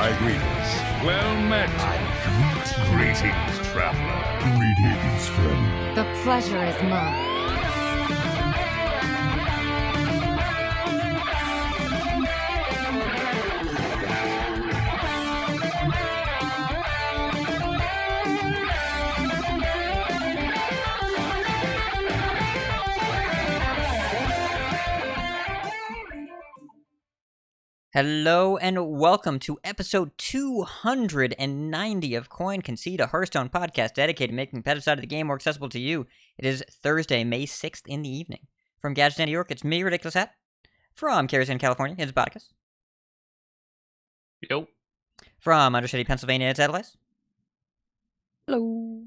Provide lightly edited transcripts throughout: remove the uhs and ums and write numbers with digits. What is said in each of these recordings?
my greetings. Well met. Greetings, traveler. Greetings, friend. The pleasure is mine. Hello and welcome to episode 290 of Concede, a Hearthstone podcast dedicated to making the competitive side of the game more accessible to you. It is Thursday, May 6th in the evening. From Gadget New York, it's me, Ridiculous Hat. From Carson, California, it's Botticus. Yo. From Undercity, Pennsylvania, it's Adelaide. Hello.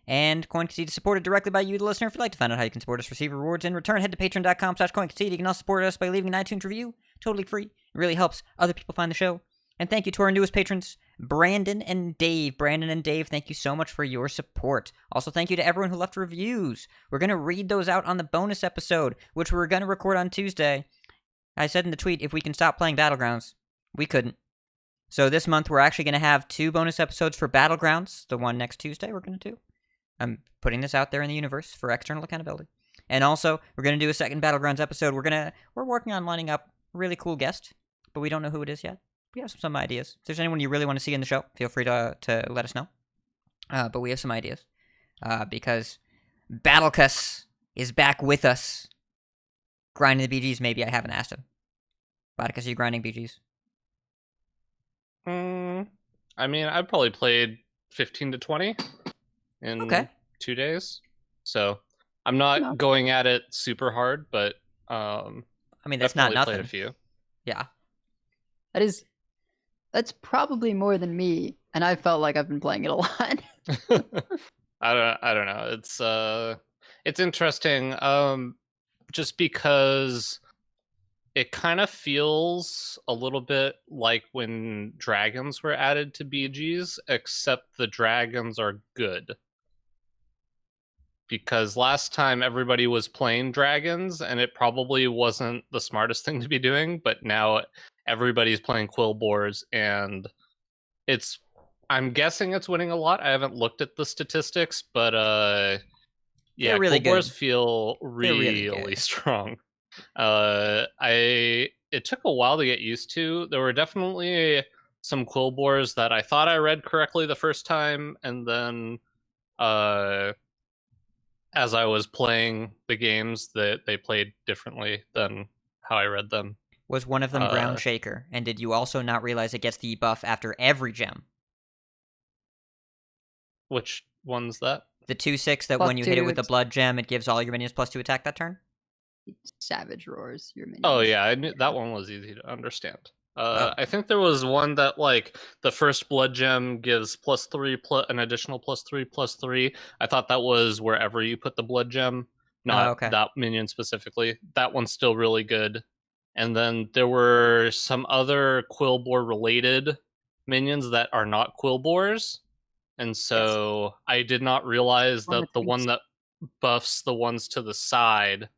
And Concede is supported directly by you, the listener. If you'd like to find out how you can support us, receive rewards in return, head to patreon.com/Concede. You can also support us by leaving an iTunes review. Totally free. It really helps other people find the show. And thank you to our newest patrons, Brandon and Dave. Brandon and Dave, thank you so much for your support. Also, thank you to everyone who left reviews. We're going to read those out on the bonus episode, which we're going to record on Tuesday. I said in the tweet, if we can stop playing Battlegrounds, we couldn't. So this month, we're actually going to have 2 bonus episodes for Battlegrounds. The one next Tuesday we're going to do. I'm putting this out there in the universe for external accountability. And also, we're going to do a second Battlegrounds episode. We're working on lining up a really cool guest, but we don't know who it is yet. We have some ideas. If there's anyone you really want to see in the show, feel free to let us know. But we have some ideas. Because Battlecus is back with us. Grinding the BGs, maybe I haven't asked him. Battlecus, are you grinding BGs? I mean, I probably played 15 to 20 in 2 days. So I'm not going at it super hard, but I mean, that's not nothing. Played a few. Yeah. That's probably more than me, and I felt like I've been playing it a lot. I don't know. It's interesting. Just because it kind of feels a little bit like when dragons were added to BGs, except the dragons are good. Because last time everybody was playing dragons, and it probably wasn't the smartest thing to be doing, but now everybody's playing Quillboars, and I'm guessing it's winning a lot. I haven't looked at the statistics, but yeah, really Quillboars good. feel really strong. It took a while to get used to. There were definitely some Quillboars that I thought I read correctly the first time, and then as I was playing the games, that they played differently than how I read them. Was one of them Ground Shaker? And did you also not realize it gets the buff after every gem? Which one's that? The 2/6 that when you hit it with the blood gem, it gives all your minions +2 attack that turn? Savage roars your minions. Oh yeah, I knew that one was easy to understand. I think there was one that, like, the first blood gem gives +3 an additional +3/+3. I thought that was wherever you put the blood gem, not that minion specifically. That one's still really good. And then there were some other Quillboar related minions that are not Quillboars. And so I did not realize that the one that buffs the ones to the side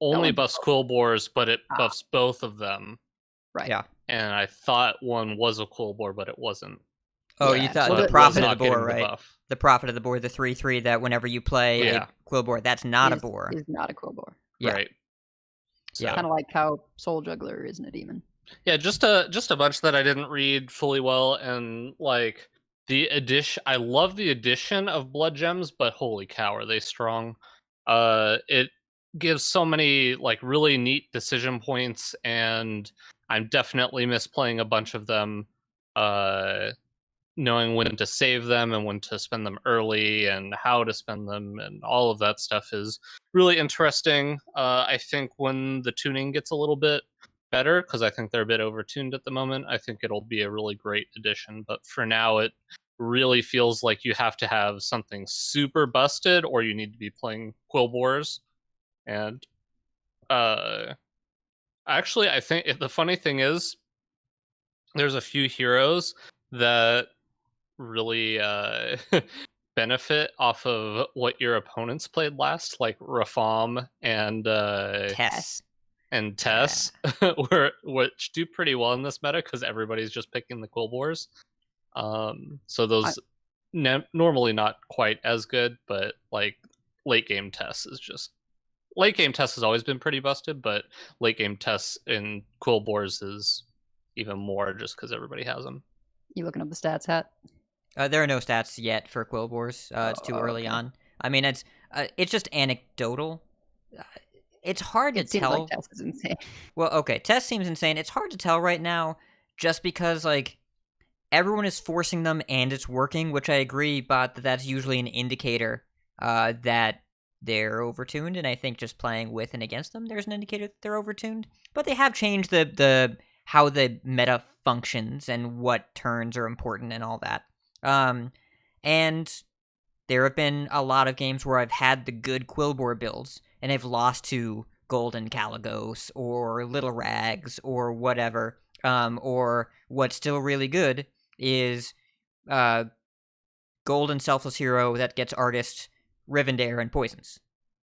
only buffs Quillboars, but it buffs both of them. Right. Yeah. And I thought one was a Quillboar, but it wasn't. Oh, Yeah. you thought So the it Prophet was of the not Boar, getting the right? buff. The Prophet of the Boar, the 3/3 that whenever you play a Quillboar, that's not a boar. Is not a Quillboar. Yeah. Right. So, Yeah. Kind of like how Soul Juggler isn't a demon. Yeah, just a bunch that I didn't read fully well, and like the addition. I love the addition of blood gems, but holy cow, are they strong! It gives so many like really neat decision points, and I'm definitely misplaying a bunch of them. Knowing when to save them and when to spend them early and how to spend them and all of that stuff is really interesting. I think when the tuning gets a little bit better, because I think they're a bit overtuned at the moment, I think it'll be a really great addition. But for now, it really feels like you have to have something super busted or you need to be playing Quillboars. And actually, I think the funny thing is there's a few heroes that really benefit off of what your opponents played last, like Rafam and Tess. and Tess, which do pretty well in this meta because everybody's just picking the Quillboars. So those normally not quite as good, but like late game Tess has always been pretty busted, but late game Tess in Quillboars is even more just because everybody has them. You looking up the stats, Hat? There are no stats yet for Quillboars. It's too early on. I mean, it's just anecdotal. It's hard to tell. Like Tess is insane. Well, okay, Tess seems insane. It's hard to tell right now, just because like everyone is forcing them and it's working, which I agree, but that's usually an indicator that they're overtuned. And I think just playing with and against them, there's an indicator that they're overtuned. But they have changed the how the meta functions and what turns are important and all that. And there have been a lot of games where I've had the good Quillboar builds, and I've lost to Golden Caligos or Little Rags or whatever. Or what's still really good is Golden Selfless Hero that gets Artist, Rivendare, and Poisons.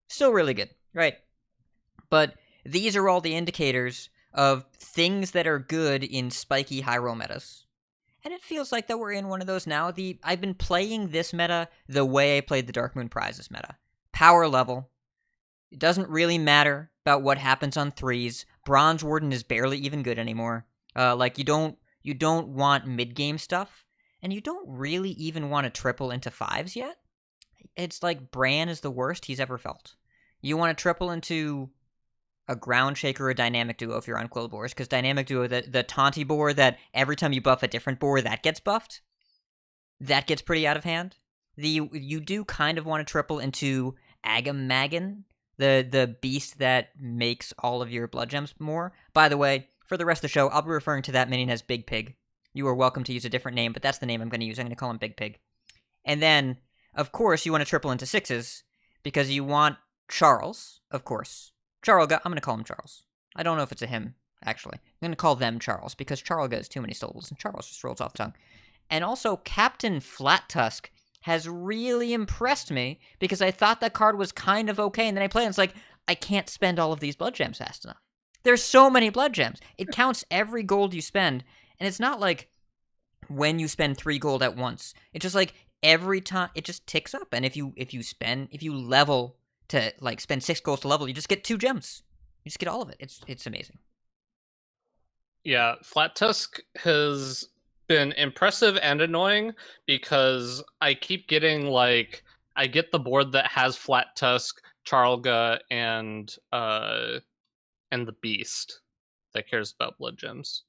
Still really good, right? But these are all the indicators of things that are good in spiky high roll metas. And it feels like that we're in one of those now. I've been playing this meta the way I played the Dark Moon Prizes meta. Power level. It doesn't really matter about what happens on 3s. Bronze Warden is barely even good anymore. Like you don't want mid-game stuff, and you don't really even want to triple into 5s yet. It's like Bran is the worst he's ever felt. You want to triple into a Ground Shaker or Dynamic Duo if you're on Quillboars, because Dynamic Duo, the taunty boar that every time you buff a different boar, that gets buffed. That gets pretty out of hand. You do kind of want to triple into Agamagan, the beast that makes all of your blood gems more. By the way, for the rest of the show, I'll be referring to that minion as Big Pig. You are welcome to use a different name, but that's the name I'm going to use. I'm going to call him Big Pig. And then, of course, you want to triple into 6s, because you want Charles, of course. Charlga, I'm going to call him Charles. I don't know if it's a him, actually. I'm going to call them Charles, because Charlga has too many syllables, and Charles just rolls off the tongue. And also, Captain Flat Tusk has really impressed me, because I thought that card was kind of okay, and then I play it, and it's like, I can't spend all of these blood gems fast enough. There's so many blood gems. It counts every gold you spend, and it's not like when you spend 3 gold at once. It's just like every time, it just ticks up, and if you level to like spend 6 gold to level, you just get 2 gems. You just get all of it. It's amazing. Yeah, Flat Tusk has been impressive and annoying because I keep getting like I get the board that has Flat Tusk, Charlga, and the Beast that cares about blood gems.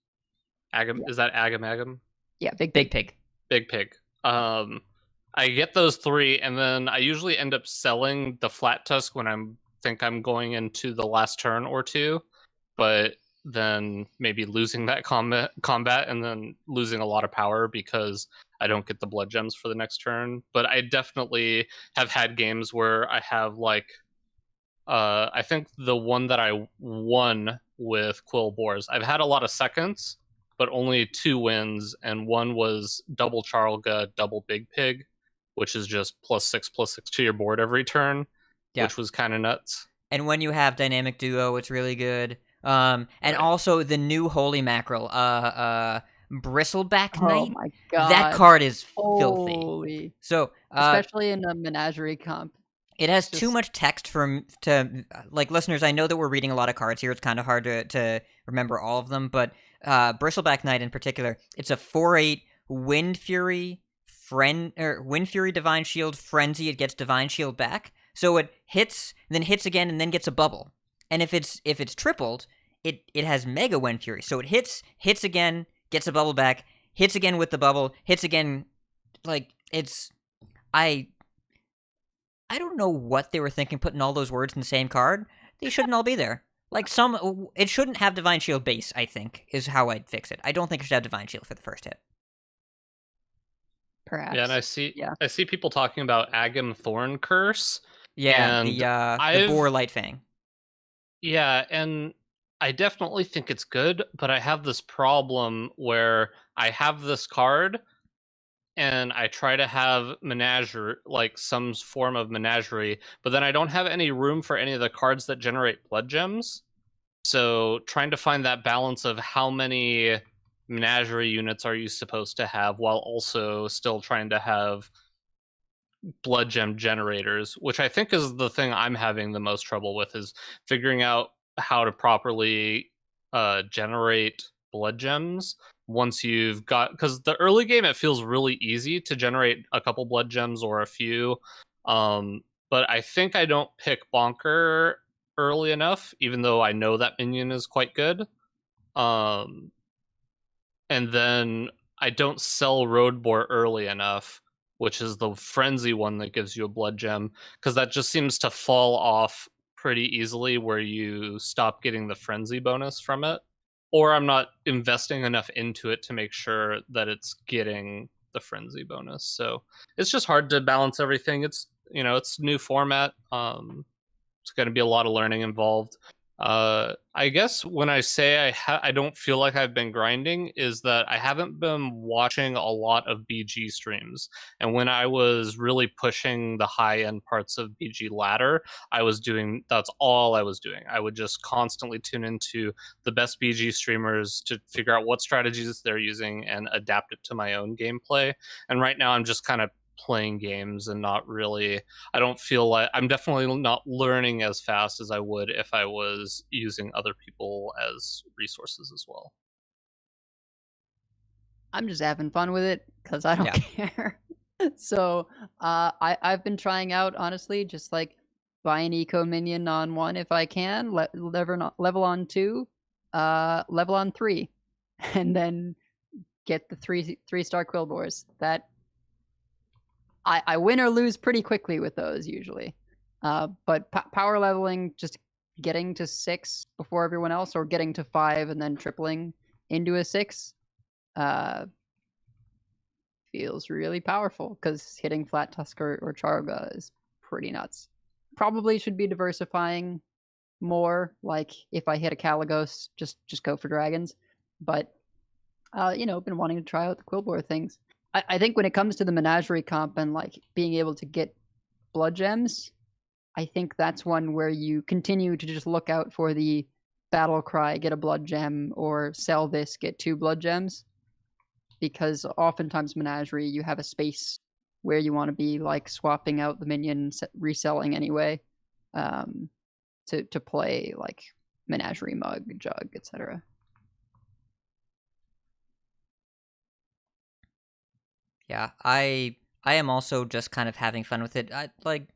Is that Agam? Yeah, Big Pig. Big Pig. I get those 3, and then I usually end up selling the Flat Tusk when I'm going into the last turn or 2, but then maybe losing that combat and then losing a lot of power because I don't get the blood gems for the next turn. But I definitely have had games where I have like I think the one that I won with Quillboars, I've had a lot of seconds, but only 2 wins, and one was double Charlga, double Big Pig, which is just +6/+6 to your board every turn, which was kind of nuts. And when you have Dynamic Duo, it's really good. And also the new Holy Mackerel, Bristleback Knight. Oh my god, that card is filthy. So especially in a menagerie comp. It has too much text to like listeners. I know that we're reading a lot of cards here. It's kind of hard to remember all of them, but Bristleback Knight in particular, it's a 4/8 Wind Fury Divine Shield Frenzy. It gets Divine Shield back, so it hits, then hits again, and then gets a bubble. And if it's tripled, it has Mega Wind Fury. So it hits again, gets a bubble back, hits again with the bubble, hits again. Like I don't know what they were thinking putting all those words in the same card. They shouldn't all be there. Like it shouldn't have Divine Shield base, I think, is how I'd fix it. I don't think it should have Divine Shield for the first hit. Perhaps. Yeah, and I see people talking about Agam Thorn Curse. Yeah, and the Boar Lightfang. Yeah, and I definitely think it's good, but I have this problem where I have this card and I try to have menagerie, like some form of menagerie, but then I don't have any room for any of the cards that generate blood gems. So trying to find that balance of how many menagerie units are you supposed to have while also still trying to have blood gem generators, which I think is the thing I'm having the most trouble with, is figuring out how to properly generate blood gems once you've got, because the early game it feels really easy to generate a couple blood gems or a few, but I think I don't pick Bonker early enough, even though I know that minion is quite good. And then I don't sell Roadbore early enough, which is the frenzy one that gives you a blood gem, because that just seems to fall off pretty easily where you stop getting the frenzy bonus from it, or I'm not investing enough into it to make sure that it's getting the frenzy bonus. So it's just hard to balance everything. It's, you know, it's new format. It's going to be a lot of learning involved. I guess when I say I don't feel like I've been grinding is that I haven't been watching a lot of BG streams. And when I was really pushing the high end parts of BG ladder, that's all I was doing. I would just constantly tune into the best BG streamers to figure out what strategies they're using and adapt it to my own gameplay. And right now I'm just kind of playing games and not really, I don't feel like I'm definitely not learning as fast as I would if I was using other people as resources as well. I'm just having fun with it because I don't care. So I've been trying out, honestly, just like buy an eco minion on 1 if I can, level on 2, level on 3, and then get the 3-star Quillboars. That I win or lose pretty quickly with those usually. But power leveling, just getting to 6 before everyone else, or getting to 5 and then tripling into a 6, feels really powerful because hitting Flat Tusk or Charga is pretty nuts. Probably should be diversifying more. Like if I hit a Caligos, just go for dragons. But you know, been wanting to try out the Quillboar things. I think when it comes to the menagerie comp and like being able to get blood gems, I think that's one where you continue to just look out for the battle cry, get a blood gem, or sell this, get 2 blood gems. Because oftentimes menagerie, you have a space where you want to be like swapping out the minion, reselling anyway, to play like menagerie mug, jug, etc. Yeah, I am also just kind of having fun with it. Like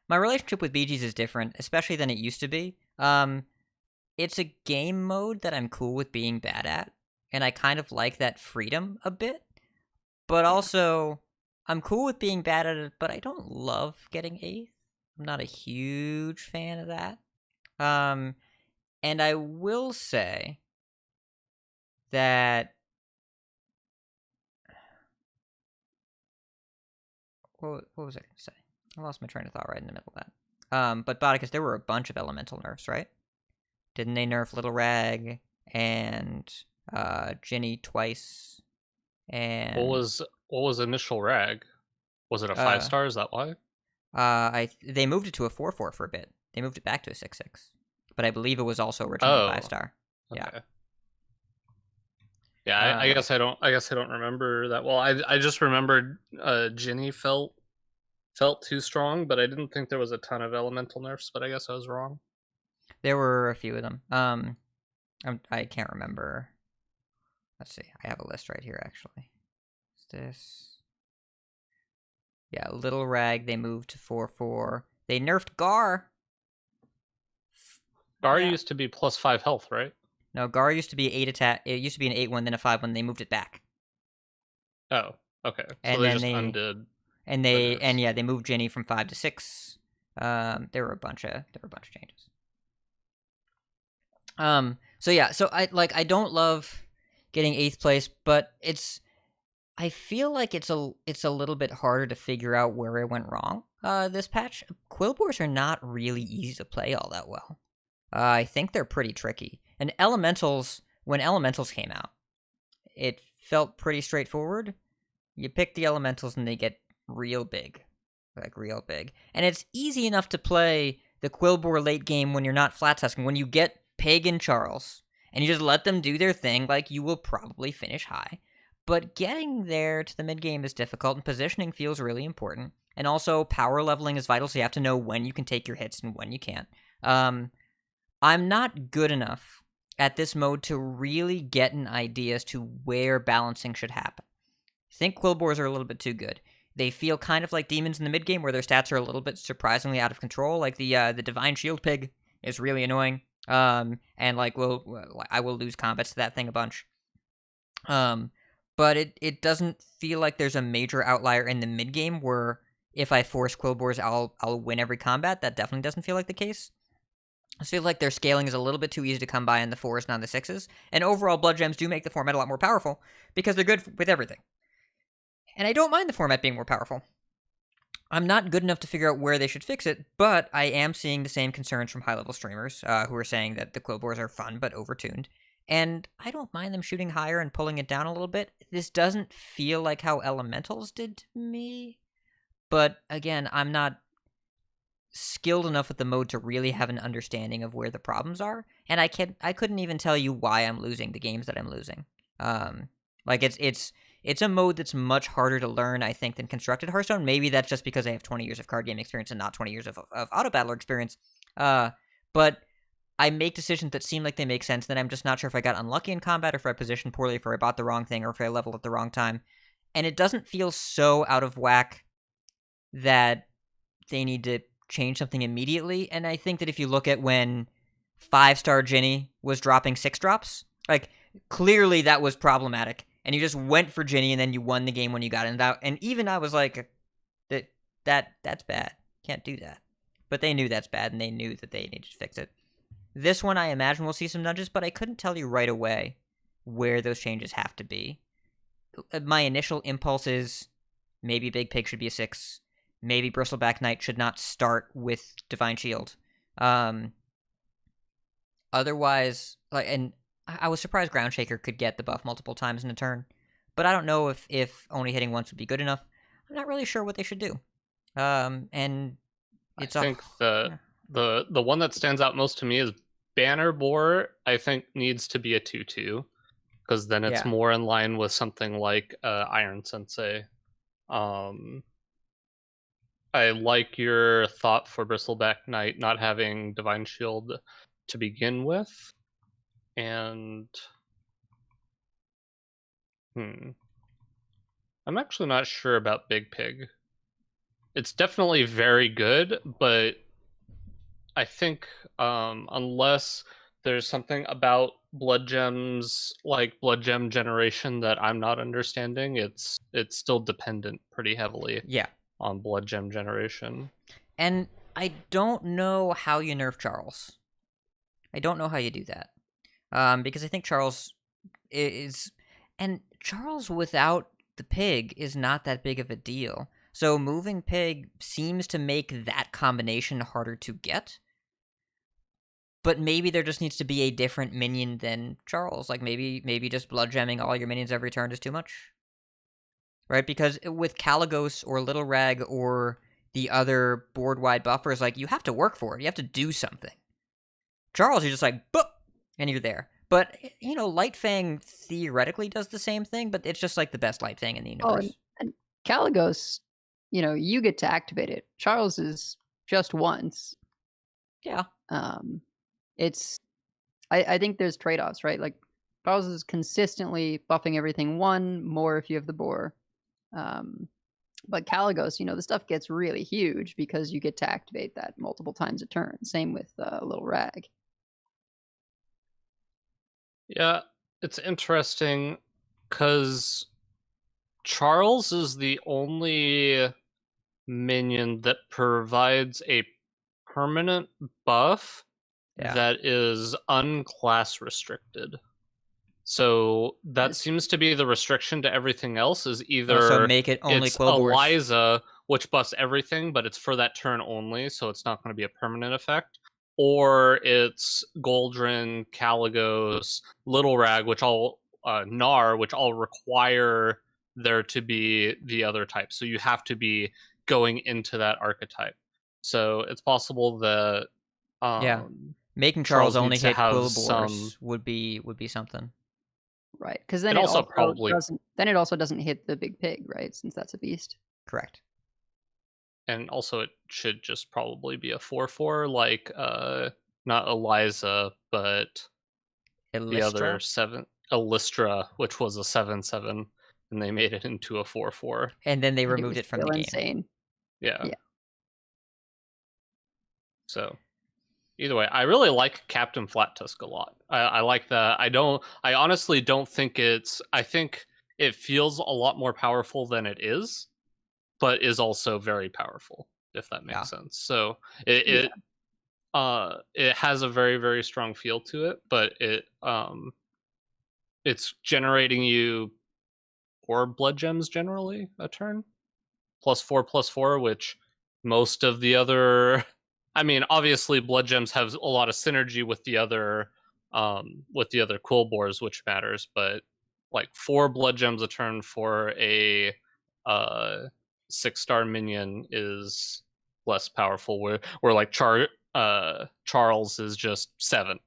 my relationship with BGs is different, especially than it used to be. It's a game mode that I'm cool with being bad at, and I kind of like that freedom a bit. But also, I'm cool with being bad at it, but I don't love getting 8th. I'm not a huge fan of that. And I will say that what was I going to say? I lost my train of thought right in the middle of that. But Bodicus, there were a bunch of elemental nerfs, right? Didn't they nerf Little Rag and Ginny twice? And what was initial Rag? Was it a 5-star? Is that why? They moved it to a 4/4 for a bit. They moved it back to a 6/6, but I believe it was also originally 5-star. Okay. Yeah. Yeah, I guess I don't remember that well. I just remembered Ginny felt too strong, but I didn't think there was a ton of elemental nerfs. But I guess I was wrong. There were a few of them. I can't remember. Let's see. I have a list right here actually. Is this? Yeah, Little Rag. They moved to 4/4. They nerfed Gar. Gar used to be +5 health, right? No, Gar used to be 8 attack. It used to be an 8/1, then a 5/1. They moved it back. Oh, okay. So And they then just undid. They moved Ginny from 5 to 6. There were a bunch of changes. So I don't love getting 8th place, but I feel like it's a little bit harder to figure out where it went wrong. This patch, Quillboars are not really easy to play all that well. I think they're pretty tricky. And when Elementals came out, it felt pretty straightforward. You pick the Elementals and they get real big. Like real big. And it's easy enough to play the Quillboar late game when you're not flat tasking. When you get Pig and Charles, and you just let them do their thing, like, you will probably finish high. But getting there to the mid-game is difficult, and positioning feels really important. And also, power leveling is vital, so you have to know when you can take your hits and when you can't. I'm not good enough at this mode to really get an idea as to where balancing should happen. I think Quillboars are a little bit too good. They feel kind of like demons in the mid-game, where their stats are a little bit surprisingly out of control. Like the Divine Shield Pig is really annoying, and like I will lose combats to that thing a bunch. But it doesn't feel like there's a major outlier in the mid-game where if I force Quillboars, I'll win every combat. That definitely doesn't feel like the case. I feel like their scaling is a little bit too easy to come by in the 4s, not the 6s. And overall, Blood Gems do make the format a lot more powerful because they're good with everything. And I don't mind the format being more powerful. I'm not good enough to figure out where they should fix it, but I am seeing the same concerns from high-level streamers who are saying that the Quillboars are fun but overtuned. And I don't mind them shooting higher and pulling it down a little bit. This doesn't feel like how Elementals did to me. But again, I'm not skilled enough with the mode to really have an understanding of where the problems are. And I couldn't even tell you why I'm losing the games that I'm losing. Like it's a mode that's much harder to learn, I think, than Constructed Hearthstone. Maybe that's just because I have 20 years of card game experience and not 20 years of auto battler experience. But I make decisions that seem like they make sense. Then I'm just not sure if I got unlucky in combat, or if I positioned poorly, if I bought the wrong thing, or if I leveled at the wrong time. And it doesn't feel so out of whack that they need to change something immediately. And I think that if you look at when 5-star Ginny was dropping 6 drops, like, clearly that was problematic. And you just went for Ginny, and then you won the game when you got it out. And even I was like, that's bad. Can't do that. But they knew that's bad, and they knew that they needed to fix it. This one, I imagine we'll see some nudges, but I couldn't tell you right away where those changes have to be. My initial impulse is maybe Big Pig should be a 6. Maybe Bristleback Knight should not start with Divine Shield. Otherwise, and I was surprised Ground Shaker could get the buff multiple times in a turn, but I don't know if only hitting once would be good enough. I'm not really sure what they should do. And it's I think the one that stands out most to me is Banner Boar. I think needs to be a 2/2, because then it's more in line with something like Iron Sensei. I like your thought for Bristleback Knight not having Divine Shield to begin with. And I'm actually not sure about Big Pig. It's definitely very good, but I think unless there's something about Blood Gems, like Blood Gem generation, that I'm not understanding, it's still dependent pretty heavily on Blood Gem generation. And I don't know how you nerf Charles. I don't know how you do that. Because I think Charles is... And Charles without the pig is not that big of a deal. So moving pig seems to make that combination harder to get. But maybe there just needs to be a different minion than Charles. Like maybe just blood gemming all your minions every turn is too much. Right? Because with Caligos or Little Rag or the other board-wide buffers, like, you have to work for it. You have to do something. Charles, you're just like, boop, and you're there. But, Light Fang theoretically does the same thing, but it's just like the best Light Fang in the universe. Oh, and Caligos, you get to activate it. Charles is just once. Yeah. I think there's trade-offs, right? Like, Charles is consistently buffing everything 1, more if you have the boar. But Caligos, the stuff gets really huge because you get to activate that multiple times a turn. Same with Little Rag. Yeah, it's interesting because Charles is the only minion that provides a permanent buff that is unclass restricted. So that seems to be the restriction to everything else, is either so make it only it's Quillboars. Eliza, which buffs everything, but it's for that turn only, so it's not going to be a permanent effect. Or it's Goldrin, Caligos, Little Rag, which all Gnar, which all require there to be the other type. So you have to be going into that archetype. So it's possible that Making Charles only needs to hit have Quillboars would be something. Right, because then It it also also probably- doesn't. Then it also doesn't hit the big pig, right? Since that's a beast. Correct. And also it should just probably be a 4/4, like not Eliza, but the other Illustra? 7, Illustra, which was a 7/7, and they made it into a 4/4. And then they And removed was it from the still game. insane. Yeah. Yeah. So either way, I really like Captain Flat Tusk a lot. I like that. I honestly don't think I think it feels a lot more powerful than it is, but is also very powerful, if that makes sense. So it has a very, very strong feel to it, but it's generating you 4 blood gems generally a turn, +4/+4, which most of the other, I mean, obviously blood gems have a lot of synergy with the other Quillboars, which matters, but like 4 blood gems a turn for a 6-star minion is less powerful. Where like Charles is just 7,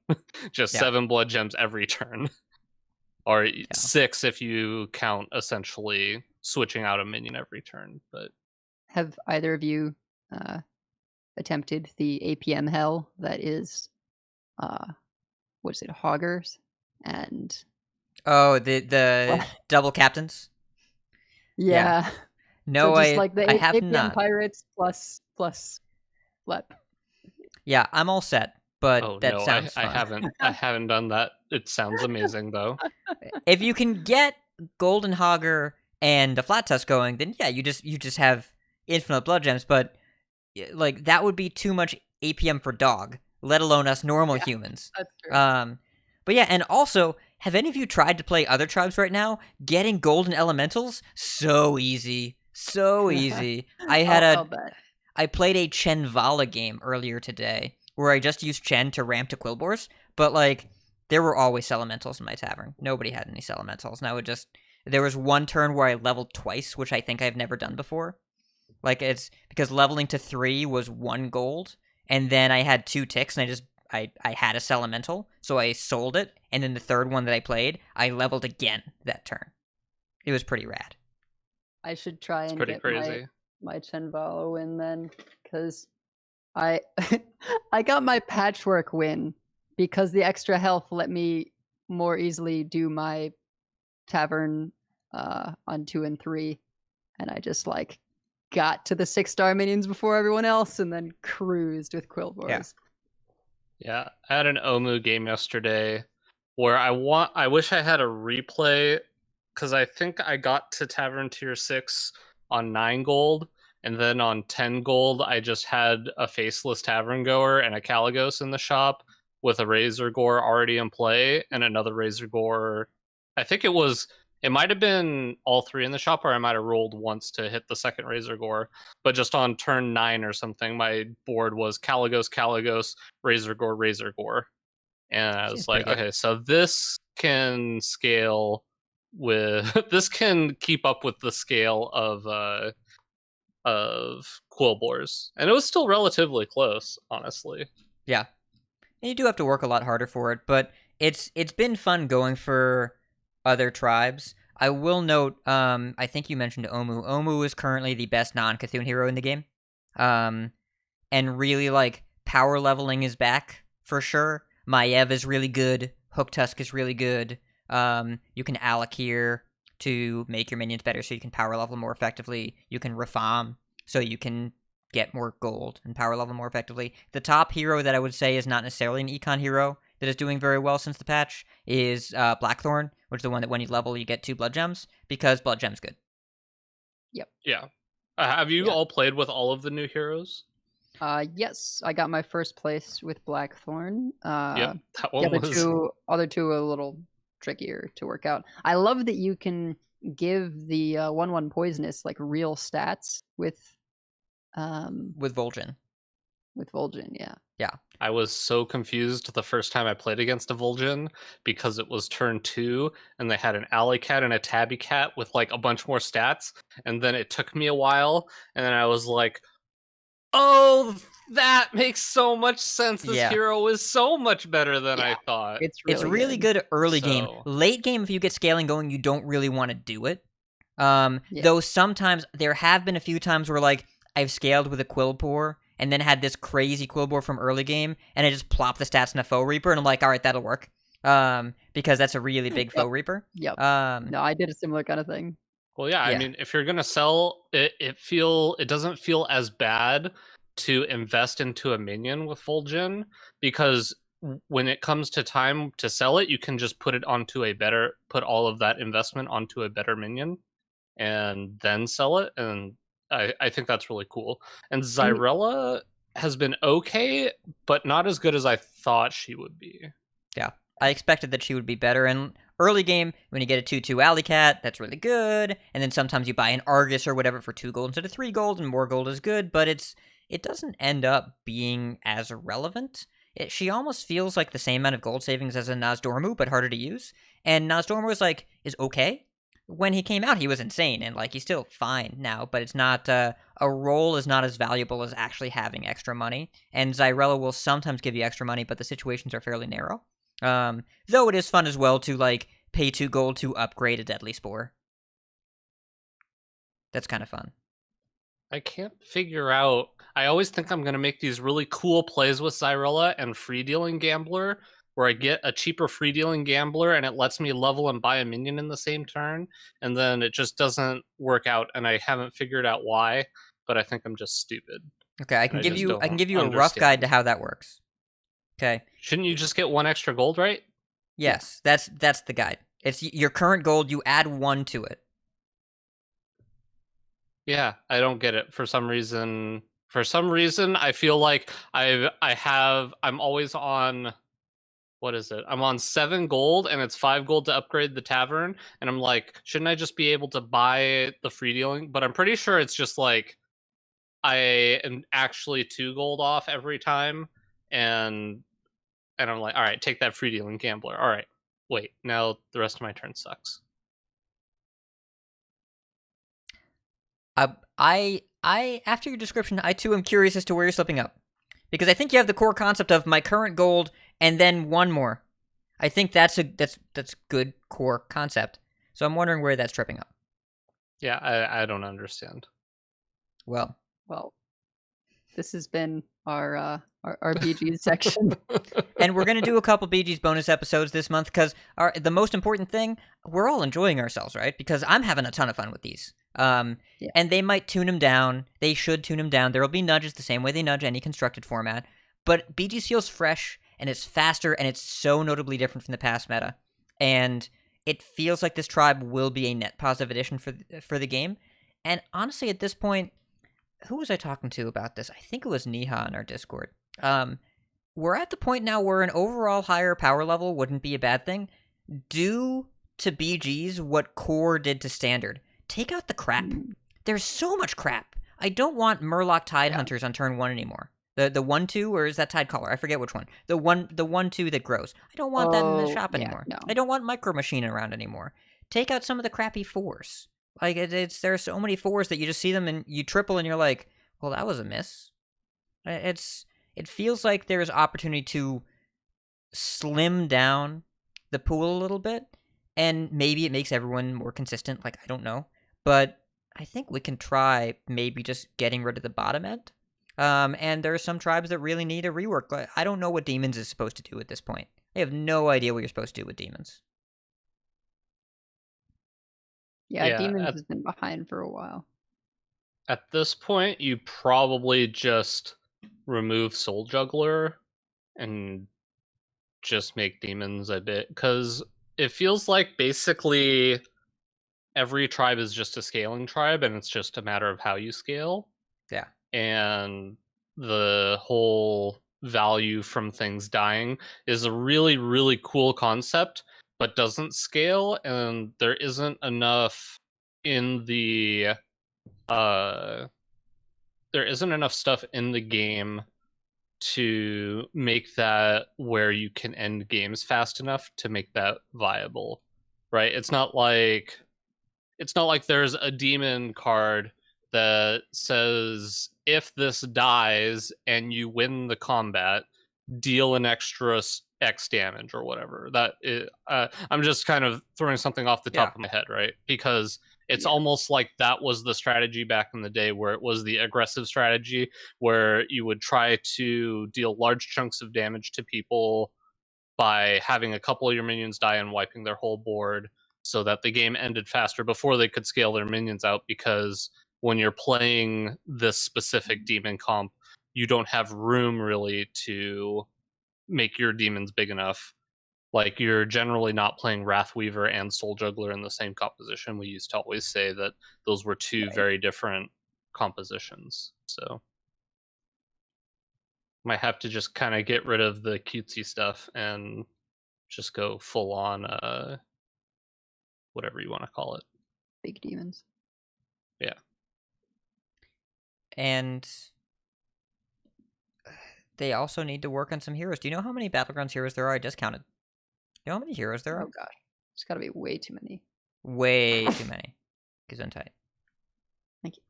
just 7 blood gems every turn, or 6 if you count essentially switching out a minion every turn. But have either of you attempted the APM hell that is what's it, Hoggers and the double captains? Yeah. No, so just like the I have APM not. pirates plus Lep. Yeah, I'm all set, but that sounds fun. I haven't done that. It sounds amazing though. If you can get Golden Hogger and a Flat Tusk going, then yeah, you just have infinite blood gems, but like that would be too much APM for dog, let alone us normal humans. That's true. But yeah, and also, have any of you tried to play other tribes right now? Getting golden elementals, so easy. So easy. I played a Chenvala game earlier today where I just used Chen to ramp to Quillboars, but like there were always elementals in my tavern. Nobody had any elementals, and there was one turn where I leveled twice, which I think I've never done before. Like it's because leveling to 3 was 1 gold, and then I had 2 ticks, and I had a elemental, so I sold it, and then the third one that I played, I leveled again that turn. It was pretty rad. I should try and pretty get crazy. my Chenvala win then, because I I got my patchwork win because the extra health let me more easily do my tavern on 2 and 3, and I just like got to the 6-star minions before everyone else, and then cruised with Quillboars. Yeah, I had an Omu game yesterday where I wish I had a replay, because I think I got to Tavern Tier 6 on 9 gold, and then on 10 gold I just had a Faceless Tavern Goer and a Caligos in the shop with a Razor Gore already in play, and another Razor Gore. I think it might have been all 3 in the shop, or I might have rolled once to hit the second Razor Gore. But just on turn 9 or something, my board was Caligos, Razor Gore. And I was like, okay, so this can scale with this can keep up with the scale of Quillboars. And it was still relatively close, honestly. Yeah. And you do have to work a lot harder for it, but it's been fun going for other tribes. I will note, I think you mentioned Omu. Omu is currently the best non-Cthulhu hero in the game. And really, like, power leveling is back, for sure. Maiev is really good. Hook Tusk is really good. You can Alec here to make your minions better so you can power level more effectively. You can Rafam so you can get more gold and power level more effectively. The top hero that I would say is not necessarily an econ hero that is doing very well since the patch is Blackthorn, which is the one that when you level you get 2 blood gems, because blood gem's good. Yep. Yeah. Have you all played with all of the new heroes? Yes, I got my first place with Blackthorn. Yep, that one the other two are a little trickier to work out. I love that you can give the 1/1 poisonous like real stats with Vol'jin. With Vol'jin, yeah. Yeah. I was so confused the first time I played against a Vol'jin because it was turn 2 and they had an Alley Cat and a Tabby Cat with like a bunch more stats, and then it took me a while, and then I was like, oh, That makes so much sense. This Yeah. hero is so much better than I Yeah. thought. It's It's really, really good early game. So- Late game, if you get scaling going, you don't really want to do it. Yeah. Though sometimes there have been a few times where like I've scaled with a Quillboar and then had this crazy Quillboar from early game, and I just plop the stats in a Foe Reaper, and I'm like, all right, that'll work. Because that's a really big Foe Reaper. Yep. Um, No, I did a similar kind of thing. Well, yeah, Yeah. I mean, if you're gonna sell it, it doesn't feel as bad to invest into a minion with full gen, because when it comes to time to sell it, you can just put all of that investment onto a better minion, and then sell it. And I think that's really cool. And Zyrella has been okay, but not as good as I thought she would be. I expected that she would be better. And early game, when you get a 2/2 Alley Cat, that's really good. And then sometimes you buy an Argus or whatever for 2 gold instead of 3 gold, and more gold is good. But it doesn't end up being as relevant. She almost feels like the same amount of gold savings as a Nozdormu, but harder to use. And Nozdormu is okay. When he came out, he was insane, and like he's still fine now. But it's not a role is not as valuable as actually having extra money. And Zyrella will sometimes give you extra money, but the situations are fairly narrow. Though it is fun as well to like pay 2 gold to upgrade a Deadly Spore. That's kind of fun. I can't figure out. I always think I'm going to make these really cool plays with Zyrella and Free Dealing Gambler, where I get a cheaper Free Dealing Gambler and it lets me level and buy a minion in the same turn, and then it just doesn't work out, and I haven't figured out why, but I think I'm just stupid. Okay, I can give just you don't a rough guide understand. to how that works. Okay. Shouldn't you just get 1 extra gold, right? Yes, that's the guide. It's your current gold, you add 1 to it. Yeah, I don't get it. For some reason, I feel like I'm always on, what is it? I'm on 7 gold, and it's 5 gold to upgrade the tavern, and I'm like, shouldn't I just be able to buy the free dealing? But I'm pretty sure it's just like I am actually 2 gold off every time, and I'm like, all right, take that free dealing gambler. All right, wait, now the rest of my turn sucks. I after your description, I too am curious as to where you're slipping up, because I think you have the core concept of my current gold and then 1 more. I think that's good core concept. So I'm wondering where that's tripping up. Yeah, I don't understand. Well, this has been our BGs section. and we're gonna do a couple BGs bonus episodes this month because the most important thing, we're all enjoying ourselves, right? Because I'm having a ton of fun with these. And they might tune them down. They should tune them down. There will be nudges the same way they nudge any constructed format. But BGs feels fresh, and it's faster, and it's so notably different from the past meta. And it feels like this tribe will be a net positive addition for the game. And honestly, at this point, who was I talking to about this? I think it was Niha in our Discord. We're at the point now where an overall higher power level wouldn't be a bad thing. Do to BGs what core did to standard. Take out the crap. There's so much crap. I don't want Murloc Tide Hunters on turn 1 anymore. The 1/2, or is that Tide Caller? I forget which one. The 1/2 that grows. I don't want that in the shop anymore. No. I don't want Micro Machine around anymore. Take out some of the crappy 4s. Like there are so many 4s that you just see them and you triple and you're like, well, that was a miss. It feels like there is opportunity to slim down the pool a little bit, and maybe it makes everyone more consistent. Like, I don't know, but I think we can try maybe just getting rid of the bottom end. And there are some tribes that really need a rework. I don't know what Demons is supposed to do at this point. I have no idea what you're supposed to do with Demons. Yeah, Demons has been behind for a while. At this point, you probably just remove Soul Juggler and just make Demons a bit, because it feels like basically every tribe is just a scaling tribe, and it's just a matter of how you scale. Yeah. And the whole value from things dying is a really, really cool concept, but doesn't scale, and there isn't enough in the there isn't enough stuff in the game to make that where you can end games fast enough to make that viable, right? It's not like there's a demon card that says if this dies and you win the combat, deal an extra X damage or whatever. I'm just kind of throwing something off the top of my head, right? Because it's almost like that was the strategy back in the day, where it was the aggressive strategy, where you would try to deal large chunks of damage to people by having a couple of your minions die and wiping their whole board, so that the game ended faster before they could scale their minions out. Because when you're playing this specific demon comp, you don't have room really to make your demons big enough. Like, you're generally not playing Wrathweaver and Soul Juggler in the same composition. We used to always say that those were two very different compositions. So might have to just kind of get rid of the cutesy stuff and just go full on whatever you want to call it. Big demons. Yeah. And they also need to work on some heroes. Do you know how many Battlegrounds heroes there are? I just counted. You know how many heroes there are? Oh gosh, there's got to be way too many. Way too many. Gesundheit. Thank you.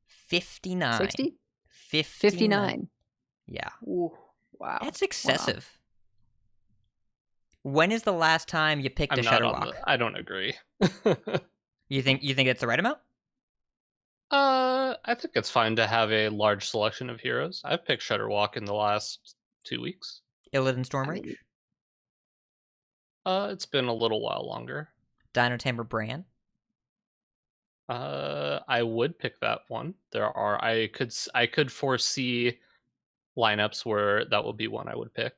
59. 60? 59. Yeah. Ooh, wow. That's excessive. Wow. When is the last time you picked a Shadowwalk? I don't agree. You think it's the right amount? I think it's fine to have a large selection of heroes. I've picked Shudderwalk in the last 2 weeks. Illidan Stormrage? It's been a little while longer. Dino Tamer Bran? I would pick that one. I could foresee lineups where that would be one I would pick.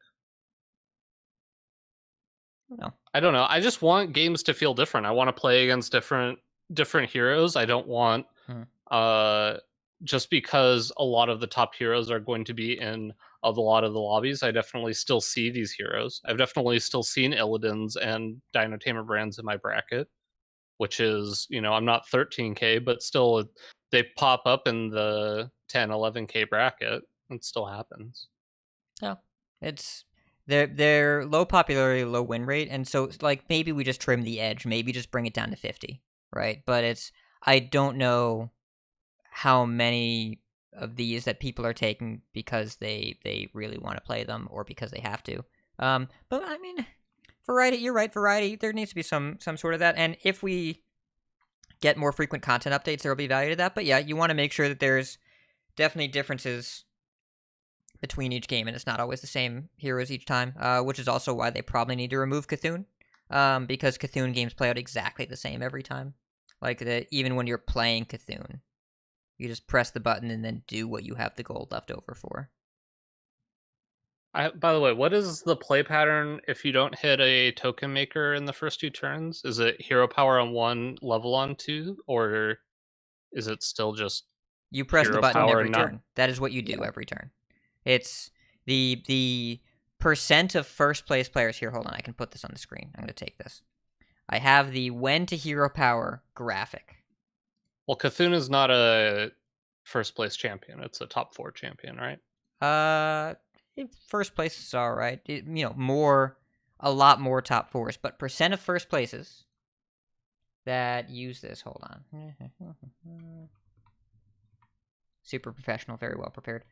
No. I don't know. I just want games to feel different. I want to play against different heroes. I don't want just because a lot of the top heroes are going to be in a lot of the lobbies, I definitely still see these heroes. I've definitely still seen Illidan's and Dino Tamer Brands in my bracket, which is, I'm not 13k, but still they pop up in the 10, 11k bracket. It still happens. Yeah. It's they're low popularity, low win rate, and so like maybe we just trim the edge, maybe just bring it down to 50, right? But I don't know how many of these that people are taking because they really want to play them or because they have to. But I mean, variety, you're right, variety. There needs to be some sort of that, and if we get more frequent content updates, there will be value to that. But yeah, you want to make sure that there's definitely differences between each game, and it's not always the same heroes each time, which is also why they probably need to remove Cthulhu, because Cthulhu games play out exactly the same every time. Like, even when you're playing Cthulhu, you just press the button and then do what you have the gold left over for. By the way, what is the play pattern if you don't hit a token maker in the first 2 turns? Is it hero power on 1, level on 2, or is it still just you press the button every turn? That is what you do every turn. It's the percent of first place players. Here, hold on, I can put this on the screen. I'm going to take this. I have the when to hero power graphic. Well, Cthulhu is not a first place champion. It's a top 4 champion, right? First place is all right. A lot more top 4s, but percent of first places that use this. Hold on. Super professional, very well prepared.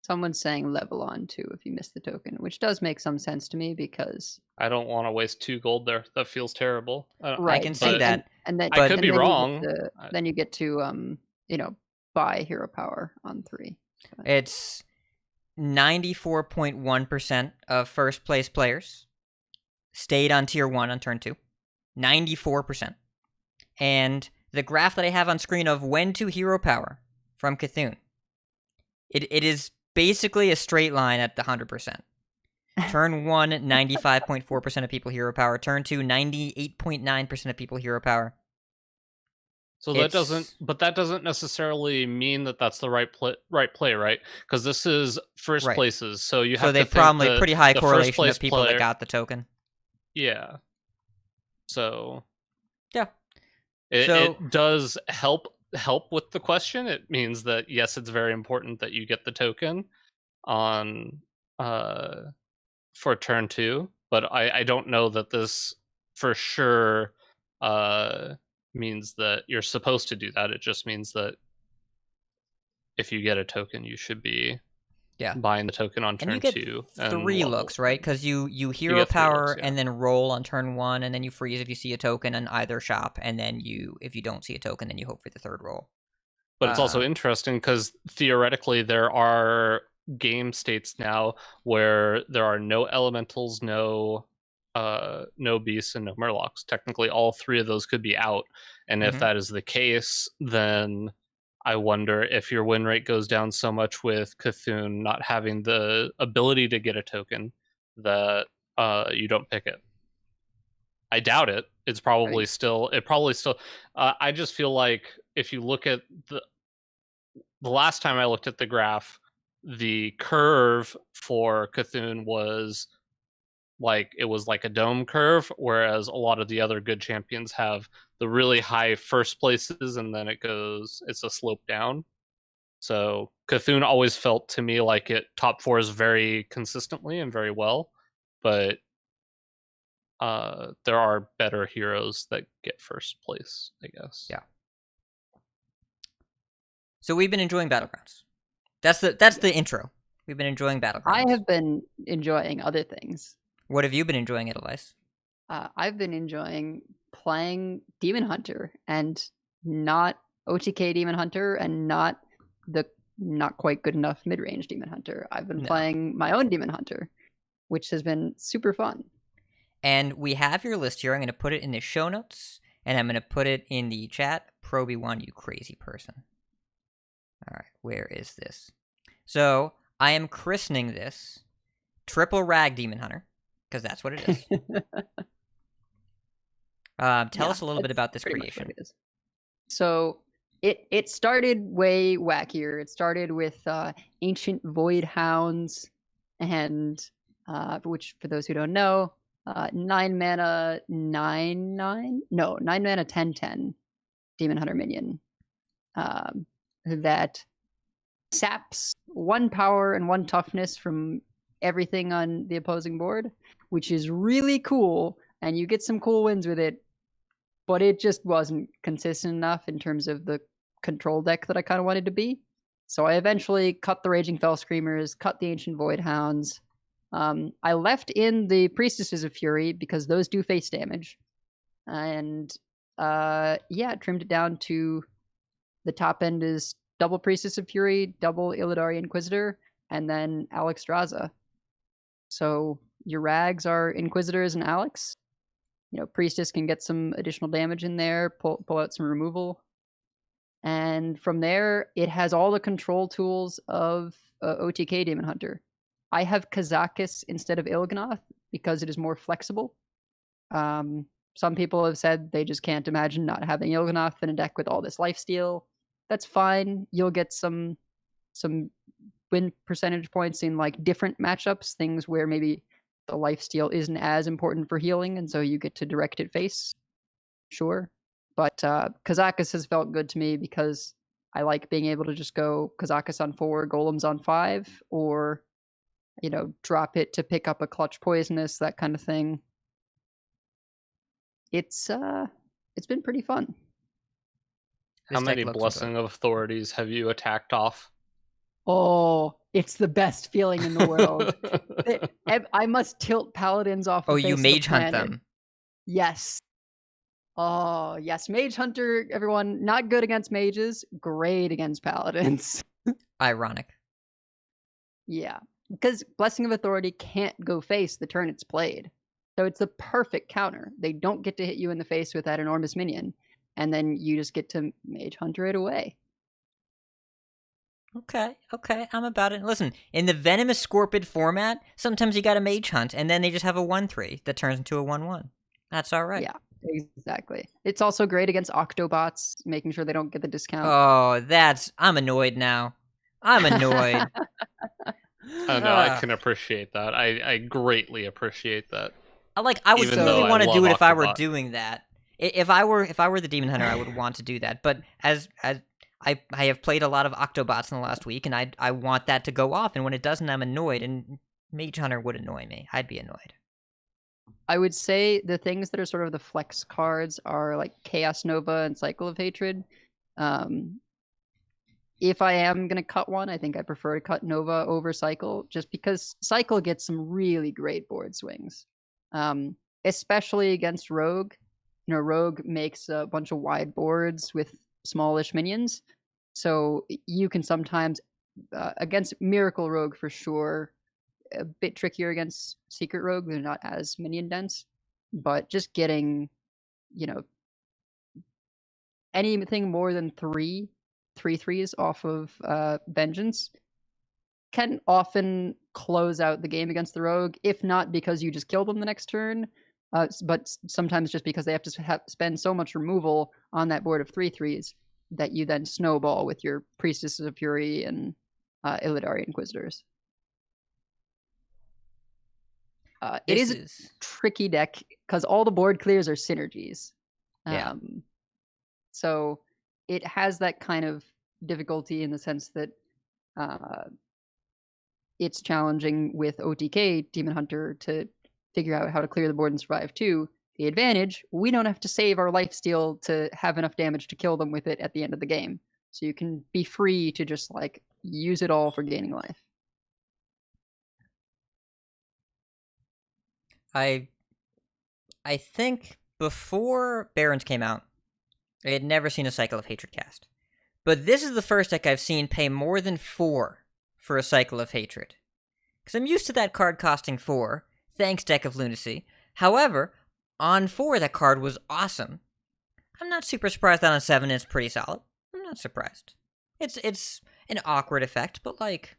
Someone's saying level on 2 if you miss the token, which does make some sense to me because I don't want to waste 2 gold there. That feels terrible. Right, I can see that. And then I could be wrong. Then you get to buy hero power on 3. It's 94.1% of first place players stayed on tier 1 on turn 2. 94%. And the graph that I have on screen of when to hero power from Cthulhu, it is basically a straight line at the 100%. Turn 1, 95.4% of people hero power. Turn 2, 98.9% of people hero power. So that doesn't necessarily mean that that's the right play, right? Because this is first places, so you have to think probably pretty high correlation of people that got the token. Yeah. So yeah, it does help with the question. It means that yes, it's very important that you get the token on for turn 2, but I don't know that this for sure means that you're supposed to do that. It just means that if you get a token, you should be buying the token on And turn you get 2. 3 looks, right? Because you hero get 3 power looks, yeah. and then roll on turn 1, and then you freeze if you see a token in either shop, and then if you don't see a token, then you hope for the 3rd roll. But it's also interesting because theoretically there are game states now where there are no elementals, no beasts, and no murlocs. Technically, all 3 of those could be out, and if that is the case, then I wonder if your win rate goes down so much with Cthulhu not having the ability to get a token that you don't pick it. I doubt it. It's probably still. I just feel like if you look at the last time I looked at the graph, the curve for Cthulhu was like a dome curve, whereas a lot of the other good champions have the really high first places and then it's a slope down. So Cthulhu always felt to me like it top 4s very consistently and very well, but there are better heroes that get first place, I guess. Yeah. So we've been enjoying Battlegrounds. That's the intro. We've been enjoying Battlegrounds. I have been enjoying other things. What have you been enjoying it, Elias? I've been enjoying playing Demon Hunter, and not OTK Demon Hunter, and not quite good enough mid-range Demon Hunter. I've been playing my own Demon Hunter, which has been super fun. And we have your list here. I'm going to put it in the show notes, and I'm going to put it in the chat. Proby1, you crazy person. All right, where is this? So I am christening this Triple Rag Demon Hunter, because that's what it is. Tell us a little bit about this creation. So it started way wackier. It started with Ancient Void Hounds, and which, for those who don't know, 9 mana 10/10 Demon Hunter minion that saps 1 power and 1 toughness from everything on the opposing board, which is really cool, and you get some cool wins with it, but it just wasn't consistent enough in terms of the control deck that I kind of wanted to be. So I eventually cut the Raging Fell Screamers, cut the Ancient Void Hounds. I left in the Priestesses of Fury because those do face damage, and trimmed it down to the top end is double Priestess of Fury, double Illidari Inquisitor, and then Alec Straza. So your rags are Inquisitors and Alex. Priestess can get some additional damage in there, pull out some removal. And from there, it has all the control tools of OTK Demon Hunter. I have Kazakis instead of Il'gynoth because it is more flexible. Some people have said they just can't imagine not having Il'gynoth in a deck with all this lifesteal. That's fine. You'll get some win percentage points in like different matchups, things where maybe the lifesteal isn't as important for healing, and so you get to direct it face. Sure. But Kazakis has felt good to me because I like being able to just go Kazakis on 4, Golems on 5, or drop it to pick up a clutch poisonous, that kind of thing. It's been pretty fun. How many Blessing of Authorities have you attacked off? Oh, it's the best feeling in the world. I must tilt Paladins off the face you mage of the hunt planet. them. Yes. Oh, yes. Mage Hunter, everyone, not good against mages, great against Paladins. Ironic. Yeah, because Blessing of Authority can't go face the turn it's played. So it's the perfect counter. They don't get to hit you in the face with that enormous minion, and then you just get to Mage Hunter it away. Okay, I'm about it. Listen, in the Venomous Scorpid format, sometimes you got a Mage Hunt, and then they just have a 1/3 that turns into a 1/1. That's all right. Yeah, exactly. It's also great against Octobots, making sure they don't get the discount. Oh, I'm annoyed now. I'm annoyed. Oh no, I can appreciate that. I greatly appreciate that. I would really want to do it if I were doing that. If I were the Demon Hunter, I would want to do that. But as I have played a lot of Octobots in the last week, and I want that to go off, and when it doesn't, I'm annoyed, and Mage Hunter would annoy me. I'd be annoyed. I would say the things that are sort of the flex cards are like Chaos Nova and Cycle of Hatred. If I am going to cut one, I think I prefer to cut Nova over Cycle, just because Cycle gets some really great board swings, especially against Rogue. Rogue makes a bunch of wide boards with smallish minions, so you can sometimes, against Miracle Rogue for sure, a bit trickier against Secret Rogue. They're not as minion dense, but just getting, anything more than three threes off of Vengeance can often close out the game against the Rogue, if not because you just kill them the next turn, but sometimes just because they have to spend so much removal on that board of threes that you then snowball with your Priestesses of Fury and Illidari Inquisitors. It is a tricky deck because all the board clears are synergies. Yeah. So it has that kind of difficulty in the sense that it's challenging with OTK Demon Hunter to figure out how to clear the board and survive too. The advantage, we don't have to save our lifesteal to have enough damage to kill them with it at the end of the game. So you can be free to just like use it all for gaining life. I think before Barrens came out, I had never seen a Cycle of Hatred cast. But this is the first deck I've seen pay more than 4 for a Cycle of Hatred. Because I'm used to that card costing 4, thanks Deck of Lunacy. However, on 4 that card was awesome. I'm not super surprised that on 7 it's pretty solid. I'm not surprised. It's an awkward effect, but like,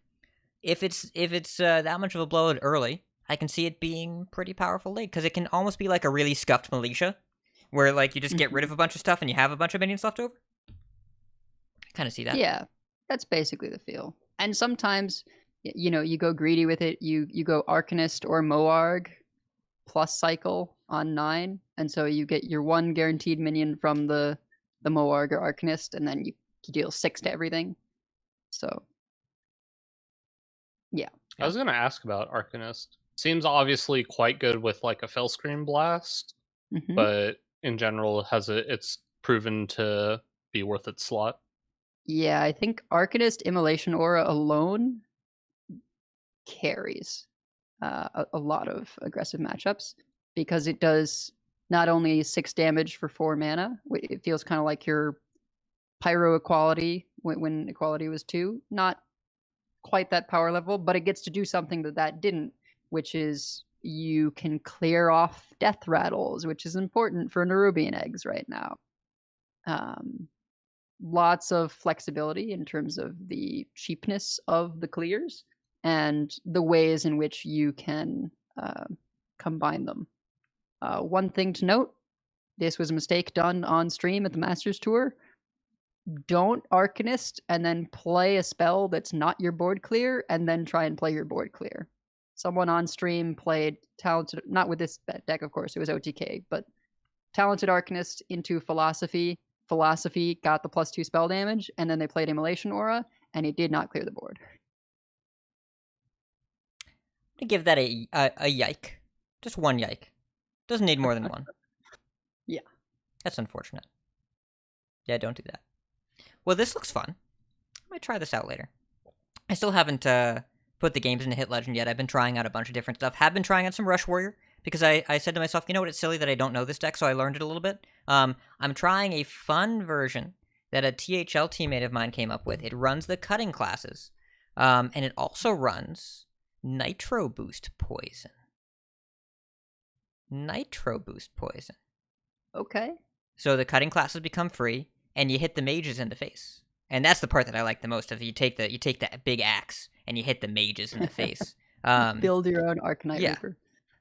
if it's that much of a blowout early, I can see it being pretty powerful late, because it can almost be like a really scuffed Militia, where like you just get rid of a bunch of stuff and you have a bunch of minions left over. I kind of see that. Yeah, that's basically the feel. And sometimes, you go greedy with it. You go Arcanist or Moarg plus Cycle on 9, and so you get your 1 guaranteed minion from the Moarg or Arcanist, and then you deal 6 to everything. So, yeah. I was going to ask about Arcanist. Seems obviously quite good with like a Fellscream Blast, but in general, it's proven to be worth its slot? Yeah, I think Arcanist Immolation Aura alone carries a lot of aggressive matchups, because it does not only 6 damage for 4 mana, it feels kind of like your Pyro Equality when Equality was 2. Not quite that power level, but it gets to do something that didn't, which is you can clear off Death Rattles, which is important for Nerubian Eggs right now. Lots of flexibility in terms of the cheapness of the clears and the ways in which you can combine them. One thing to note, this was a mistake done on stream at the Masters Tour. Don't Arcanist and then play a spell that's not your board clear and then try and play your board clear. Someone on stream played Talented, not with this deck, of course, it was OTK, but Talented Arcanist into Philosophy. Philosophy got the +2 spell damage, and then they played Immolation Aura, and it did not clear the board. I'm gonna give that a yike. Just one yike. Doesn't need more than one. Yeah. That's unfortunate. Yeah, don't do that. Well, this looks fun. I might try this out later. I still haven't put the games into Hit Legend yet. I've been trying out a bunch of different stuff. Have been trying out some Rush Warrior, because I said to myself, you know what, it's silly that I don't know this deck, so I learned it a little bit. I'm trying a fun version that a THL teammate of mine came up with. It runs the cutting classes, and it also runs Nitro Boost Poison. Nitro Boost Poison. Okay. So the cutting classes become free, and you hit the mages in the face. And that's the part that I like the most. Of you take that big axe and you hit the mages in the face. Build your own Arcanite Reaper.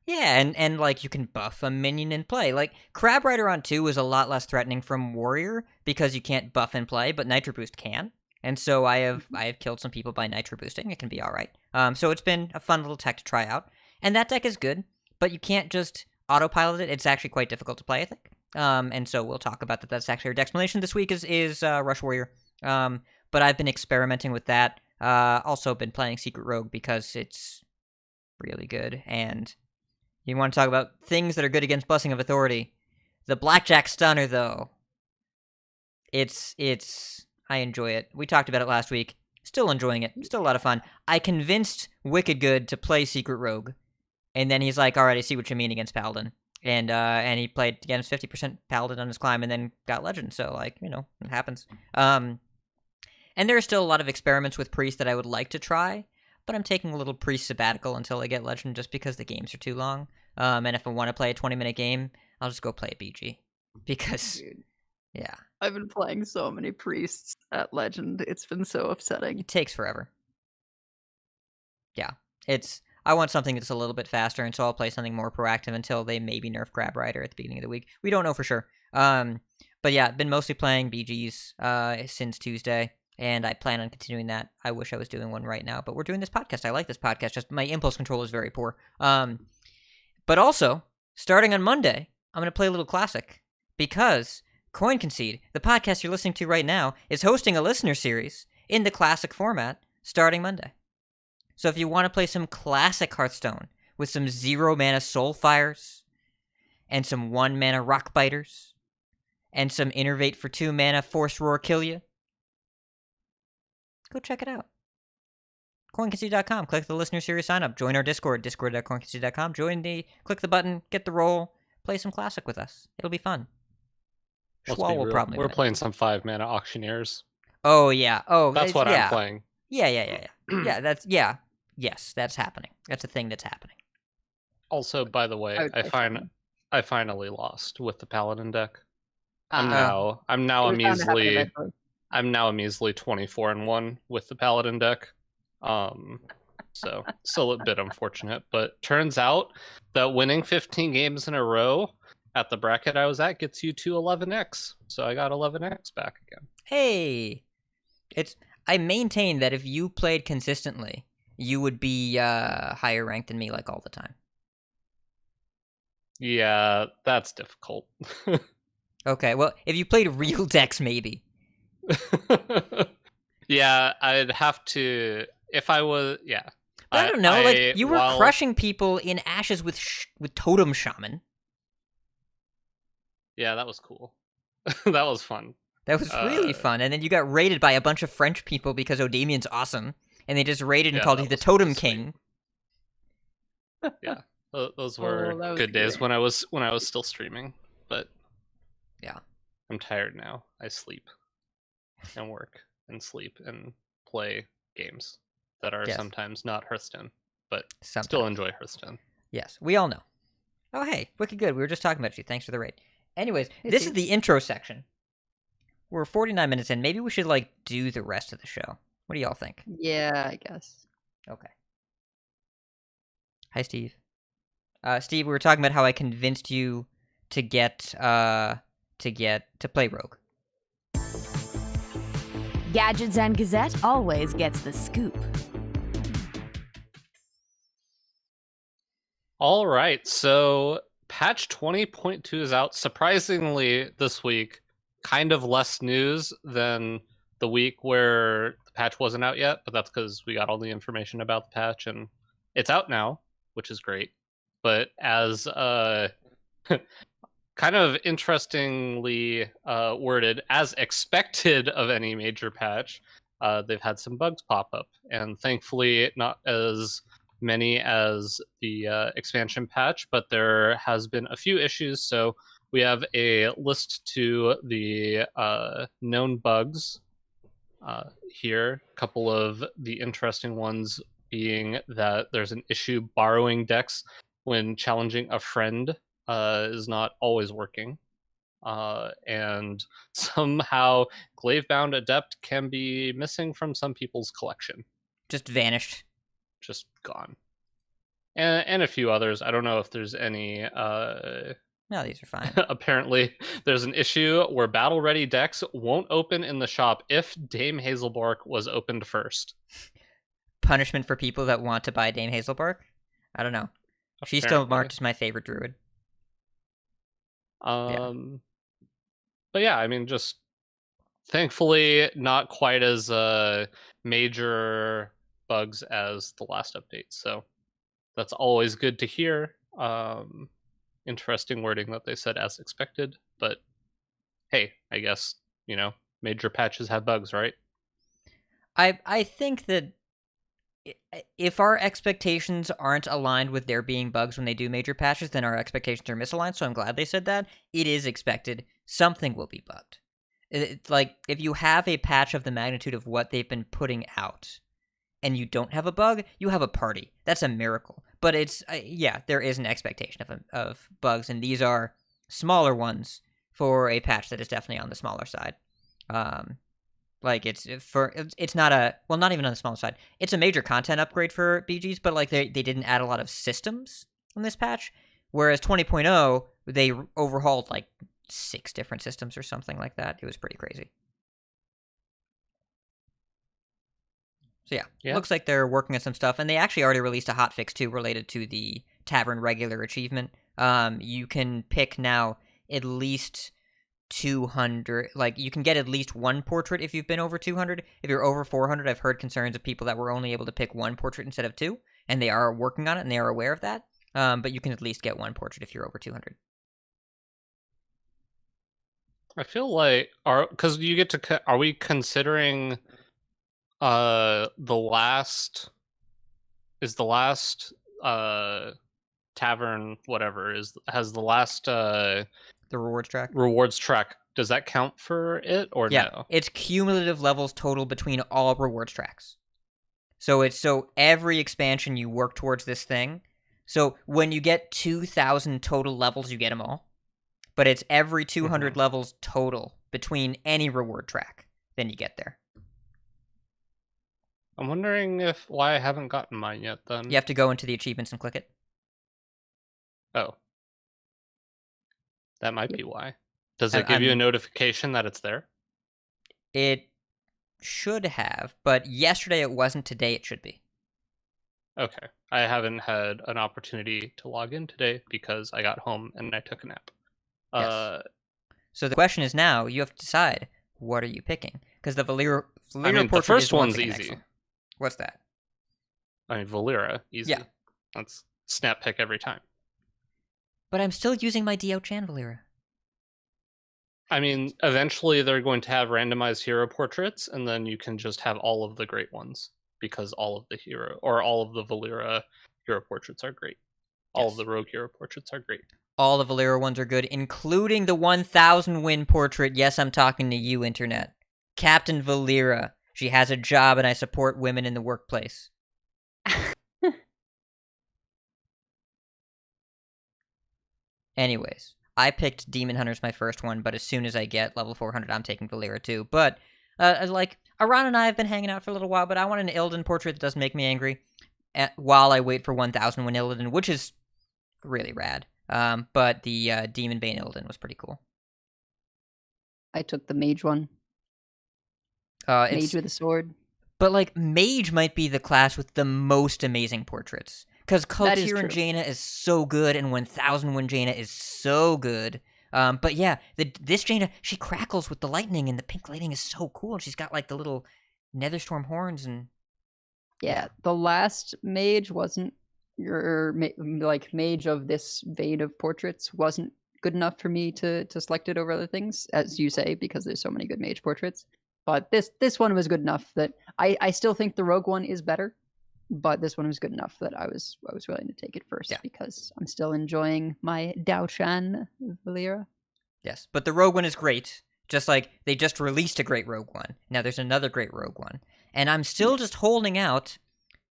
Yeah, and like you can buff a minion in play. Like Crab Rider on 2 is a lot less threatening from Warrior because you can't buff in play, but Nitro Boost can. And so I have killed some people by Nitro Boosting. It can be all right. So it's been a fun little tech to try out. And that deck is good, but you can't just autopilot it. It's actually quite difficult to play, I think. And so we'll talk about that. That's actually our Decksplanations this week is Rush Warrior. But I've been experimenting with that. Also been playing Secret Rogue because it's really good, and You want to talk about things that are good against Blessing of Authority. The Blackjack Stunner, though. I enjoy it. We talked about it last week. Still enjoying it. Still a lot of fun. I convinced Wicked Good to play Secret Rogue. And then he's like, all right, I see what you mean against Paladin. And he played against 50% Paladin on his climb and then got Legend. So, like, you know, it happens. And there are still a lot of experiments with Priest that I would like to try. But I'm taking a little Priest sabbatical until I get Legend just because the games are too long. And if I want to play a 20-minute game, I'll just go play a BG. Because, Dude, yeah, I've been playing so many priests at Legend. It's been so upsetting. it takes forever. Yeah, I want something that's a little bit faster, and so I'll play something more proactive until they maybe nerf Grab Rider at the beginning of the week. We don't know for sure. But yeah, been mostly playing BGs since Tuesday. And I plan on continuing that. I wish I was doing one right now, but we're doing this podcast. I like this podcast. Just my impulse control is very poor. But also, starting on Monday, I'm going to play a little classic because Concede, the podcast you're listening to right now, is hosting a listener series in the classic format starting Monday. So if you want to play some classic Hearthstone with some 0-mana Soulfires and some 1-mana Rockbiters and some Innervate for 2-mana Force Roar Kill Ya, go check it out. CoinConcede.com. Click the listener series sign up. Join our Discord. Discord.CoinConcede.com. Click the button. Get the roll. Play some Classic with us. It'll be fun. Let's Schwal be will real. probably We're win. playing some 5-mana Auctioneers. Oh yeah. Oh, That's what yeah. I'm playing. Yeah. Yes, that's happening. That's a thing that's happening. Also, by the way, I would play seven. I finally lost with the Paladin deck. I'm Uh, now it a was bound to happen measly eventually. I'm now a measly 24-1 with the Paladin deck. So still a bit unfortunate, but turns out that winning 15 games in a row at the bracket I was at gets you to 11x. So I got 11x back again. Hey, I maintain that if you played consistently, you would be higher ranked than me like all the time. Yeah, that's difficult. Okay, well, if you played real decks, maybe. Yeah, I'd have to if I was But I don't know. Like you were crushing people in Ashes with Totem Shaman. Yeah, that was cool. That was fun. That was really fun. And then you got raided by a bunch of French people because Odamian's awesome, and they just raided and called you the Totem King. Yeah, those were that was good days great. when I was still streaming. But yeah, I'm tired now. I sleep and work and sleep and play games that are sometimes not Hearthstone, but still enjoy Hearthstone. Yes, we all know. Oh, hey, wicked good. We were just talking about you. Thanks for the raid. Anyways, this is the intro section. We're 49 minutes in. Maybe we should, like, do the rest of the show. What do y'all think? Yeah, I guess. Okay. Hi, Steve. Steve, we were talking about how I convinced you to play Rogue. Gadgets and Gazette always gets the scoop. All right, so patch 20.2 is out. Surprisingly, this week, kind of less news than the week where the patch wasn't out yet, but that's because we got all the information about the patch and it's out now, which is great. But as kind of interestingly worded, as expected of any major patch, they've had some bugs pop up, and thankfully not as many as the expansion patch, but there has been a few issues. So we have a list to the known bugs here. A couple of the interesting ones being that there's an issue borrowing decks when challenging a friend is not always working. And somehow Glavebound Adept can be missing from some people's collection. Just vanished. Just gone. And a few others. I don't know if there's any... No, these are fine. Apparently, there's an issue where battle-ready decks won't open in the shop if Dame Hazelbark was opened first. Punishment for people that want to buy Dame Hazelbark? I don't know. She's still marked as my favorite druid. But yeah, I mean, just thankfully not quite as major bugs as the last update. So that's always good to hear. Interesting wording that they said as expected, but hey, I guess, major patches have bugs, right? I think that if our expectations aren't aligned with there being bugs when they do major patches, then our expectations are misaligned, so I'm glad they said that. It is expected. Something will be bugged. It's like, if you have a patch of the magnitude of what they've been putting out, and you don't have a bug, you have a party. That's a miracle. But it's, there is an expectation of bugs, and these are smaller ones for a patch that is definitely on the smaller side. It's not even on the smaller side. It's a major content upgrade for BGs, but like they didn't add a lot of systems in this patch. Whereas 20.0, they overhauled like 6 different systems or something like that. It was pretty crazy. So yeah, looks like they're working on some stuff, and they actually already released a hotfix too related to the Tavern Regular achievement. You can pick now at least 200, like you can get at least one portrait if you've been over 200. If you're over 400, I've heard concerns of people that were only able to pick one portrait instead of 2, and they are working on it and they are aware of that. But you can at least get one portrait if you're over 200. I feel like because you get to are we considering the last tavern whatever has the last the rewards track, does that count for it or no? It's cumulative levels total between all rewards tracks. So every expansion you work towards this thing. So when you get 2,000 total levels, you get them all. But it's every 200 levels total between any reward track, then you get there. I'm wondering why I haven't gotten mine yet, then. You have to go into the achievements and click it. Oh. That might be why. Does it give you a notification that it's there? It should have, but yesterday it wasn't. Today it should be. Okay. I haven't had an opportunity to log in today because I got home and I took a nap. Yes. So the question is now, you have to decide, what are you picking? Because the Valera portrait the first one's easy. Excellent. What's that? Valera, easy. Yeah. That's snap pick every time. But I'm still using my Diao-chan Valera. Eventually they're going to have randomized hero portraits, and then you can just have all of the great ones, because all of the Valera hero portraits are great. All of the rogue hero portraits are great. All the Valera ones are good, including the 1,000 win portrait. Yes, I'm talking to you, Internet. Captain Valera. She has a job, and I support women in the workplace. Anyways, I picked Demon Hunters my first one, but as soon as I get level 400, I'm taking Valera too. But, Aran and I have been hanging out for a little while, but I want an Illidan portrait that doesn't make me angry while I wait for 1,000 win Illidan, which is really rad. But the Demon Bane Illidan was pretty cool. I took the Mage one. Mage with a sword. But, Mage might be the class with the most amazing portraits. Because Kultir and Jaina is so good, and 1,000 win Jaina is so good. But yeah, this Jaina, she crackles with the lightning, and the pink lighting is so cool. She's got, the little Netherstorm horns and... Yeah, the last Mage wasn't... Mage of this vein of portraits wasn't good enough for me to select it over other things, as you say, because there's so many good Mage portraits. But this one was good enough that I still think the Rogue one is better. But this one was good enough that I was willing to take it first because I'm still enjoying my Diao-chan Valera. Yes, but the Rogue one is great. Just like they just released a great Rogue one. Now there's another great Rogue one. And I'm still just holding out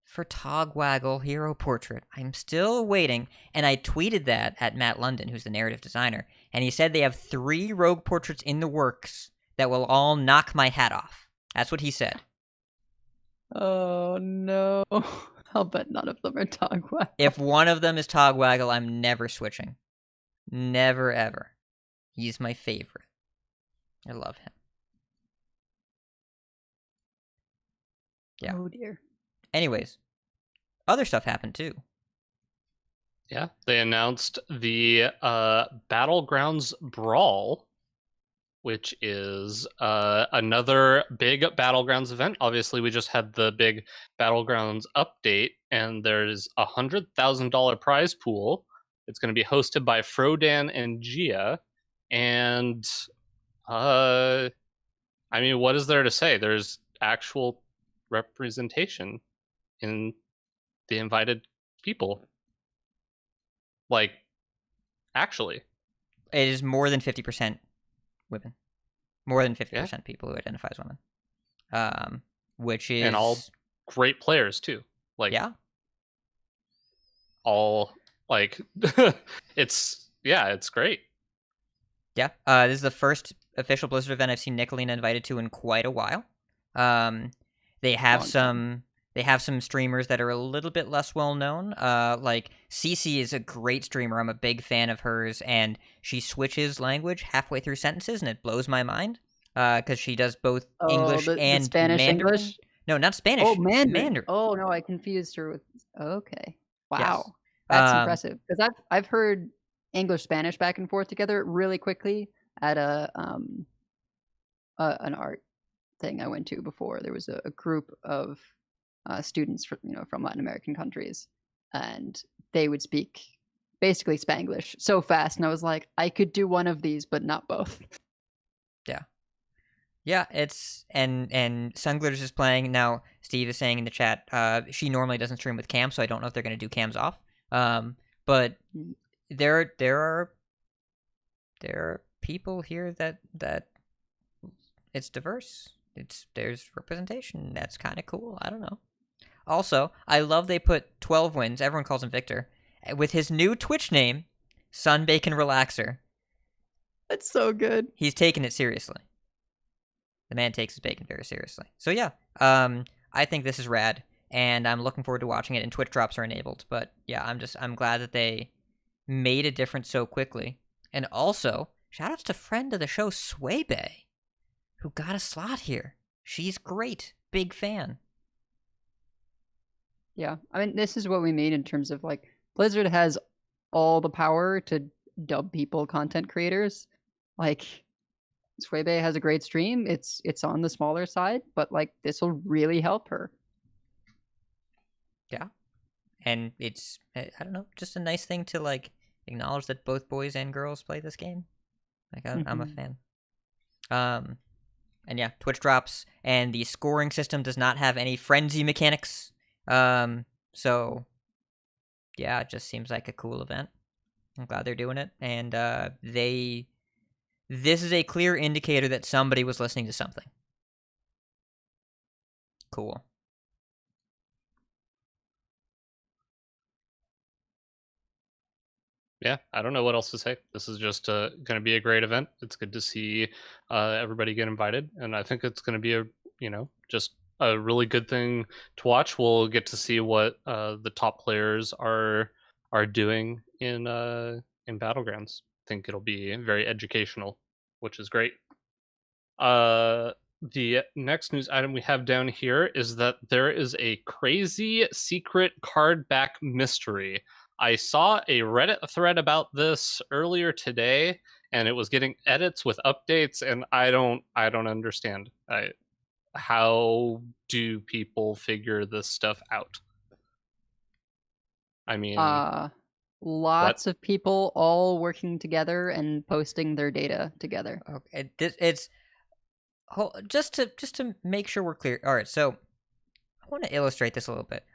for Togwaggle Hero Portrait. I'm still waiting. And I tweeted that at Matt London, who's the narrative designer. And he said they have 3 Rogue portraits in the works that will all knock my hat off. That's what he said. Oh no. I'll bet none of them are Togwaggle. If one of them is Togwaggle, I'm never switching. Never ever. He's my favorite. I love him. Yeah. Oh dear. Anyways, other stuff happened too. Yeah, they announced the Battlegrounds Brawl, which is another big Battlegrounds event. Obviously, we just had the big Battlegrounds update, and there's $100,000 prize pool It's going to be hosted by Frodan and Gia, and I mean, what is there to say? There's actual representation in the invited people. Like, actually. It is more than 50% women. More than 50% people who identify as women. Which is... And all great players, too. Like, yeah. All, like, it's great. Yeah. This is the first official Blizzard event I've seen Nicolina invited to in quite a while. They have some streamers that are a little bit less well known. Like Cece is a great streamer. I'm a big fan of hers, and she switches language halfway through sentences, and it blows my mind. Because she does both English and the Spanish Mandarin. English. No, not Spanish. Oh, Mandarin. Mandarin. Oh no, I confused her with. Okay, wow, Yes. that's impressive. Because I've heard English Spanish back and forth together really quickly at an art thing I went to before. There was a group of students from Latin American countries, and they would speak basically Spanglish so fast, and I was like, I could do one of these, but not both. Yeah, it's and Sunglitters is playing now. Steve is saying in the chat, she normally doesn't stream with cam, so I don't know if they're going to do cams off. But there are people here that it's diverse. There's representation. That's kind of cool. I don't know. Also, I love they put 12 wins. Everyone calls him Victor with his new Twitch name, Sunbacon Relaxer. That's so good. He's taking it seriously. The man takes his bacon very seriously. So yeah, I think this is rad, and I'm looking forward to watching it. And Twitch drops are enabled, but yeah, I'm glad that they made a difference so quickly. And also, shoutouts to friend of the show Swaybe, who got a slot here. She's great, big fan. Yeah, I mean, this is what we mean in terms of like Blizzard has all the power to dub people content creators. Like, Swaybe has a great stream. It's on the smaller side, but like this will really help her. Yeah, and it's I don't know, just a nice thing to like acknowledge that both boys and girls play this game. Like I'm a fan. And yeah, Twitch drops, and the scoring system does not have any frenzy mechanics. So yeah, it just seems like a cool event. I'm glad they're doing it, and this is a clear indicator that somebody was listening to something. Cool. Yeah, I don't know what else to say. This is just going to be a great event. It's good to see everybody get invited, and I think it's going to be just a really good thing to watch. We'll get to see what the top players are doing in Battlegrounds. I think it'll be very educational, which is great. The next news item we have down here is that there is a crazy secret Cardback mystery. I saw a Reddit thread about this earlier today, and it was getting edits with updates, and I don't understand. How do people figure this stuff out? I mean, lots of people all working together and posting their data together. Okay, it's just to make sure we're clear. All right, so I want to illustrate this a little bit.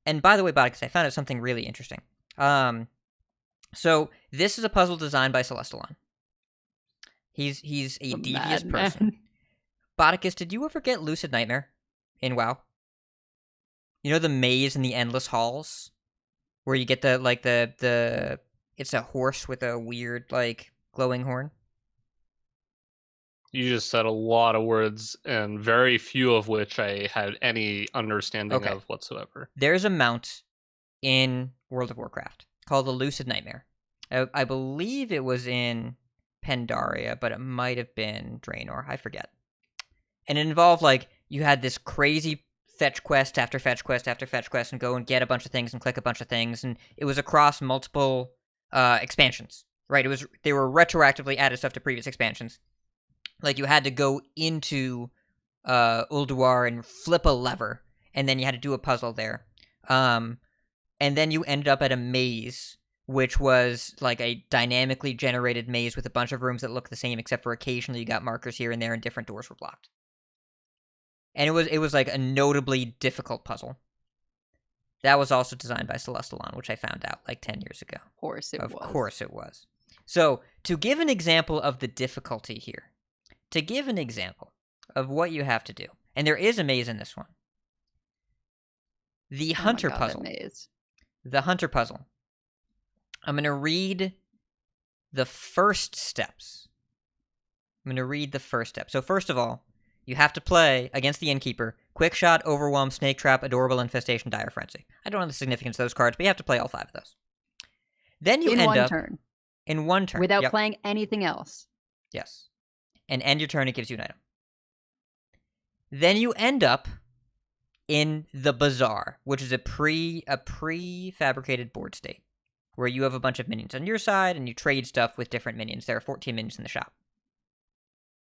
And by the way, Bodix, I found out something really interesting. So this is a puzzle designed by Celestalon. He's a devious person. Bodicus, did you ever get Lucid Nightmare in WoW? You know the maze in the endless halls, where you get the it's a horse with a weird like glowing horn. You just said a lot of words, and very few of which I had any understanding of whatsoever. There's a mount in World of Warcraft called the Lucid Nightmare. I believe it was in Pandaria, but it might have been Draenor. I forget. And it involved, like, you had this crazy fetch quest after fetch quest after fetch quest and go and get a bunch of things and click a bunch of things, and it was across multiple expansions, right? They were retroactively added stuff to previous expansions. Like, you had to go into Ulduar and flip a lever, and then you had to do a puzzle there. And then you ended up at a maze which was like a dynamically generated maze with a bunch of rooms that look the same, except for occasionally you got markers here and there and different doors were blocked. And it was like a notably difficult puzzle. That was also designed by Celestalon, which I found out like 10 years ago. Of course it was. Of course it was. So, to give an example of the difficulty here, to give an example of what you have to do, and there is a maze in this one. The Hunter puzzle. The Hunter puzzle. I'm going to read the first steps. So first of all, you have to play against the Innkeeper, Quick Shot, Overwhelm, Snake Trap, Adorable Infestation, Dire Frenzy. I don't know the significance of those cards, but you have to play all 5 of those. Then you in end one up turn. In one turn. Without playing anything else. Yes. And end your turn, it gives you an item. Then you end up in the Bazaar, which is a prefabricated board state, where you have a bunch of minions on your side, and you trade stuff with different minions. There are 14 minions in the shop.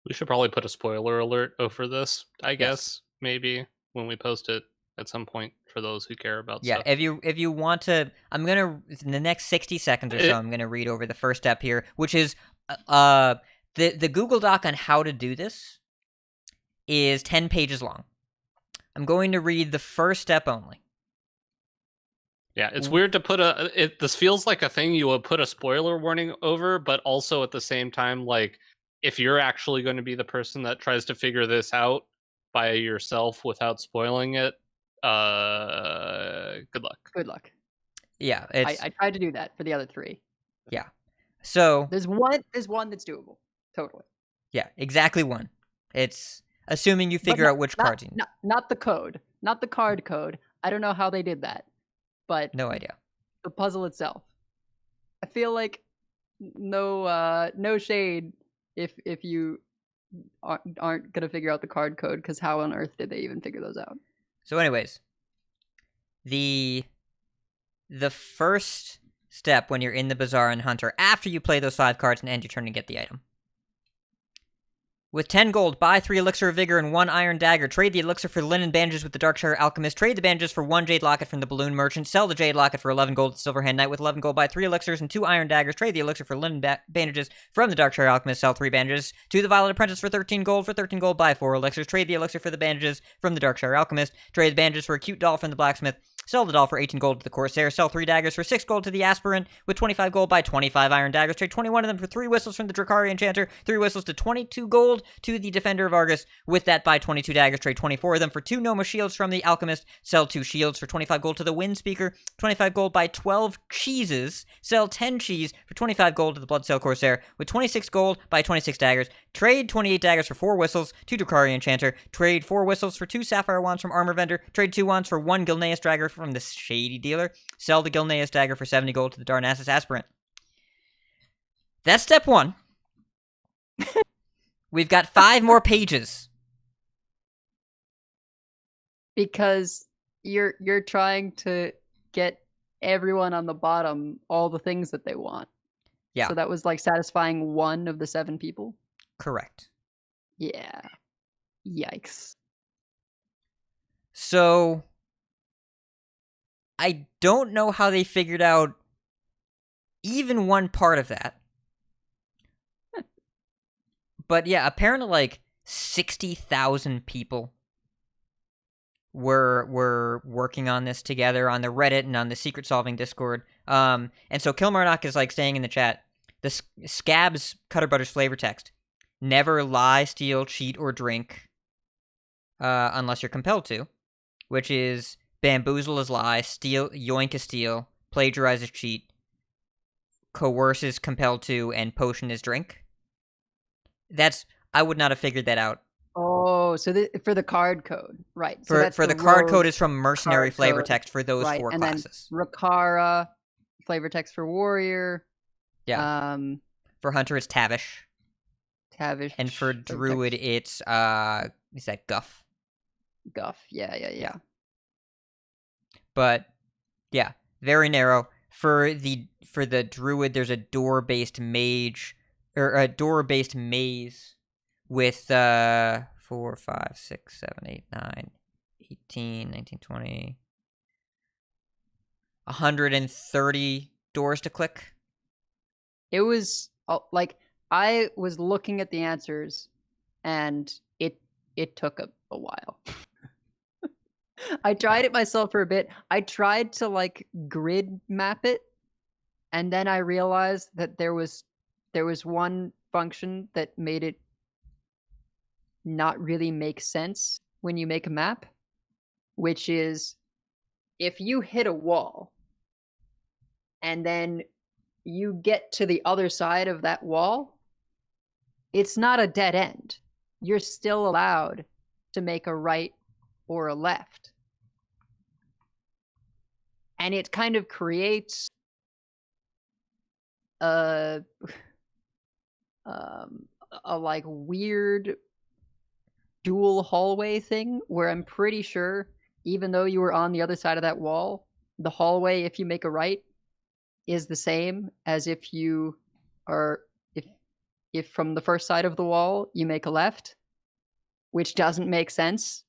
We should probably put a spoiler alert over this, I guess, maybe, when we post it at some point for those who care about stuff. Yeah, if you want to, I'm going to, in the next 60 seconds or so, I'm going to read over the first step here, which is, the Google Doc on how to do this is 10 pages long. I'm going to read the first step only. Yeah, it's weird to put this feels like a thing you would put a spoiler warning over, but also at the same time, like, if you're actually going to be the person that tries to figure this out by yourself without spoiling it, good luck. Good luck. Yeah, I tried to do that for the other 3. Yeah. So there's one that's doable. Totally. Yeah, exactly one. It's assuming you figure out which cards you need. Not the code. Not the card code. I don't know how they did that. But no idea. The puzzle itself. I feel like no shade if you aren't gonna figure out the card code, because how on earth did they even figure those out? So anyways, the first step when you're in the Bazaar and Hunter, after you play those 5 cards and end your turn to get the item. With 10 gold, buy 3 Elixir of Vigor and 1 Iron Dagger. Trade the Elixir for Linen Bandages with the Darkshire Alchemist. Trade the bandages for 1 Jade Locket from the Balloon Merchant. Sell the Jade Locket for 11 gold to Silverhand Knight. With 11 gold, buy 3 Elixirs and 2 Iron Daggers. Trade the Elixir for Linen Bandages from the Darkshire Alchemist. Sell 3 bandages to the Violet Apprentice for 13 gold. For 13 gold, buy 4 Elixirs. Trade the Elixir for the bandages from the Darkshire Alchemist. Trade the bandages for a cute doll from the Blacksmith. Sell the doll for 18 gold to the Corsair. Sell 3 daggers for 6 gold to the Aspirant. With 25 gold, buy 25 Iron Daggers. Trade 21 of them for 3 whistles from the Drakari Enchanter. 3 whistles to 22 gold to the Defender of Argus. With that, buy 22 daggers. Trade 24 of them for 2 Noma Shields from the Alchemist. Sell 2 shields for 25 gold to the Wind Speaker. 25 gold, buy 12 cheeses. Sell 10 cheese for 25 gold to the Bloodsail Corsair. With 26 gold, buy 26 daggers. Trade 28 daggers for 4 whistles to Drakari Enchanter. Trade 4 whistles for 2 Sapphire Wands from Armor Vendor. Trade 2 wands for 1 Gilneas Dagger from the Shady Dealer. Sell the Gilneas Dagger for 70 gold to the Darnassus Aspirant. That's step 1. We've got 5 more pages. Because you're trying to get everyone on the bottom all the things that they want. Yeah. So that was like satisfying 1 of the 7 people? Correct. Yeah. Yikes. So I don't know how they figured out even one part of that. But yeah, apparently like 60,000 people were working on this together on the Reddit and on the Secret Solving Discord. And so Kilmarnock is like saying in the chat, the Scabs Cutter Butters flavor text: never lie, steal, cheat, or drink unless you're compelled to, which is bamboozle is lie, steal, yoink is steal, plagiarize is cheat, coerce is compelled to, and potion is drink. I would not have figured that out. Oh, so for the card code, right? For the card code is from Mercenary flavor text for those 4 and classes. Then Rakara flavor text for Warrior. Yeah. For Hunter, it's Tavish. And for Druid, it's is that Guff? Guff. Yeah. But yeah, very narrow. For the Druid, there's a door-based mage or a door-based maze with 4, 5, 6, 7, 8, 9, 18, 19, 20, 130 doors to click? It was like I was looking at the answers, and it took a while. I tried it myself for a bit. I tried to like grid map it, and then I realized that there was one function that made it not really make sense when you make a map, which is if you hit a wall and then you get to the other side of that wall, it's not a dead end. You're still allowed to make a right or a left. And it kind of creates a like weird dual hallway thing where I'm pretty sure even though you were on the other side of that wall, the hallway, if you make a right, is the same as if you are if from the first side of the wall you make a left, which doesn't make sense.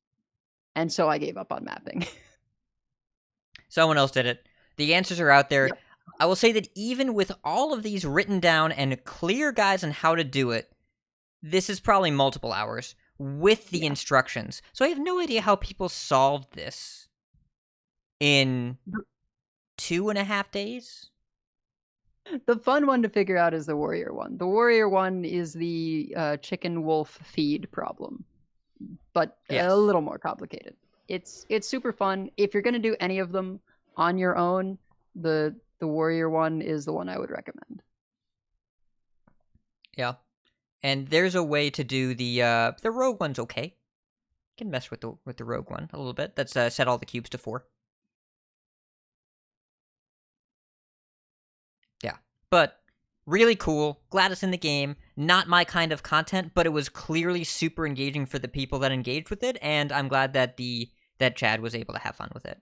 And so I gave up on mapping. Someone else did it. The answers are out there. Yep. I will say that even with all of these written down and clear guides on how to do it, this is probably multiple hours with the instructions. So I have no idea how people solved this in 2.5 days. The fun one to figure out is the warrior one. The warrior one is the chicken wolf feed problem, but Yes. a little more complicated. It's super fun. If you're going to do any of them on your own, the warrior one is the one I would recommend. Yeah. And there's a way to do the rogue one's okay. You can mess with the rogue one a little bit. That's set all the cubes to 4. Yeah. But really cool. Glad it's in the game. Not my kind of content, but it was clearly super engaging for the people that engaged with it, and I'm glad that that Chad was able to have fun with it.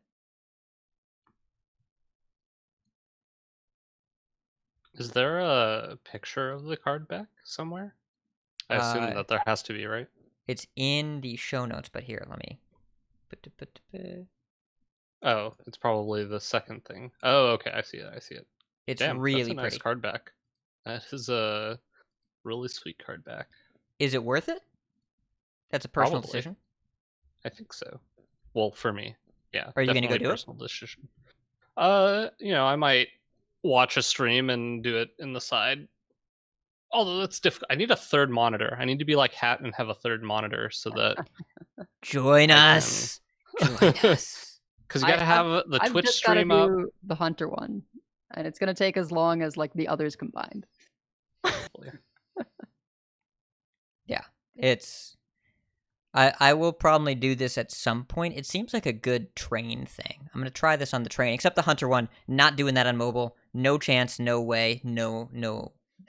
Is there a picture of the card back somewhere? I assume that there has to be, right? It's in the show notes, but here, let me... Oh, it's probably the second thing. Oh, okay, I see it. It's Damn, really that's a nice pretty. card back. That is a really sweet card back. Is it worth it? That's a personal Probably. decision. I think so. Well, for me, yeah. Are you gonna go definitely do it? personal decision. I might watch a stream and do it in the side. Although that's difficult. I need a third monitor. I need to be like Hat and have a third monitor so that Join us! Join us! because you gotta have the I've Twitch just gotta stream up. do the hunter one, and it's gonna take as long as like the others combined. Yeah, it's... I will probably do this at some point. It seems like a good train thing. I'm going to try this on the train, except the Hunter one. Not doing that on mobile. No chance, no way, no,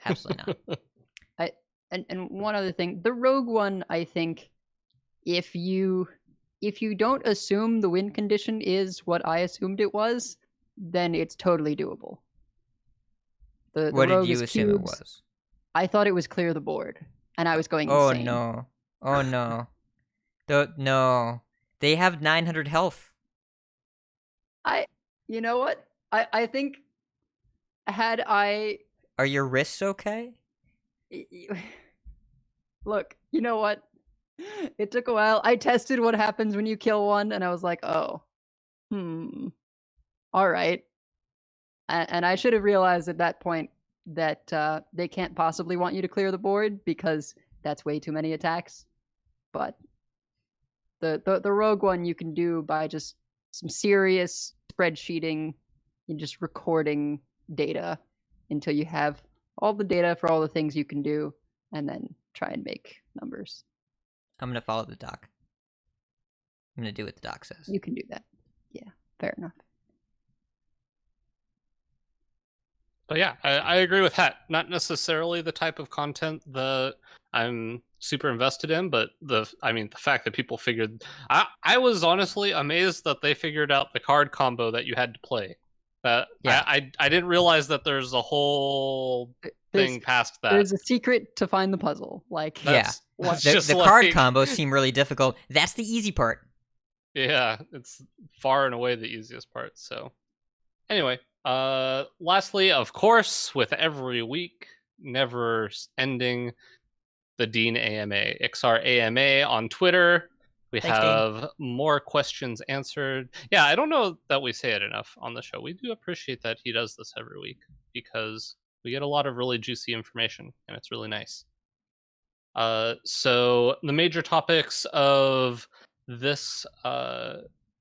absolutely not. And one other thing, the rogue one, I think, if you don't assume the win condition is what I assumed it was, then it's totally doable. The What did rogue you is assume it cubes. was? I thought it was clear the board, and I was going Oh insane. no. Oh no. No. They have 900 health. You know what? I think had I... Are your wrists okay? Look, you know what? It took a while. I tested what happens when you kill one, and I was like, oh, all right. And I should have realized at that point that they can't possibly want you to clear the board because that's way too many attacks. But the rogue one you can do by just some serious spreadsheeting and just recording data until you have all the data for all the things you can do, and then try and make numbers. I'm going to follow the doc. I'm going to do what the doc says. You can do that. Yeah, fair enough. But yeah, I agree with Hat. Not necessarily the type of content that I'm super invested in, but the fact that people figured... I was honestly amazed that they figured out the card combo that you had to play. Yeah. I didn't realize that there's a whole thing past that. There's a secret to find the puzzle. Like, That's just the like... card combos seem really difficult. That's the easy part. Yeah, it's far and away the easiest part. So anyway, Lastly, of course, with every week, never ending, the Dean AMA, Ixar AMA on Twitter. We Thanks, Dean. have more questions answered. Yeah, I don't know that we say it enough on the show. We do appreciate that he does this every week because we get a lot of really juicy information, and it's really nice. So the major topics of this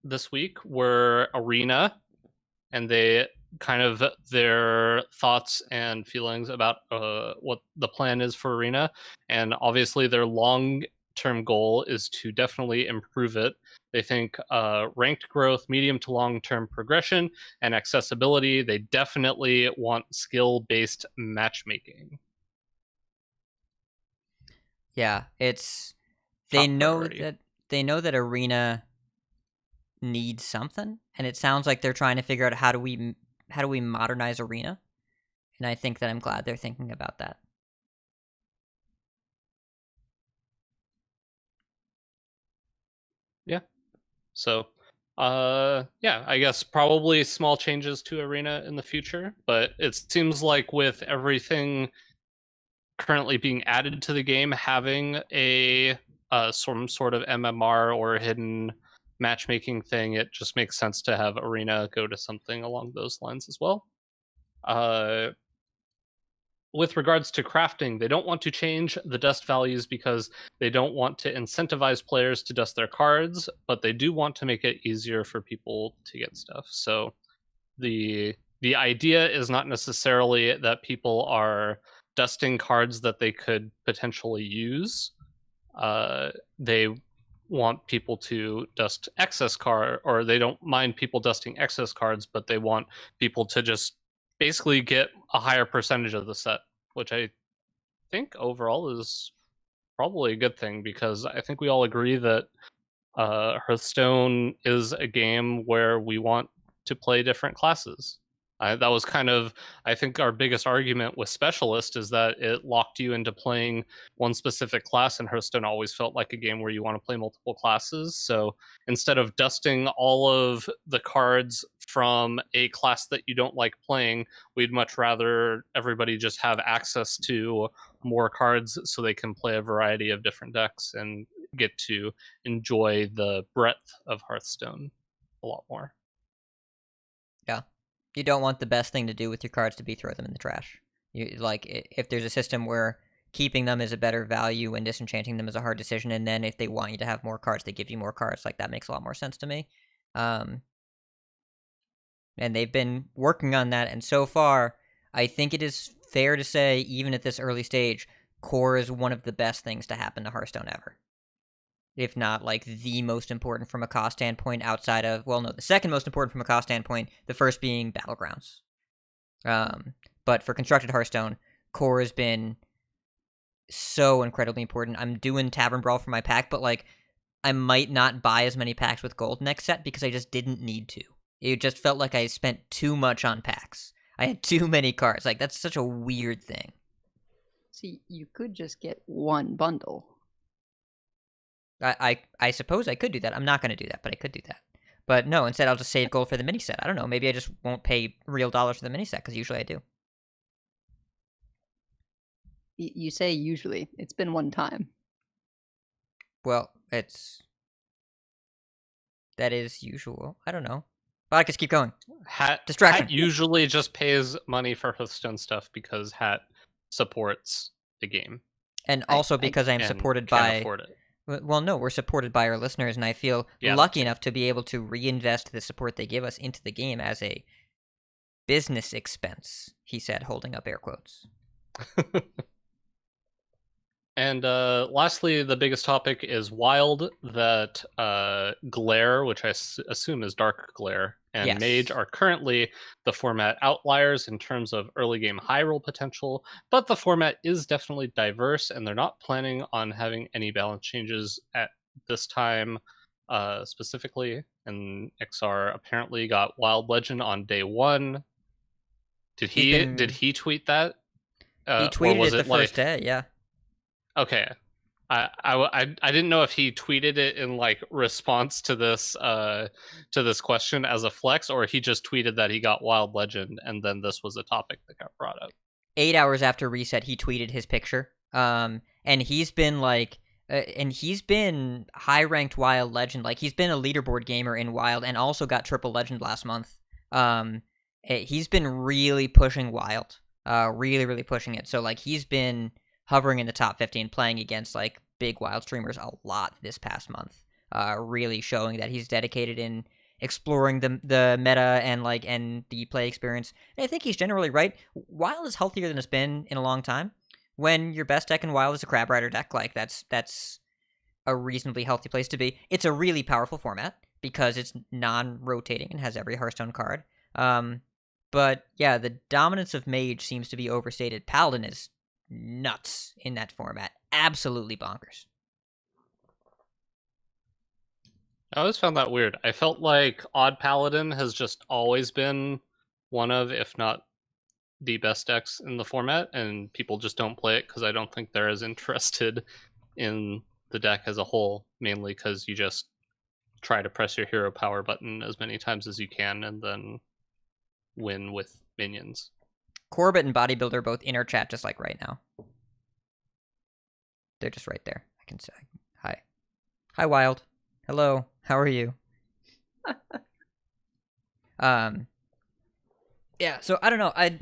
this week were Arena, and their thoughts and feelings about what the plan is for Arena, and obviously their long-term goal is to definitely improve it. They think ranked growth, medium to long-term progression, and accessibility. They definitely want skill-based matchmaking. Yeah, it's Top they know priority. that Arena needs something, and it sounds like they're trying to figure out how do we modernize Arena, and I think that I'm glad they're thinking about that. Yeah. So, yeah, I guess probably small changes to Arena in the future, but it seems like with everything currently being added to the game, having some sort of MMR or hidden matchmaking thing, it just makes sense to have Arena go to something along those lines as well. With regards to crafting, they don't want to change the dust values because they don't want to incentivize players to dust their cards, but they do want to make it easier for people to get stuff. So the idea is not necessarily that people are dusting cards that they could potentially use. They want people to dust excess card, or they don't mind people dusting excess cards, but they want people to just basically get a higher percentage of the set, which I think overall is probably a good thing, because I think we all agree that Hearthstone is a game where we want to play different classes. That was kind of, I think, our biggest argument with Specialist, is that it locked you into playing one specific class, and Hearthstone always felt like a game where you want to play multiple classes. So instead of dusting all of the cards from a class that you don't like playing, we'd much rather everybody just have access to more cards so they can play a variety of different decks and get to enjoy the breadth of Hearthstone a lot more. Yeah, you don't want the best thing to do with your cards to be throw them in the trash. If there's a system where keeping them is a better value and disenchanting them is a hard decision, and then if they want you to have more cards, they give you more cards. Like, that makes a lot more sense to me. And they've been working on that, and so far, I think it is fair to say, even at this early stage, core is one of the best things to happen to Hearthstone ever. If not, like, the most important from a cost standpoint, outside of, well, no, the second most important from a cost standpoint, the first being Battlegrounds. But for constructed Hearthstone, core has been so incredibly important. I'm doing Tavern Brawl for my pack, but, like, I might not buy as many packs with gold next set because I just didn't need to. It just felt like I spent too much on packs. I had too many cards. Like, that's such a weird thing. See, you could just get one bundle. I suppose I could do that. I'm not going to do that, but I could do that. But no, instead I'll just save gold for the mini set. I don't know. Maybe I just won't pay real dollars for the mini set, because usually I do. You say usually. It's been one time. Well, that is usual. I don't know. But I can just keep going. Distraction. Hat usually just pays money for Hearthstone stuff because Hat supports the game. And also because I'm supported by... afford it. Well, no, we're supported by our listeners, and I feel lucky enough to be able to reinvest the support they give us into the game as a business expense, he said, holding up air quotes. And lastly, the biggest topic is Wild, that Glare, which I assume is Dark Glare, and Mage are currently the format outliers in terms of early game high roll potential, but the format is definitely diverse, and they're not planning on having any balance changes at this time specifically. And XR apparently got Wild Legend on day one. Did he tweet that? He tweeted it the first day, yeah. Okay. I didn't know if he tweeted it in like response to this question as a flex, or he just tweeted that he got Wild Legend and then this was a topic that got brought up. 8 hours after reset, he tweeted his picture. And he's been like, and he's been high ranked Wild Legend. Like he's been a leaderboard gamer in Wild, and also got triple Legend last month. He's been really pushing Wild, really pushing it. So like he's been hovering in the top 15, playing against like big Wild streamers a lot this past month. Really showing that he's dedicated in exploring the meta and the play experience. And I think he's generally right. Wild is healthier than it's been in a long time. When your best deck in Wild is a Crab Rider deck, like that's a reasonably healthy place to be. It's a really powerful format because it's non-rotating and has every Hearthstone card. But yeah, the dominance of Mage seems to be overstated. Paladin is nuts in that format. Absolutely bonkers. I always found that weird. I felt like Odd Paladin has just always been one of, if not the best decks in the format, and people just don't play it because I don't think they're as interested in the deck as a whole, mainly because you just try to press your hero power button as many times as you can and then win with minions. Corbett and Bodybuilder are both in our chat just like right now. They're just right there. I can say hi. Hi, Wild. Hello. How are you? Yeah, so I don't know. I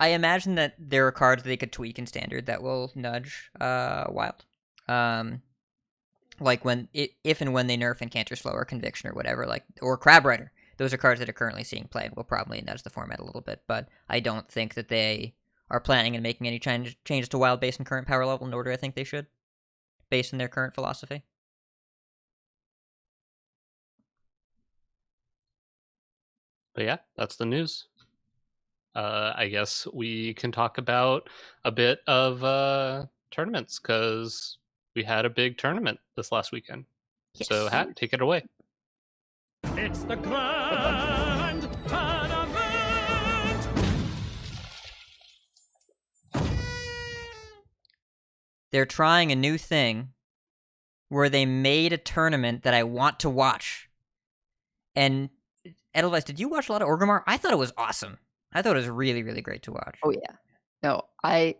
imagine that there are cards they could tweak in Standard that will nudge Wild. Like if and when they nerf Incanter's Flow or Conviction or whatever, or Crab Rider. Those are cards that are currently seeing play and will probably nudge the format a little bit, but I don't think that they are planning on making any changes to Wild based on current power level, nor do I think they should, based on their current philosophy. But yeah, that's the news. I guess we can talk about a bit of tournaments, because we had a big tournament this last weekend. Yes. So, Hat, take it away. It's the Grand Tournament! They're trying a new thing where they made a tournament that I want to watch. And Edelweiss, did you watch a lot of Orgrimar? I thought it was awesome. I thought it was really, really great to watch. Oh yeah. No, I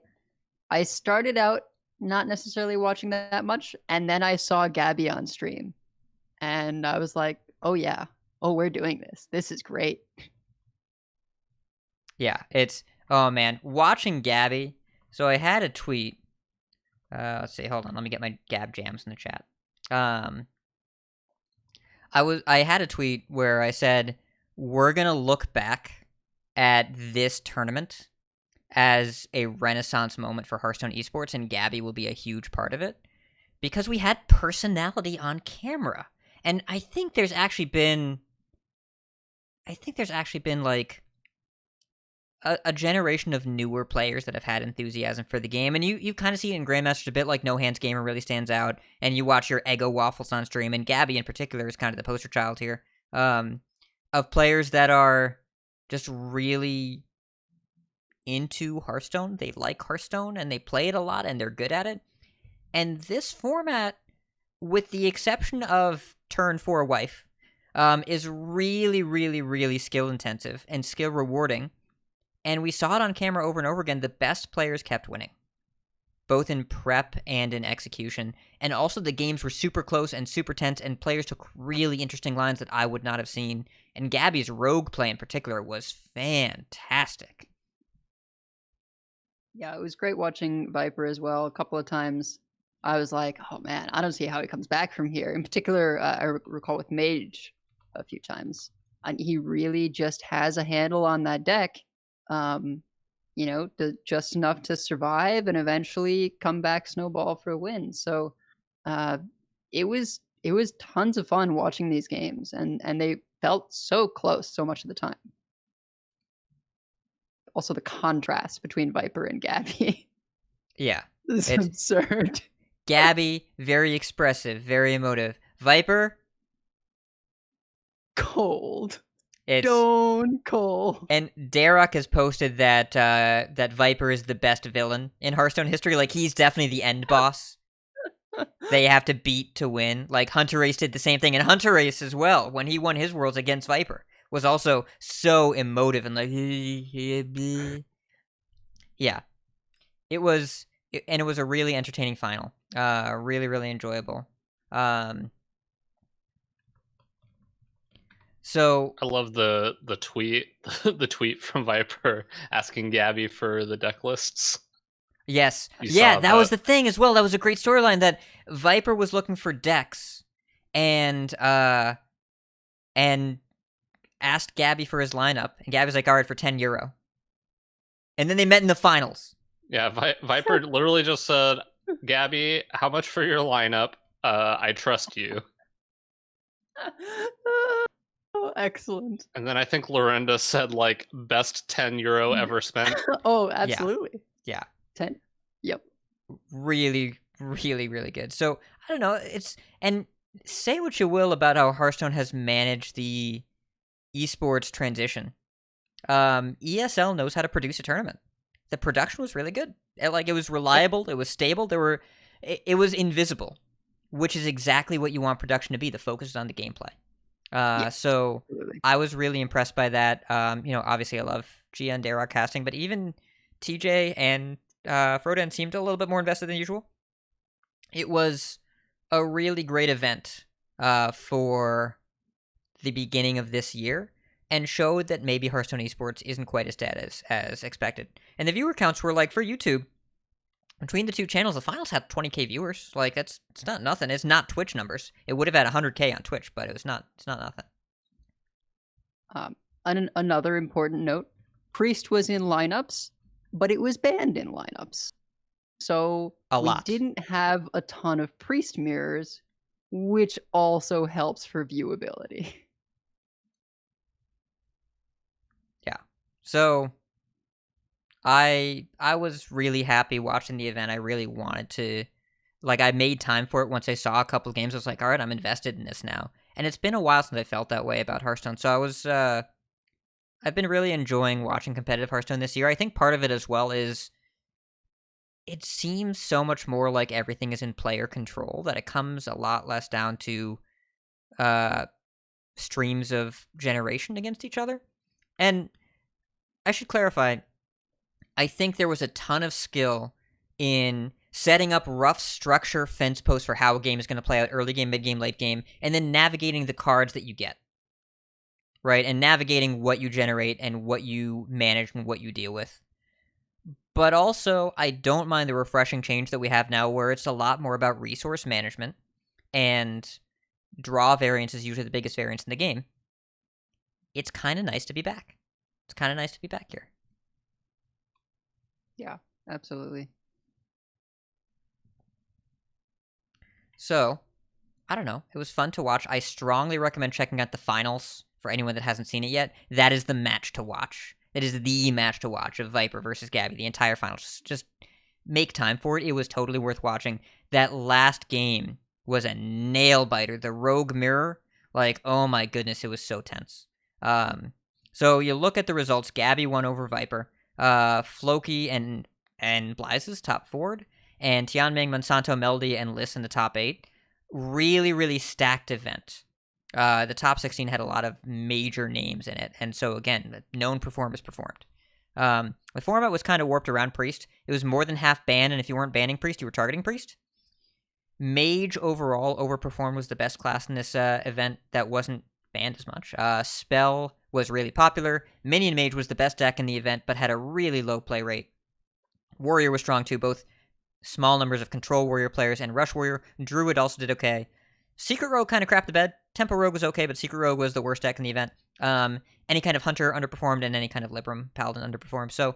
started out not necessarily watching that much, and then I saw Gabby on stream, and I was like, oh yeah, oh, we're doing this. This is great. Yeah, oh man, watching Gabby. So I had a tweet. Let's see, hold on, let me get my Gab jams in the chat. I had a tweet where I said, we're gonna look back at this tournament as a renaissance moment for Hearthstone esports, and Gabby will be a huge part of it, because we had personality on camera. And I think there's actually been like a generation of newer players that have had enthusiasm for the game, and you kind of see it in Grandmasters a bit. Like No Hands Gamer really stands out, and you watch your Ego Waffles on stream, and Gabby in particular is kind of the poster child here, of players that are just really into Hearthstone. They like Hearthstone, and they play it a lot, and they're good at it. And this format, with the exception of Turn 4 Wife, is really, really, really skill intensive and skill rewarding. And we saw it on camera over and over again. The best players kept winning, both in prep and in execution. And also the games were super close and super tense, and players took really interesting lines that I would not have seen. And Gabby's rogue play in particular was fantastic. Yeah, it was great watching Viper as well. A couple of times I was like, oh man, I don't see how he comes back from here. In particular, I recall with Mage a few times. And he really just has a handle on that deck. Just enough to survive and eventually come back snowball for a win. So it was tons of fun watching these games, and they felt so close so much of the time. Also, the contrast between Viper and Gabby. Yeah. It's absurd. Gabby, very expressive, very emotive. Viper, cold. It's stone cold. And Darok has posted that Viper is the best villain in Hearthstone history. Like, he's definitely the end boss. they have to beat to win. Like Hunter Race did the same thing, and Hunter Race as well, when he won his Worlds against Viper, was also so emotive and like, yeah, it was, and it was a really entertaining final. Really, really enjoyable. So I love the tweet the tweet from Viper asking Gabby for the deck lists. yes, You yeah, saw that was the that. thing as well. That was a great storyline that Viper was looking for decks, and asked Gabby for his lineup, and Gabby's like, "All right, for €10," and then they met in the finals. Yeah, Viper literally just said, "Gabby, how much for your lineup? I trust you." Oh, excellent. And then I think Lorinda said like best €10 ever spent. Oh, absolutely. Yeah, 10. Yep. really, really, really good. So I don't know. And say what you will about how Hearthstone has managed the esports transition. ESL knows how to produce a tournament. The production was really good. It was reliable. It was stable. It was invisible, which is exactly what you want production to be. The focus is on the gameplay. Yes, So absolutely. I was really impressed by that. Obviously I love Gia and Dara casting, but even TJ and Frodan seemed a little bit more invested than usual. It was a really great event for the beginning of this year, and showed that maybe Hearthstone esports isn't quite as dead as expected. And the viewer counts were like, for YouTube, between the two channels, the finals had 20K viewers. Like it's not nothing. It's not Twitch numbers. It would have had 100K on Twitch, but it's not nothing. Another important note: Priest was in lineups, but it was banned in lineups. So A we lot. didn't have a ton of Priest mirrors, which also helps for viewability. Yeah. So I was really happy watching the event. I really wanted to, like, I made time for it once I saw a couple of games. I was like, all right, I'm invested in this now. And it's been a while since I felt that way about Hearthstone. So I've been really enjoying watching competitive Hearthstone this year. I think part of it as well is it seems so much more like everything is in player control, that it comes a lot less down to streams of generation against each other. And I should clarify, I think there was a ton of skill in setting up rough structure fence posts for how a game is going to play out, early game, mid game, late game, and then navigating the cards that you get, right? And navigating what you generate and what you manage and what you deal with. But also, I don't mind the refreshing change that we have now, where it's a lot more about resource management, and draw variance is usually the biggest variance in the game. It's kind of nice to be back. It's kind of nice to be back here. Yeah, absolutely. So, I don't know. It was fun to watch. I strongly recommend checking out the finals for anyone that hasn't seen it yet. That is the match to watch. It is the match to watch of Viper versus Gabby. The entire finals. Just make time for it. It was totally worth watching. That last game was a nail biter. The Rogue Mirror, like, oh my goodness, it was so tense. So you look at the results. Gabby won over Viper. Floki and Blyze's top forward, and Tianming, Monsanto, Melody, and Liss in the top 8. Really, really stacked event. The top 16 had a lot of major names in it, and so again, known performers performed. The format was kind of warped around Priest. It was more than half ban, and if you weren't banning Priest, you were targeting Priest. Mage overall overperformed, was the best class in this event that wasn't banned as much. Spell was really popular. Minion Mage was the best deck in the event, but had a really low play rate. Warrior was strong too, both small numbers of Control Warrior players and Rush Warrior. Druid also did okay. Secret Rogue kind of crapped the bed. Tempo Rogue was okay, but Secret Rogue was the worst deck in the event. Any kind of Hunter underperformed, and any kind of Libram Paladin underperformed. So,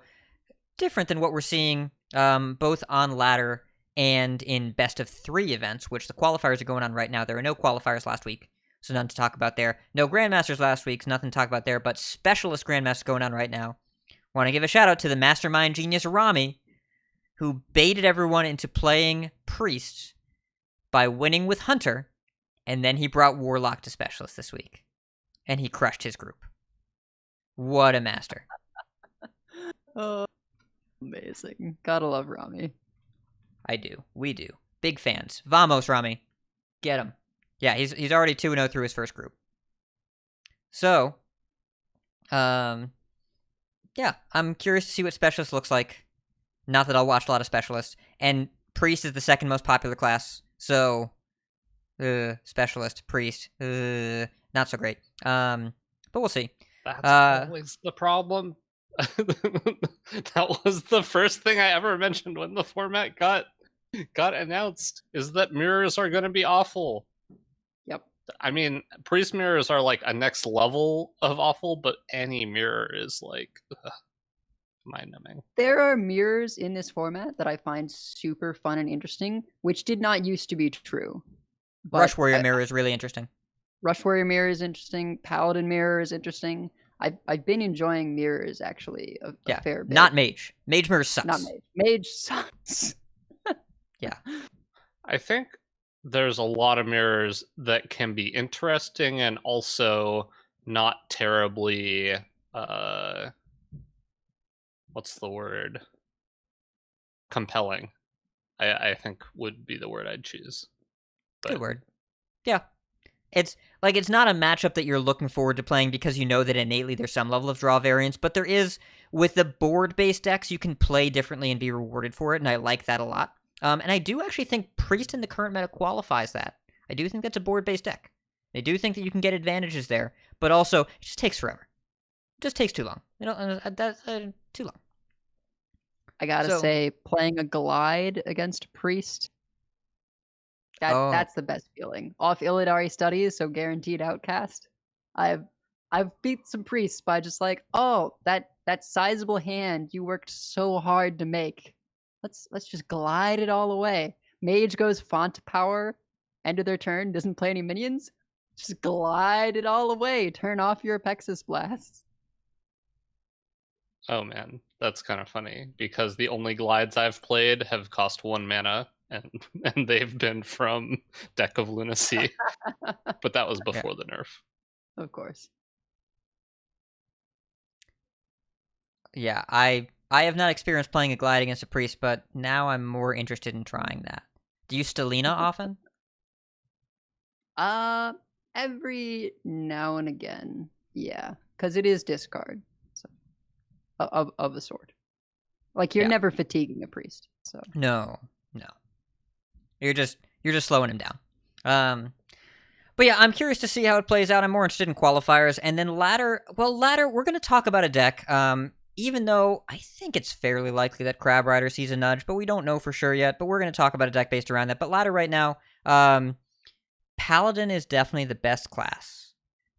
different than what we're seeing both on ladder and in best of 3 events, which the qualifiers are going on right now. There are no qualifiers last week, so nothing to talk about there. No Grandmasters last week, so nothing to talk about there, but Specialist Grandmasters going on right now. Want to give a shout out to the mastermind genius Rami, who baited everyone into playing Priest by winning with Hunter, and then he brought Warlock to Specialist this week, and he crushed his group. What a master. Oh, amazing. Gotta love Rami. I do. We do. Big fans. Vamos, Rami. Get him. Yeah, he's already 2-0 through his first group. So, yeah, I'm curious to see what Specialist looks like. Not that I'll watch a lot of Specialists. And Priest is the second most popular class, so Specialist, Priest, not so great. But we'll see. That's always the problem. That was the first thing I ever mentioned when the format got announced, is that mirrors are going to be awful. Yep. I mean, priest mirrors are like a next level of awful, but any mirror is like mind-numbing. There are mirrors in this format that I find super fun and interesting, which did not used to be true. But Rush Warrior mirror is really interesting. Rush Warrior mirror is interesting. Paladin mirror is interesting. I've been enjoying mirrors actually a fair bit. Not Mage. Mage mirror sucks. Not Mage. Mage sucks. Yeah. I think there's a lot of mirrors that can be interesting and also not terribly what's the word? Compelling. I think would be the word I'd choose. But Good word. Yeah. It's not a matchup that you're looking forward to playing because you know that innately there's some level of draw variance, but there is, with the board-based decks, you can play differently and be rewarded for it, and I like that a lot. And I do actually think Priest in the current meta qualifies that. I do think that's a board-based deck. I do think that you can get advantages there, but also, it just takes forever. It just takes too long. That's too long. I gotta say, playing a glide against a priest, that's the best feeling. Off Illidari studies, so guaranteed outcast. I've beat some priests by just like, oh, that sizable hand you worked so hard to make. Let's just glide it all away. Mage goes font power, end of their turn, doesn't play any minions. Just glide it all away. Turn off your Apexis blasts. Oh man, that's kind of funny because the only glides I've played have cost 1 mana, and they've been from Deck of Lunacy, but that was before the nerf. Of course. Yeah, I have not experienced playing a glide against a priest, but now I'm more interested in trying that. Do you Stelina often? Every now and again, yeah, because it is discard, so of a sort. Like you're never fatiguing a priest, so No. You're just slowing him down. But yeah, I'm curious to see how it plays out. I'm more interested in qualifiers, and then ladder. Well, ladder, we're going to talk about a deck. Even though I think it's fairly likely that Crab Rider sees a nudge, but we don't know for sure yet. But we're going to talk about a deck based around that. But ladder right now, Paladin is definitely the best class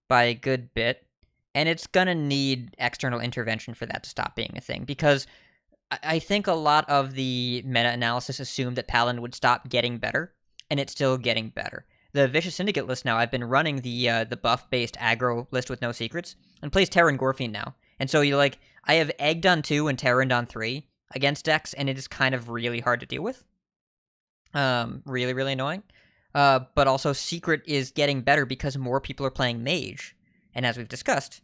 by a good bit, and it's going to need external intervention for that to stop being a thing, because I think a lot of the meta-analysis assumed that Paladin would stop getting better, and it's still getting better. The Vicious Syndicate list now, I've been running the buff-based aggro list with no secrets, and plays Terran Gorfiend now. And so I have Egged on 2 and Terran on 3 against decks, and it is kind of really hard to deal with. Really, really annoying. But also Secret is getting better because more people are playing Mage. And as we've discussed,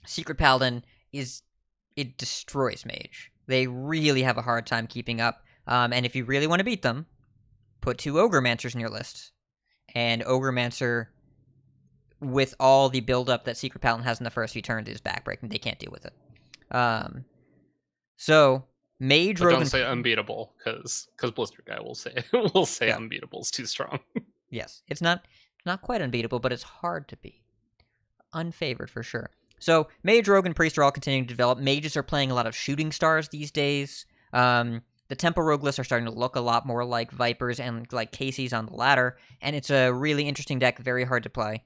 Secret Paladin it destroys Mage. They really have a hard time keeping up. And if you really want to beat them, put 2 Ogremancers in your list. And Ogremmancer, with all the build-up that Secret Paladin has in the first few turns, is backbreaking. They can't deal with it. So Mage, But don't say unbeatable, because Blister Guy will say unbeatable's too strong. Yes, it's not quite unbeatable, but it's hard to beat. Unfavored for sure. So Mage, Rogue, and Priest are all continuing to develop. Mages are playing a lot of Shooting Stars these days. The Tempo Rogue lists are starting to look a lot more like Vipers and like Casey's on the ladder, and it's a really interesting deck, very hard to play.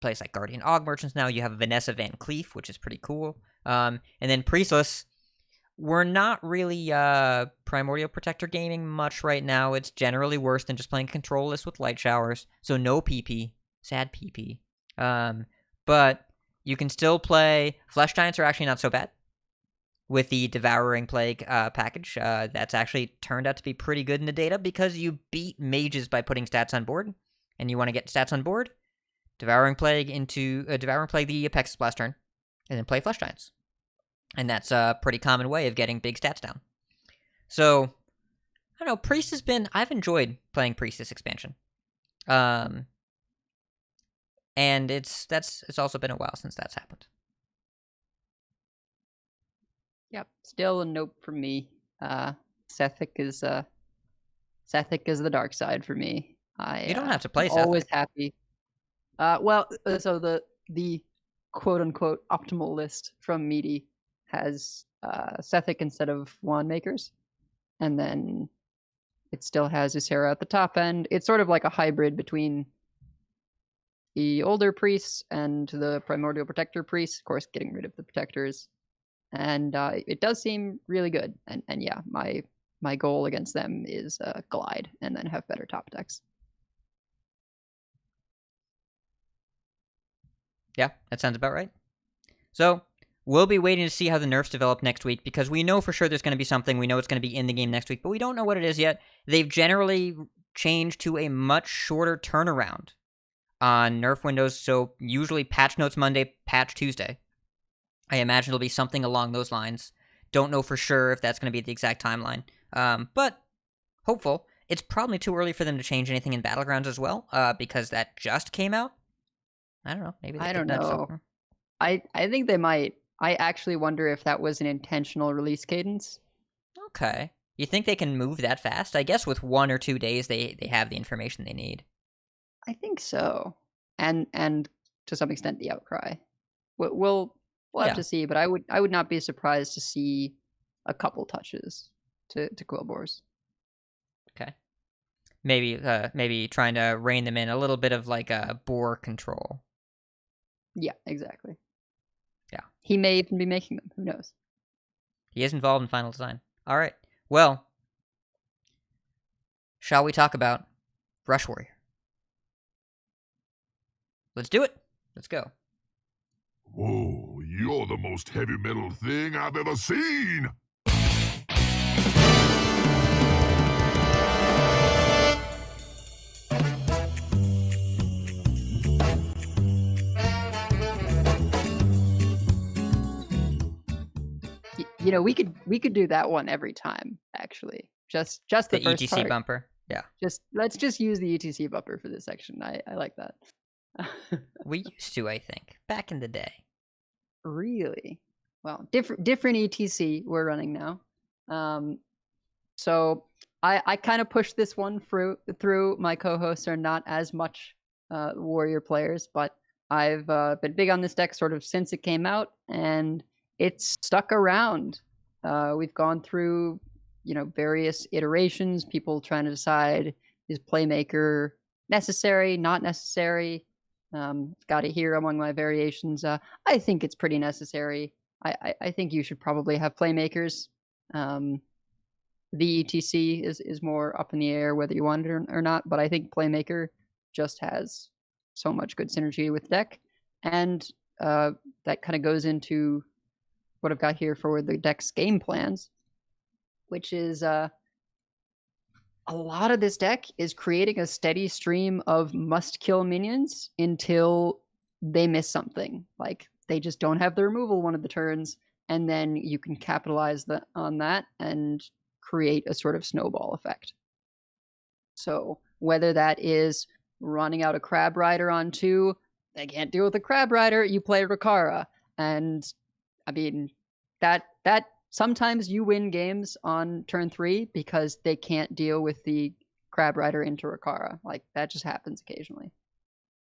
Plays like Guardian Og Merchants now. You have Vanessa Van Cleef, which is pretty cool. And then Priestless, we're not really Primordial Protector gaming much right now. It's generally worse than just playing Control list with Light Showers, so no PP. Sad PP. But you can still play... Flesh Giants are actually not so bad. With the Devouring Plague package, that's actually turned out to be pretty good in the data because you beat mages by putting stats on board, and you want to get stats on board, Devouring Plague the Apexis Blast turn, and then play Flesh Giants. And that's a pretty common way of getting big stats down. So, I don't know. Priest has been. I've enjoyed playing Priest this expansion. And it's also been a while since that's happened. Yep, still a nope from me. Sethic is the dark side for me. You don't have to play I'm always Sethic. happy. So the quote unquote optimal list from Meaty has Sethic instead of wand makers, and then it still has Ysera at the top end. It's sort of like a hybrid between the older priests and the primordial protector priests, of course getting rid of the protectors. And it does seem really good. And yeah, my goal against them is glide and then have better top decks. Yeah, that sounds about right. So we'll be waiting to see how the nerfs develop next week, because we know for sure there's going to be something. We know it's going to be in the game next week, but we don't know what it is yet. They've generally changed to a much shorter turnaround on nerf windows, so usually patch notes Monday, patch Tuesday. I imagine it'll be something along those lines. Don't know for sure if that's going to be the exact timeline, but hopeful. It's probably too early for them to change anything in Battlegrounds as well, because that just came out. I don't know. Maybe I don't know. I think they might. I actually wonder if that was an intentional release cadence. Okay. You think they can move that fast? I guess with 1 or 2 days, they have the information they need. I think so, and to some extent the outcry. We'll have to see, but I would not be surprised to see a couple touches to Quillboars. Okay. Maybe trying to rein them in, a little bit of like a boar control. Yeah, exactly. Yeah. He may even be making them. Who knows? He is involved in final design. All right. Well, shall we talk about Rush Warrior? Let's do it. Let's go. Whoa, you're the most heavy metal thing I've ever seen! You know, we could do that one every time, actually. Just the first ETC part. bumper. Yeah. Let's just use the ETC bumper for this section. I like that. We used to, I think, back in the day. Really? Well, different ETC we're running now. So I kind of pushed this one through. My co-hosts are not as much warrior players, but I've been big on this deck sort of since it came out, and it's stuck around. We've gone through, various iterations, people trying to decide, is Playmaker necessary, not necessary? Got it here among my variations. I think it's pretty necessary. I think you should probably have Playmakers. The ETC is more up in the air whether you want it or not, but I think Playmaker just has so much good synergy with deck. And that kind of goes into what I've got here for the deck's game plans, which is a lot of this deck is creating a steady stream of must-kill minions until they miss something. Like, they just don't have the removal one of the turns, and then you can capitalize on that and create a sort of snowball effect. So whether that is running out a Crab Rider on 2, they can't deal with the Crab Rider, you play Rakara. And I mean, that sometimes you win games on turn 3 because they can't deal with the Crab Rider into Rakara. Like, that just happens occasionally.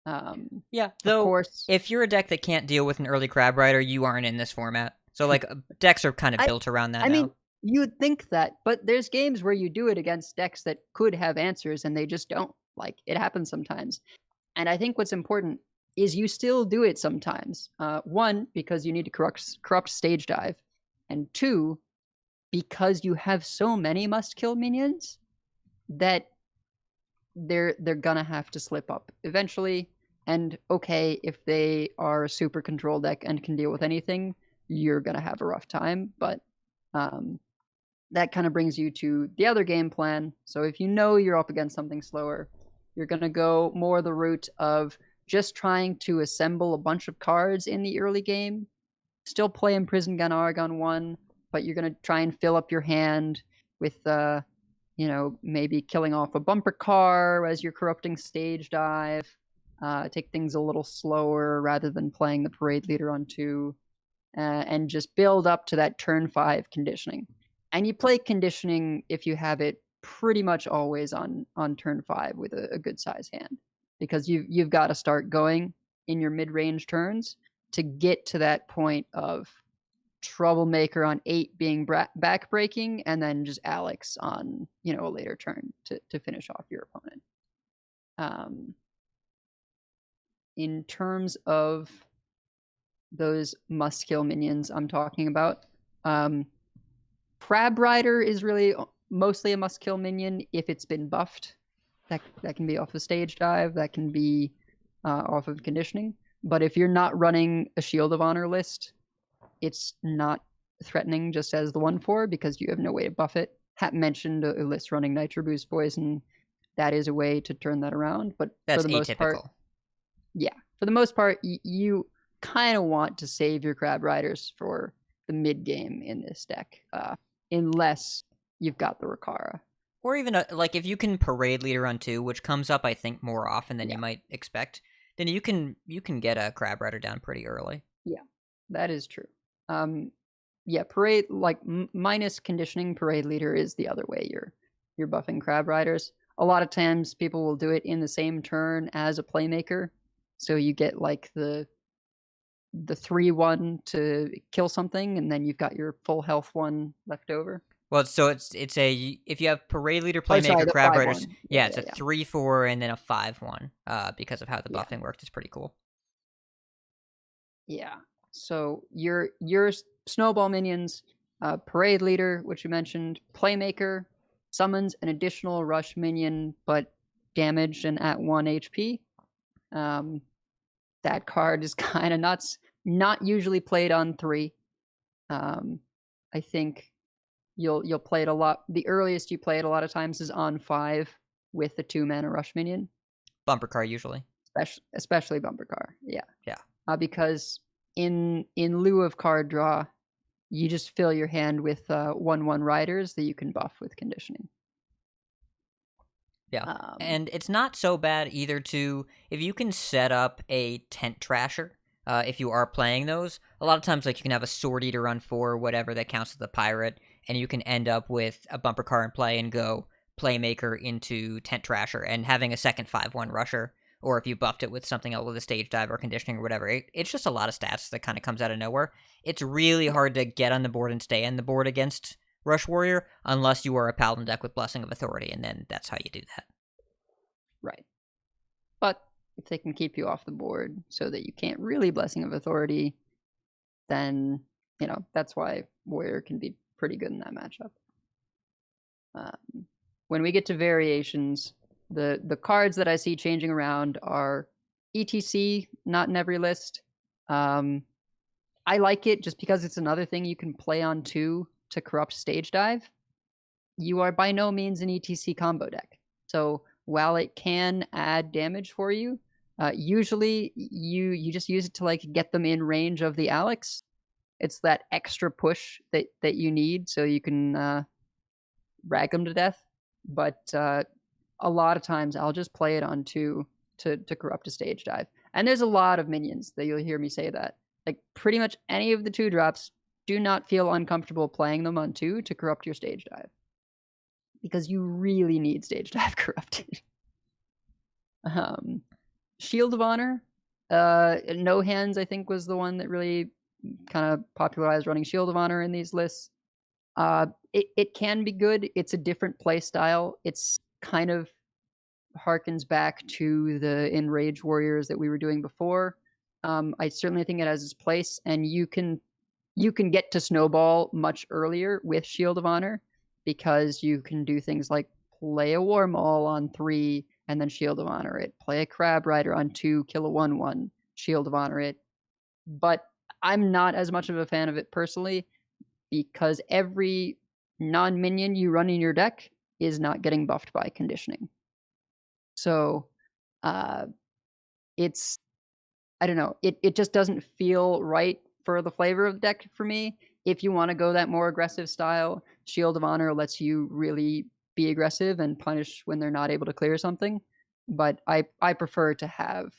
Yeah, though, of course, if you're a deck that can't deal with an early Crab Rider, you aren't in this format. So, like, decks are kind of built around that now. I mean, you'd think that, but there's games where you do it against decks that could have answers and they just don't. Like, it happens sometimes. And I think what's important is you still do it sometimes. 1, because you need to corrupt stage dive. And 2, because you have so many must-kill minions that they're gonna have to slip up eventually. And okay, if they are a super control deck and can deal with anything, you're gonna have a rough time. But that kind of brings you to the other game plan. So if you know you're up against something slower, you're gonna go more the route of just trying to assemble a bunch of cards in the early game. Still play Imprisoned Gun Argon 1, but you're gonna try and fill up your hand with maybe killing off a bumper car as you're corrupting stage dive. Take things a little slower rather than playing the parade leader on 2, and just build up to that turn 5 conditioning. And you play conditioning if you have it pretty much always on turn 5 with a good size hand, because you've got to start going in your mid-range turns to get to that point of Troublemaker on 8 being backbreaking, and then just Alex on a later turn to finish off your opponent. In terms of those must-kill minions I'm talking about, Crab Rider is really mostly a must-kill minion if it's been buffed. That can be off of stage dive, that can be off of conditioning. But if you're not running a Shield of Honor list, it's not threatening just as the 1/4 because you have no way to buff it. Hat mentioned a list running Nitro Boost Poison. That is a way to turn that around. But That's for the most atypical. part, yeah, for the most part, you kind of want to save your Crab Riders for the mid game in this deck, unless you've got the Rakara. Or even like if you can parade leader on 2, which comes up I think more often than you might expect, then you can get a Crab Rider down pretty early. Yeah, that is true. Parade minus conditioning, parade leader is the other way you're buffing Crab Riders. A lot of times people will do it in the same turn as a playmaker, so you get like the 3/1 to kill something, and then you've got your full health 1 left over. Well, so it's a if you have parade leader, playmaker, the Crab 5/1. Riders, it's a 3/4 and then a 5/1. Because of how the buffing worked, it's pretty cool. Yeah. So your snowball minions, parade leader, which you mentioned, playmaker, summons an additional rush minion, but damaged and at 1 HP. That card is kind of nuts. Not usually played on 3. I think you'll play it a lot. The earliest you play it a lot of times is on 5 with the 2-mana rush minion. Bumper car usually. Especially bumper car. Yeah. Yeah. Because in lieu of card draw, you just fill your hand with 1/1 riders that you can buff with conditioning. Yeah. And it's not so bad either if you can set up a Tent Trasher, if you are playing those, a lot of times like you can have a Sword Eater on 4 or whatever that counts as the pirate, and you can end up with a bumper car in play and go playmaker into Tent Trasher and having a second 5/1 rusher, or if you buffed it with something else with a stage dive or conditioning or whatever. It's just a lot of stats that kind of comes out of nowhere. It's really hard to get on the board and stay on the board against Rush Warrior unless you are a Paladin deck with Blessing of Authority, and then that's how you do that. Right. But if they can keep you off the board so that you can't really Blessing of Authority, then, that's why Warrior can be pretty good in that matchup. When we get to variations, the cards that I see changing around are ETC, not in every list. I like it just because it's another thing you can play on 2 to corrupt stage dive. You are by no means an ETC combo deck. So while it can add damage for you, usually you just use it to like get them in range of the Alex. It's that extra push that you need so you can rag them to death. But a lot of times I'll just play it on 2 to corrupt a stage dive. And there's a lot of minions that you'll hear me say that. Like pretty much any of the 2 drops, do not feel uncomfortable playing them on 2 to corrupt your stage dive. Because you really need stage dive corrupted. Shield of Honor, No Hands I think was the one that really kind of popularized running Shield of Honor in these lists. It can be good. It's a different play style. It's kind of harkens back to the Enraged Warriors that we were doing before. I certainly think it has its place, and you can get to snowball much earlier with Shield of Honor because you can do things like play a War Maul on 3 and then Shield of Honor it. Play a Crab Rider on 2, kill a 1/1, Shield of Honor it. But I'm not as much of a fan of it personally because every non-minion you run in your deck is not getting buffed by conditioning. So it's, I don't know, it just doesn't feel right for the flavor of the deck for me. If you want to go that more aggressive style, Shield of Honor lets you really be aggressive and punish when they're not able to clear something. But I prefer to have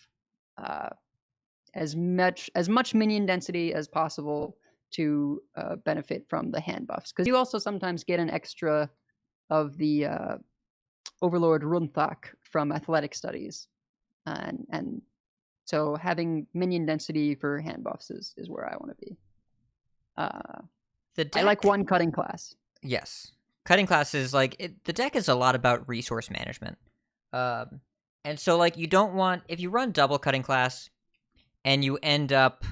as much minion density as possible to benefit from the hand buffs, because you also sometimes get an extra of the Overlord Runthak from athletic studies, and so having minion density for hand buffs is where I want to be. I like one cutting class. Yes, cutting class is like the deck is a lot about resource management, and so like you don't want, if you run double cutting class and you end up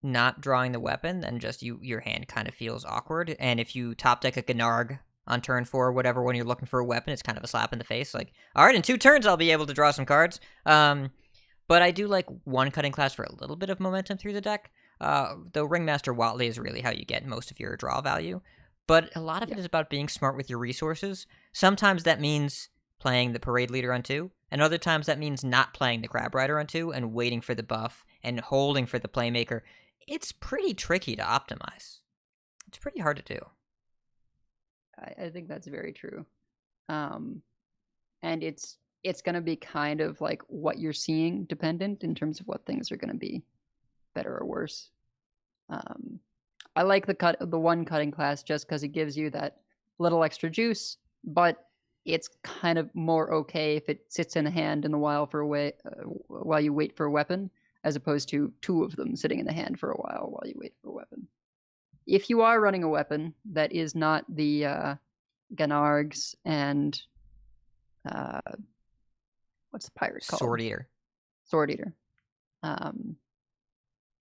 not drawing the weapon, then just your hand kind of feels awkward. And if you top deck a Gnarg on turn 4 or whatever when you're looking for a weapon, it's kind of a slap in the face. Like, all right, in 2 turns I'll be able to draw some cards. But I do like one cutting class for a little bit of momentum through the deck. Though Ringmaster Watley is really how you get most of your draw value. But a lot of it is about being smart with your resources. Sometimes that means playing the Parade Leader on 2, and other times that means not playing the Crab Rider on 2 and waiting for the buff and holding for the Playmaker. It's pretty tricky to optimize. It's pretty hard to do. I think that's very true. And it's going to be kind of like what you're seeing dependent in terms of what things are going to be better or worse. I like the one cutting class just because it gives you that little extra juice, but it's kind of more okay if it sits in the hand in the while while you wait for a weapon, as opposed to 2 of them sitting in the hand for a while you wait for a weapon. If you are running a weapon that is not the Gnargs and what's the pirate called? Sword Eater. Sword Eater.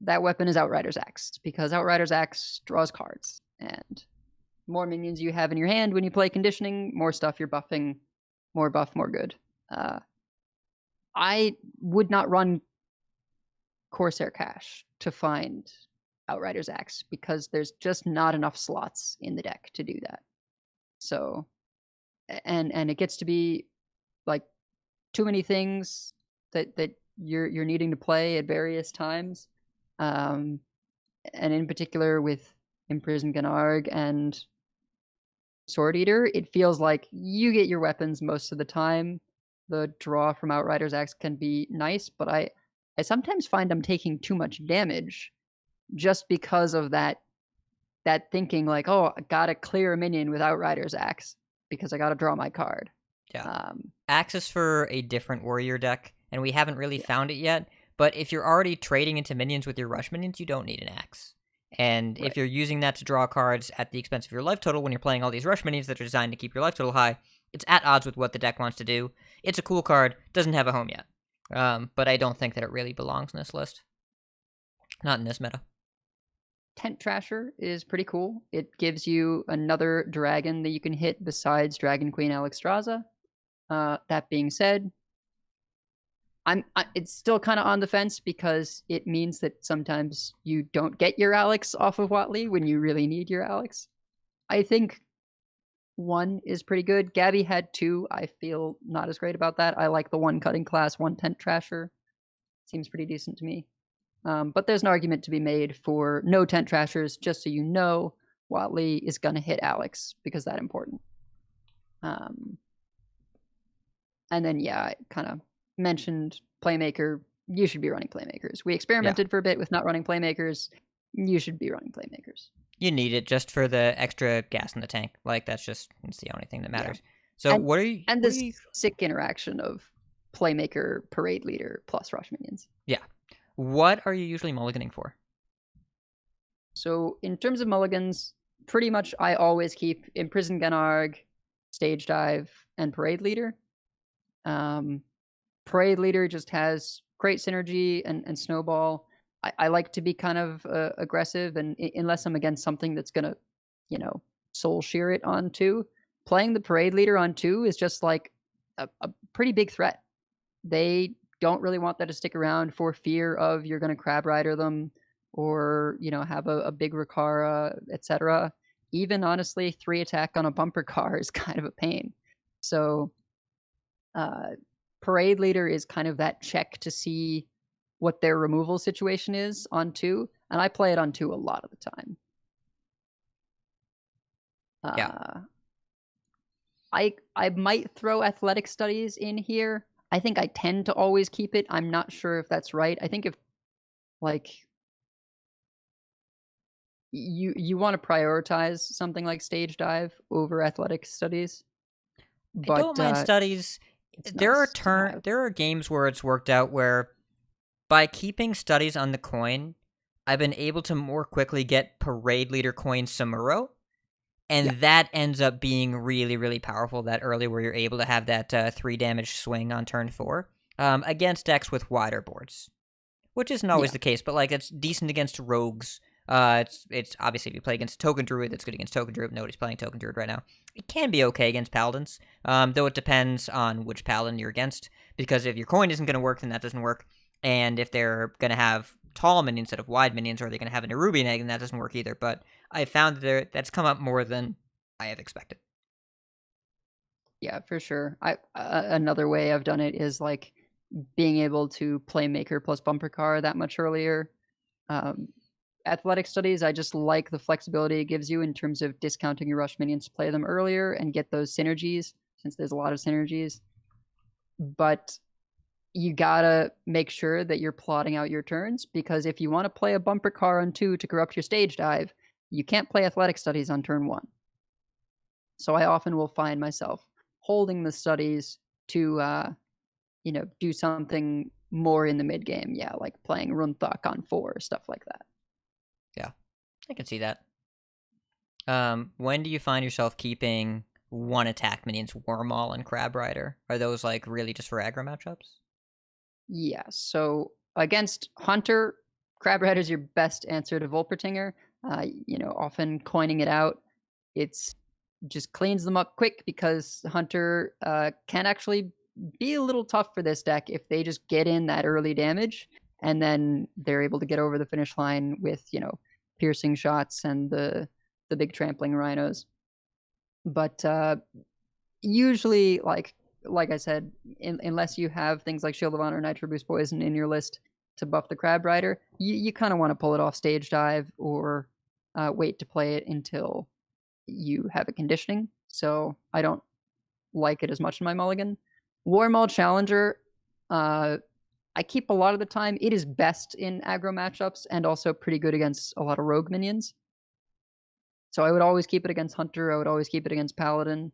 That weapon is Outrider's Axe, because Outrider's Axe draws cards, and more minions you have in your hand when you play conditioning, more stuff you're buffing, more buff, more good. I would not run Corsair Cache to find Outrider's Axe, because there's just not enough slots in the deck to do that. So, and it gets to be like too many things that you're needing to play at various times. And in particular with Imprisoned Gnarg and Sword Eater, it feels like you get your weapons most of the time. The draw from Outrider's Axe can be nice, but I sometimes find I'm taking too much damage just because of that thinking, like, oh, I gotta clear a minion with Outrider's Axe because I gotta draw my card. Yeah. Axe is for a different warrior deck, and we haven't really found it yet. But if you're already trading into minions with your rush minions, you don't need an axe. And if you're using that to draw cards at the expense of your life total when you're playing all these rush minions that are designed to keep your life total high, it's at odds with what the deck wants to do. It's a cool card, doesn't have a home yet. But I don't think that it really belongs in this list. Not in this meta. Tent Trasher is pretty cool. It gives you another dragon that you can hit besides Dragon Queen Alexstrasza. That being said, it's still kind of on the fence, because it means that sometimes you don't get your Alex off of Watley when you really need your Alex. I think 1 is pretty good. Gabby had 2. I feel not as great about that. I like the 1 cutting class, 1 Tent Trasher. Seems pretty decent to me. But there's an argument to be made for no Tent Trashers, just so you know Watley is going to hit Alex, because that's important. And then, yeah, I kind of mentioned Playmaker. You should be running Playmakers. We experimented for a bit with not running Playmakers. You should be running Playmakers. You need it just for the extra gas in the tank. Like, it's the only thing that matters. So what are you... And this sick interaction of Playmaker, Parade Leader, plus Rush Minions. Yeah. What are you usually mulliganing for? So in terms of mulligans, pretty much I always keep Imprisoned Gnarg, Stage Dive, and Parade Leader. Parade Leader just has great synergy and snowball. I like to be kind of aggressive, and unless I'm against something that's going to, soul shear it on 2, playing the Parade Leader on 2 is just like a pretty big threat. They don't really want that to stick around for fear of you're going to Crab Rider them, or, have a big Rakara, etc. Even, honestly, 3 attack on a bumper car is kind of a pain. So, Parade Leader is kind of that check to see what their removal situation is on 2, and I play it on 2 a lot of the time. I might throw athletic studies in here. I think I tend to always keep it. I'm not sure if that's right. I think if like you want to prioritize something like stage dive over athletic studies, I don't mind but studies. it's There are nice to have. there are games where it's worked out where by keeping studies on the coin, I've been able to more quickly get parade leader coin Samuro. And Yeah. that ends up being really, really powerful that early where you're able to have that 3 damage swing on turn 4 against decks with wider boards, which isn't always Yeah. the case, but like it's decent against rogues. It's obviously if you play against Token Druid, that's good against Token Druid. Nobody's playing Token Druid right now. It can be okay against Paladins, though it depends on which Paladin you're against, because if your coin isn't going to work, then that doesn't work. And if they're going to have tall minions instead of wide minions, or they're going to have a Nerubian egg, then that doesn't work either. But I found that that's come up more than I have expected. Yeah, for sure. Another way I've done it is like being able to play Maker plus Bumper Car that much earlier. Athletic studies, I just like the flexibility it gives you in terms of discounting your rush minions to play them earlier and get those synergies, since there's a lot of synergies. But you gotta make sure that you're plotting out your turns, because if you want to play a Bumper Car on 2 to corrupt your stage dive, you can't play athletic studies on turn 1. So I often will find myself holding the studies to do something more in the mid game. Yeah, like playing Runthok on 4 or stuff like that. Yeah, I can see that. When do you find yourself keeping one attack minions, Wormall and Crab Rider? Are those like really just for aggro matchups? Yeah, so against Hunter, Crab Rider is your best answer to Volpertinger. Often coining it out, it's just cleans them up quick, because Hunter can actually be a little tough for this deck if they just get in that early damage, and then they're able to get over the finish line with, piercing shots and the big trampling rhinos. But usually, like I said, unless you have things like Shield of Honor, Nitro Boost Poison in your list to buff the Crab Rider, you kind of want to pull it off stage dive, or wait to play it until you have a conditioning. So I don't like it as much in my mulligan. Warmaul Challenger, I keep a lot of the time. It is best in aggro matchups and also pretty good against a lot of rogue minions. So I would always keep it against Hunter, I would always keep it against Paladin,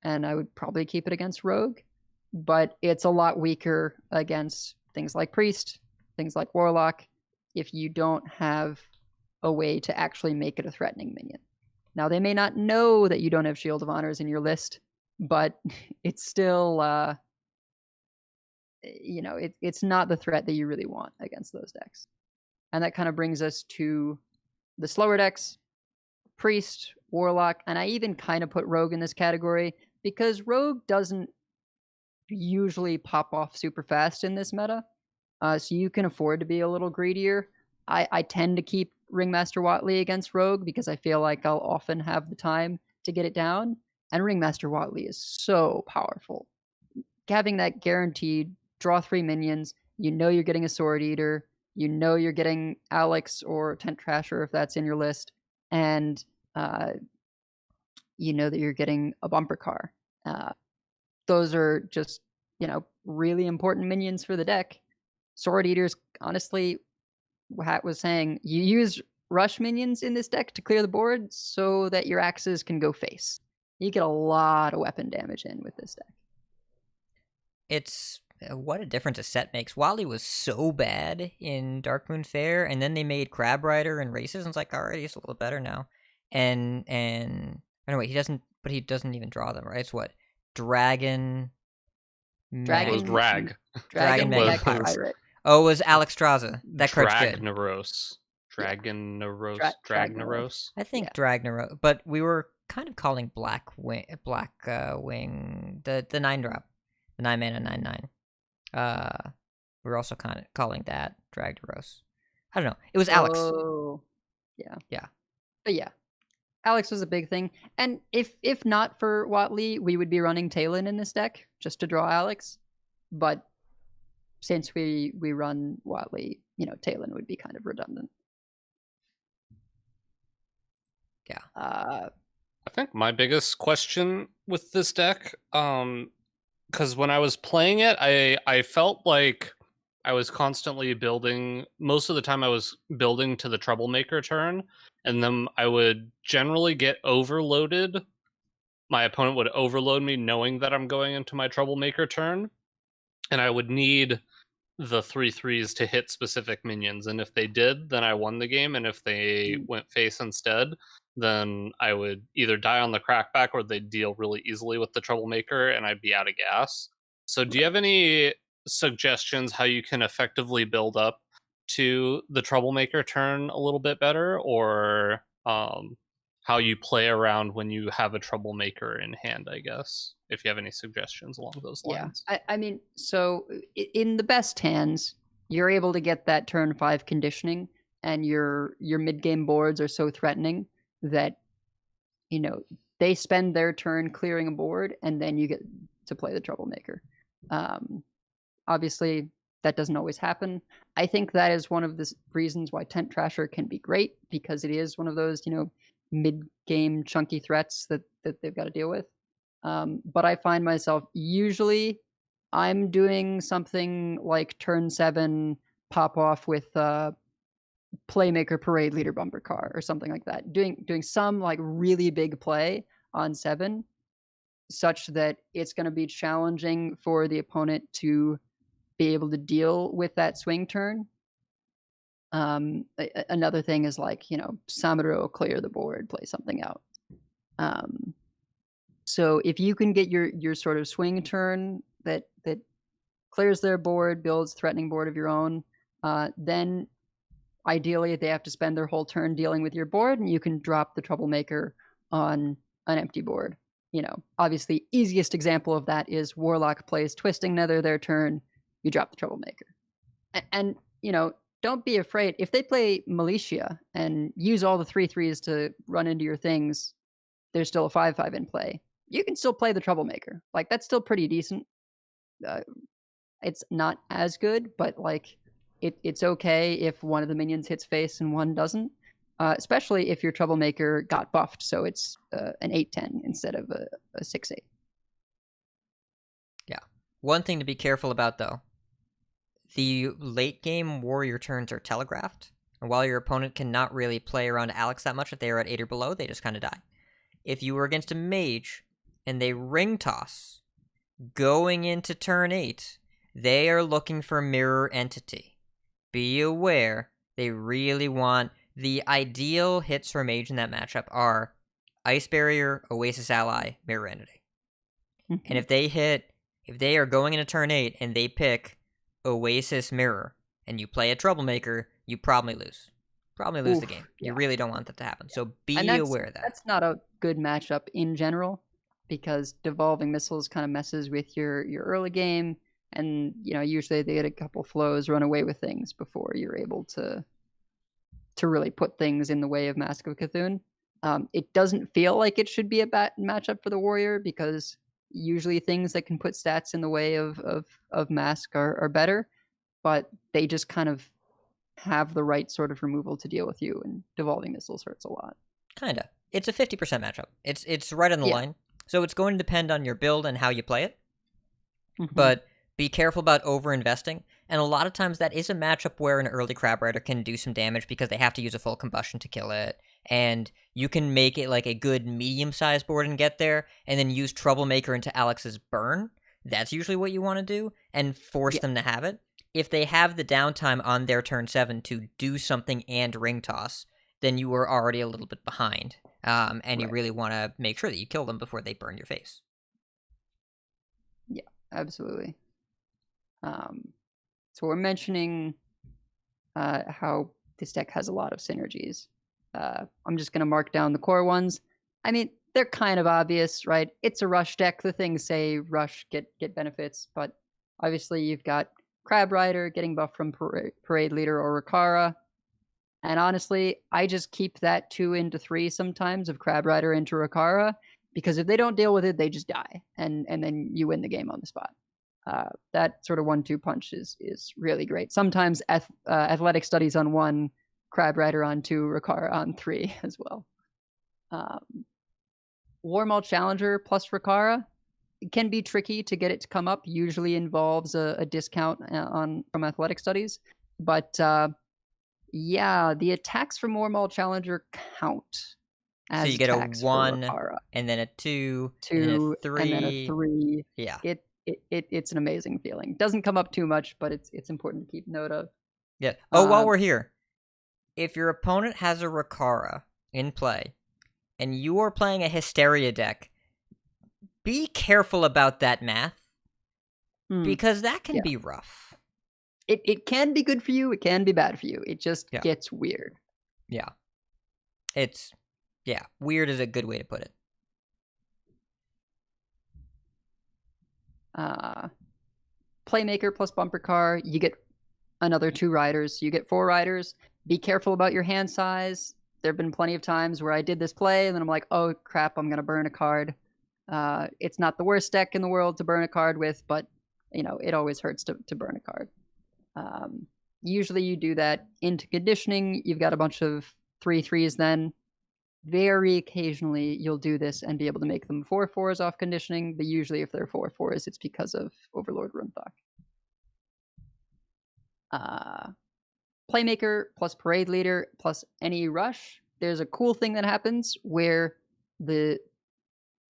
and I would probably keep it against Rogue. But it's a lot weaker against things like Priest, things like Warlock, if you don't have a way to actually make it a threatening minion. Now, they may not know that you don't have Shield of Honors in your list, but it's still, it's not the threat that you really want against those decks. And that kind of brings us to the slower decks, Priest, Warlock, and I even kind of put Rogue in this category, because Rogue doesn't usually pop off super fast in this meta, so you can afford to be a little greedier. I tend to keep Ringmaster Watley against Rogue, because I feel like I'll often have the time to get it down, and Ringmaster Watley is so powerful. Having that guaranteed draw 3 minions, you're getting a Sword Eater, you're getting Alex or Tent Trasher if that's in your list, and you know that you're getting a Bumper Car. Those are just, really important minions for the deck. Sword Eaters, honestly, Hat was saying, you use rush minions in this deck to clear the board so that your axes can go face. You get a lot of weapon damage in with this deck. It's what a difference a set makes. Wally was so bad in Darkmoon Fair, and then they made Crab Rider and races, and it's like, alright, he's a little better now. And anyway, he doesn't even draw them, right? It's what? Dragon It was Drag. Dragon Mag Pirates. Pirate. Oh, it was Alex Straza. That card's good. Dragnaros. Dragnaros. Dragnaros. I think Yeah. Dragnaros, but we were kind of calling Black Wing the 9-drop, the 9-mana 9/9. We were also kind of calling that Dragnaros. I don't know. It was Alex. Oh, yeah. Yeah. But yeah, Alex was a big thing. And if not for Watley, we would be running Talon in this deck just to draw Alex. But since we run Watley, Talon would be kind of redundant. Yeah. I think my biggest question with this deck, because when I was playing it, I felt like I was constantly building. Most of the time, I was building to the Troublemaker turn, and then I would generally get overloaded. My opponent would overload me, knowing that I'm going into my Troublemaker turn, and I would need the 3/3s to hit specific minions. And if they did, then I won the game. And if they went face instead, then I would either die on the crackback or they'd deal really easily with the Troublemaker and I'd be out of gas. So do you have any suggestions how you can effectively build up to the Troublemaker turn a little bit better, or how you play around when you have a Troublemaker in hand, I guess, if you have any suggestions along those lines? I mean, so in the best hands, you're able to get that turn 5 conditioning, and your mid-game boards are so threatening that, you know, they spend their turn clearing a board, and then you get to play the Troublemaker. Obviously, that doesn't always happen. I think that is one of the reasons why Tent Trasher can be great, because it is one of those, you know, mid-game chunky threats that they've got to deal with. But I find myself usually I'm doing something like turn 7 pop off with Playmaker Parade Leader Bumper Car or something like that. Doing some like really big play on 7 such that it's going to be challenging for the opponent to be able to deal with that swing turn. Another thing is like, you know, Samuro clear the board, play something out. So if you can get your sort of swing turn that clears their board, builds threatening board of your own, then ideally they have to spend their whole turn dealing with your board, and you can drop the Troublemaker on an empty board. You know, obviously easiest example of that is Warlock plays Twisting Nether their turn, you drop the Troublemaker. And you know, don't be afraid. If they play Militia and use all the 3/3s to run into your things, there's still a 5/5 in play. You can still play the Troublemaker. Like, that's still pretty decent. It's not as good, but like it's okay if one of the minions hits face and one doesn't. Especially if your Troublemaker got buffed, so it's an 8/10 instead of a 6/8. Yeah. One thing to be careful about, though. The late game warrior turns are telegraphed, and while your opponent cannot really play around Alex that much if they are at 8 or below, they just kind of die. If you were against a mage and they ring toss going into turn 8, they are looking for mirror entity. Be aware, they really want the ideal hits for mage in that matchup are Ice Barrier, Oasis Ally, mirror entity. And if they are going into turn 8 and they pick Oasis Mirror, and you play a Troublemaker, you probably lose. Probably lose the game. You really don't want that to happen. So be aware of that. That's not a good matchup in general, because Devolving Missiles kind of messes with your early game, and you know, usually they get a couple flows, run away with things before you're able to really put things in the way of Mask of Cthulhu. It doesn't feel like it should be a bad matchup for the Warrior, because usually things that can put stats in the way of Mask are better, but they just kind of have the right sort of removal to deal with you, and Devolving Missiles hurts a lot. Kinda. It's a 50% matchup. It's right on the line. So it's going to depend on your build and how you play it. But be careful about over-investing. And a lot of times that is a matchup where an early Crab Rider can do some damage because they have to use a full combustion to kill it. And you can make it like a good medium-sized board and get there, and then use Troublemaker into Alex's burn. That's usually what you want to do, and force them to have it. If they have the downtime on their turn 7 to do something and ring toss, then you are already a little bit behind. And you really want to make sure that you kill them before they burn your face. Yeah, absolutely. So we're mentioning how this deck has a lot of synergies. I'm just going to mark down the core ones. I mean, they're kind of obvious, right? It's a rush deck. The things say rush, get benefits, but obviously you've got Crab Rider getting buffed from Parade Leader or Rikara. And honestly, I just keep that 2 into 3 sometimes of Crab Rider into Rikara, because if they don't deal with it, they just die, and then you win the game on the spot. That sort of 1-2 punch is really great. Sometimes Athletic Studies on 1, Crab Rider on 2, Rikara on 3 as well. Warmaul Challenger plus Rakara, it can be tricky to get it to come up. Usually involves a discount from athletic studies. But yeah, the attacks from Warmaul Challenger count as So you get a attacks 1, for Rakara. and then a 2, 2, and then a 3. and then a 3. Yeah. It's an amazing feeling. Doesn't come up too much, but it's important to keep note of. Yeah. Oh, while we're here, if your opponent has a Rakara in play, and you are playing a Hysteria deck, be careful about that math, because that can be rough. It can be good for you, it can be bad for you. It just gets weird. Yeah. Weird is a good way to put it. Playmaker plus bumper car, you get another 2 riders. You get 4 riders. Be careful about your hand size. There have been plenty of times where I did this play, and then I'm like, oh crap, I'm going to burn a card. It's not the worst deck in the world to burn a card with, but it always hurts to burn a card. Usually you do that into conditioning. You've got a bunch of 3/3s then. Very occasionally you'll do this and be able to make them 4/4s off conditioning, but usually if they're 4/4s, it's because of Overlord Runthok. Playmaker plus Parade Leader plus any rush. There's a cool thing that happens where the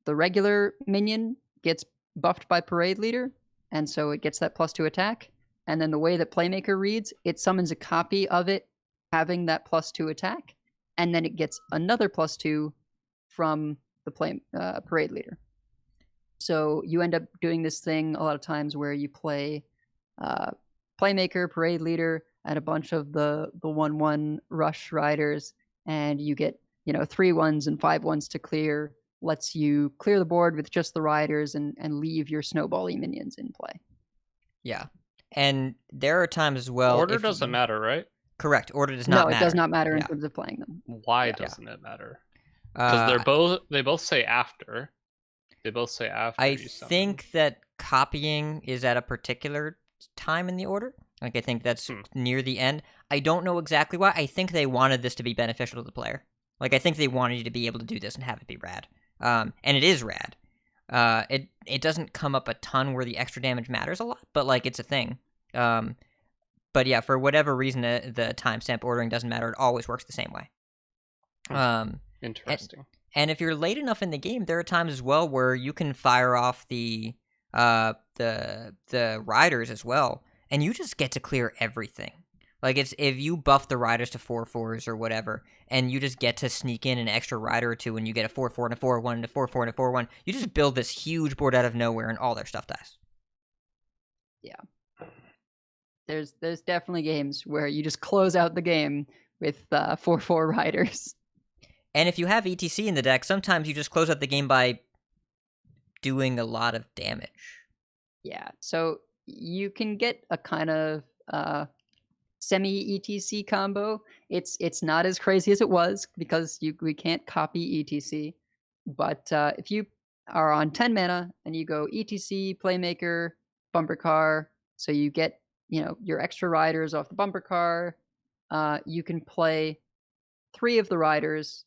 regular minion gets buffed by Parade Leader, and so it gets that +2 attack. And then the way that Playmaker reads, it summons a copy of it having that +2 attack, and then it gets another +2 from the Parade Leader. So you end up doing this thing a lot of times where you play Playmaker, Parade Leader, and a bunch of the 1/1 rush riders, and you get 3 1s and 5 1s to clear. Lets you clear the board with just the riders and leave your snowball-y minions in play. Yeah. And there are times as well... Order doesn't matter, right? Correct. Order does not matter. No, it does not matter in terms of playing them. Why doesn't it matter? Because they both say after. They both say after. I think that copying is at a particular time in the order. Like, I think that's near the end. I don't know exactly why. I think they wanted this to be beneficial to the player. Like, I think they wanted you to be able to do this and have it be rad. And it is rad. It doesn't come up a ton where the extra damage matters a lot, but, like, it's a thing. But yeah, for whatever reason, the timestamp ordering doesn't matter. It always works the same way. Interesting. And if you're late enough in the game, there are times as well where you can fire off the riders as well, and you just get to clear everything. Like, it's if you buff the riders to 4/4s or whatever, and you just get to sneak in an extra rider or two, and you get a 4/4 and a 4/1 and a 4/4 and a 4/1, you just build this huge board out of nowhere, and all their stuff dies. Yeah. There's definitely games where you just close out the game with 4/4 riders. And if you have ETC in the deck, sometimes you just close out the game by doing a lot of damage. Yeah. So you can get a kind of semi-ETC combo. It's not as crazy as it was because we can't copy ETC. But if you are on 10 mana and you go ETC, Playmaker, Bumper Car, so you get your extra riders off the Bumper Car, you can play 3 of the riders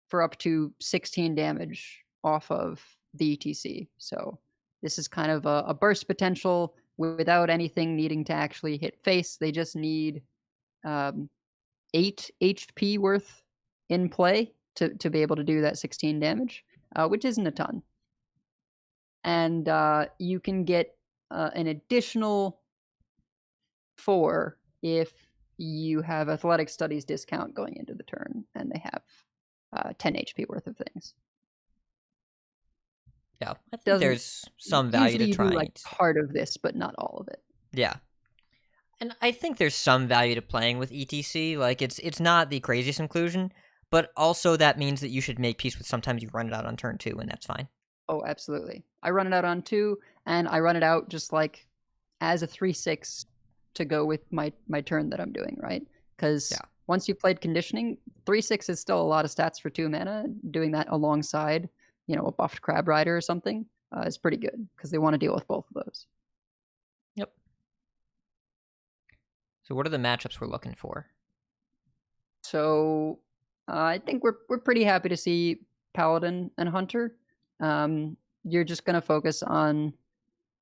for up to 16 damage off of the ETC. So this is kind of a burst potential without anything needing to actually hit face. They just need 8 HP worth in play to be able to do that 16 damage, which isn't a ton. And you can get an additional 4 if you have athletic studies discount going into the turn and they have 10 HP worth of things. Yeah, I think there's some value to trying. Do, like, part of this, but not all of it. Yeah, and I think there's some value to playing with ETC. Like, it's not the craziest inclusion, but also that means that you should make peace with sometimes you run it out on turn 2, and that's fine. Oh, absolutely. I run it out on 2, and I run it out just like as a 3/6 to go with my turn that I'm doing, right? Because once you've played conditioning, 3/6 is still a lot of stats for 2 mana. Doing that alongside a buffed Crab Rider or something is pretty good because they want to deal with both of those. Yep. So what are the matchups we're looking for? So I think we're pretty happy to see Paladin and Hunter. You're just going to focus on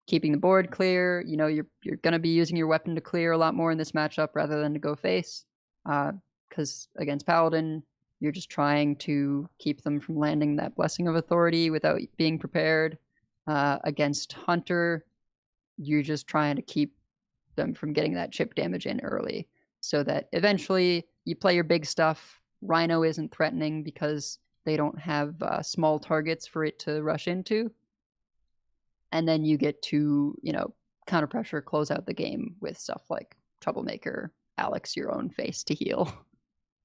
keeping the board clear. You know, you're going to be using your weapon to clear a lot more in this matchup rather than to go face. Because against Paladin, you're just trying to keep them from landing that Blessing of Authority without being prepared. Against Hunter, you're just trying to keep them from getting that chip damage in early so that eventually you play your big stuff. Rhino isn't threatening because they don't have small targets for it to rush into. And then you get to, you know, counter pressure, close out the game with stuff like Troublemaker, Alex, your own face to heal,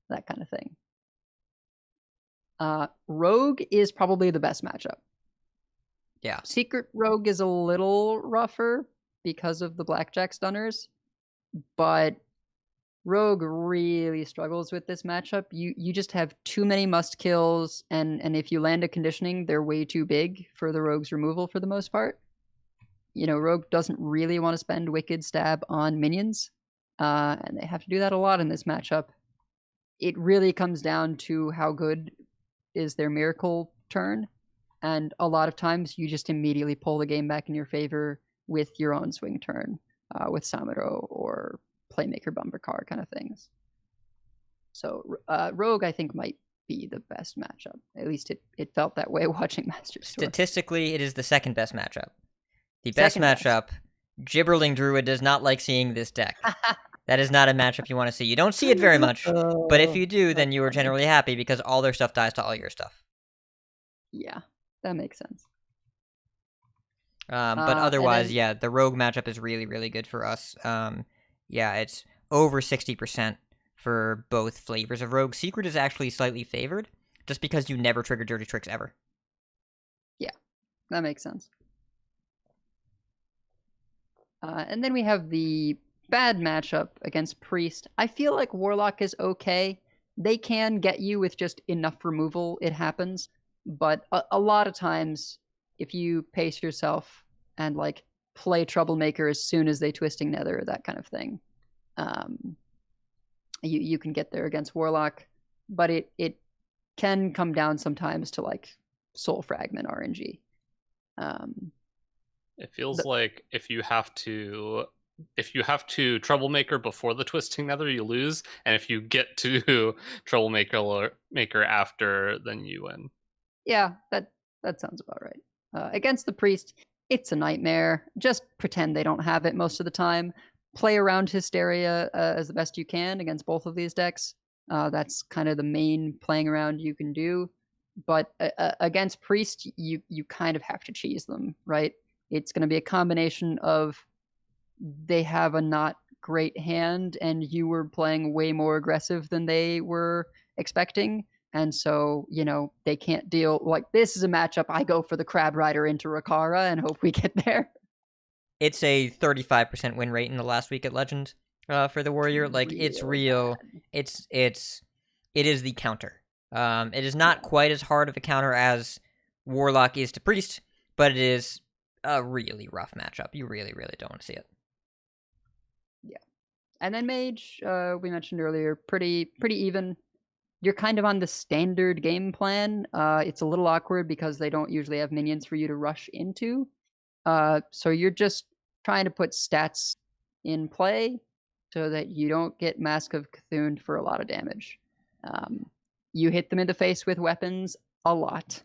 that kind of thing. Rogue is probably the best matchup. Yeah. Secret Rogue is a little rougher because of the Blackjack stunners, but Rogue really struggles with this matchup. You just have too many must kills, and if you land a conditioning, they're way too big for the Rogue's removal for the most part. You know, Rogue doesn't really want to spend Wicked Stab on minions, and they have to do that a lot in this matchup. It really comes down to how good is their Miracle turn, and a lot of times you just immediately pull the game back in your favor with your own swing turn, with Samuro or Playmaker Bumper Car kind of things. So Rogue, I think, might be the best matchup. At least it felt that way watching Masters Tour. Statistically, it is the second best matchup. The best matchup, Gibberling Druid does not like seeing this deck. That is not a matchup you want to see. You don't see it very much, but if you do, then you are generally happy because all their stuff dies to all your stuff. Yeah, that makes sense. But otherwise, yeah, the Rogue matchup is really, really good for us. Yeah, it's over 60% for both flavors of Rogue. Secret is actually slightly favored, just because you never trigger Dirty Tricks ever. Yeah, that makes sense. And then we have the bad matchup against Priest. I feel like Warlock is okay. They can get you with just enough removal, it happens. But a lot of times, if you pace yourself and like play Troublemaker as soon as they Twisting Nether, that kind of thing, you can get there against Warlock. But it can come down sometimes to like Soul Fragment RNG. It feels like if you have to Troublemaker before the Twisting Nether, you lose, and if you get to Troublemaker after, then you win. Yeah, that sounds about right. Against the Priest, it's a nightmare. Just pretend they don't have it most of the time. Play around Hysteria as the best you can against both of these decks. That's kind of the main playing around you can do. But against Priest, you kind of have to cheese them, right? It's going to be a combination of they have a not great hand and you were playing way more aggressive than they were expecting. And so, you know, they can't deal. Like, this is a matchup. I go for the Crab Rider into Rakara and hope we get there. It's a 35% win rate in the last week at Legend for the Warrior. Like, it's real. Bad. It is the counter. It is not quite as hard of a counter as Warlock is to Priest, but it is a really rough matchup. You really, really don't want to see it. Yeah. And then Mage, we mentioned earlier, pretty even. You're kind of on the standard game plan. It's a little awkward because they don't usually have minions for you to rush into. So you're just trying to put stats in play so that you don't get Mask of Cthulhu for a lot of damage. You hit them in the face with weapons a lot.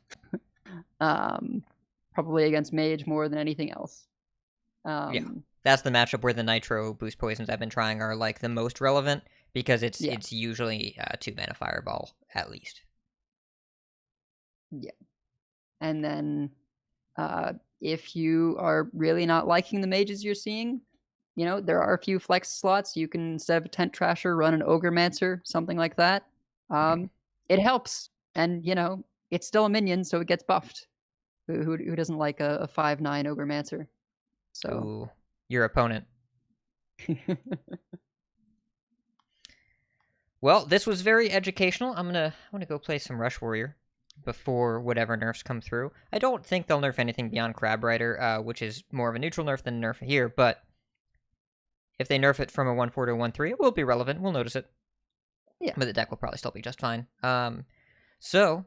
Probably against Mage more than anything else. Yeah, that's the matchup where the Nitro boost poisons I've been trying are like the most relevant because it's usually 2-mana Fireball at least. Yeah, and then if you are really not liking the mages you're seeing, you know, there are a few flex slots. You can, instead of a Tent Trasher, run an Ogremancer, something like that. It helps, and you know, it's still a minion, so it gets buffed. Who doesn't like a 5/9 Ogremancer? So, ooh, your opponent. Well, this was very educational. I'm gonna go play some Rush Warrior before whatever nerfs come through. I don't think they'll nerf anything beyond Crab Rider, which is more of a neutral nerf than a nerf here. But if they nerf it from a 1/4 to a 1/3, it will be relevant. We'll notice it. Yeah, but the deck will probably still be just fine. So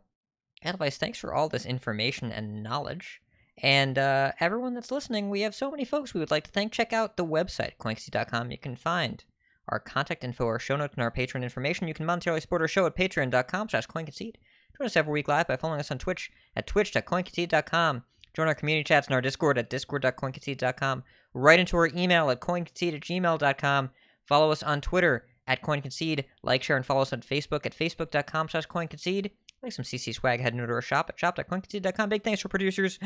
Edelweiss, thanks for all this information and knowledge. And everyone that's listening, we have so many folks we would like to thank. Check out the website, coincide.com. You can find our contact info, our show notes, and our Patreon information. You can monetarily support our show at patreon.com/coinconcede. Join us every week live by following us on Twitch at twitch.coinconcede.com. Join our community chats and our Discord at discord.coinconcede.com. Write into our email at coinconcede@gmail.com. Follow us on Twitter at coinconcede. Like, share, and follow us on Facebook at facebook.com/coinconcede. Like some CC swag, head into our shop at shop.coinconcede.com. Big thanks for producers.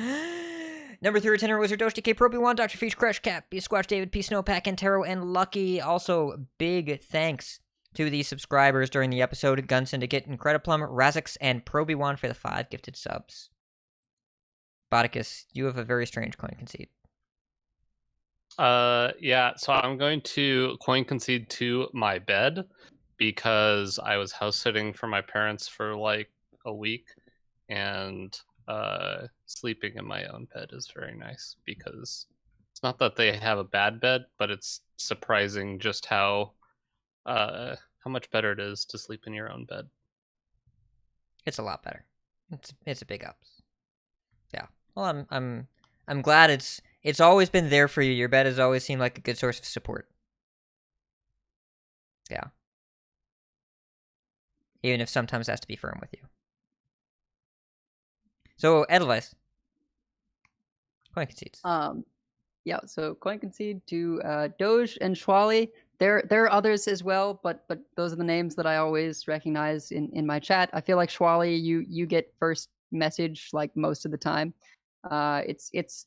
Number 3 Tenor Wizard, Doge DK, Proby1, Dr. Feast, Crash Cap, B Squatch, David, P Snowpack, and Taro, and Lucky. Also, big thanks to the subscribers during the episode: Gun Syndicate, Incrediplum, Razix, and Proby1 for the 5 gifted subs. Bodicus, you have a very strange coin concede. Yeah, so I'm going to coin concede to my bed because I was house sitting for my parents for like a week, and sleeping in my own bed is very nice because it's not that they have a bad bed, but it's surprising just how much better it is to sleep in your own bed. It's a lot better. It's a big ups. Yeah. Well, I'm glad it's always been there for you. Your bed has always seemed like a good source of support. Yeah. Even if sometimes it has to be firm with you. So, Edelweiss. Coin concedes. Yeah, so coin concede to Doge and Schwally. There are others as well, but those are the names that I always recognize in my chat. I feel like Schwally, you get first message like most of the time. It's it's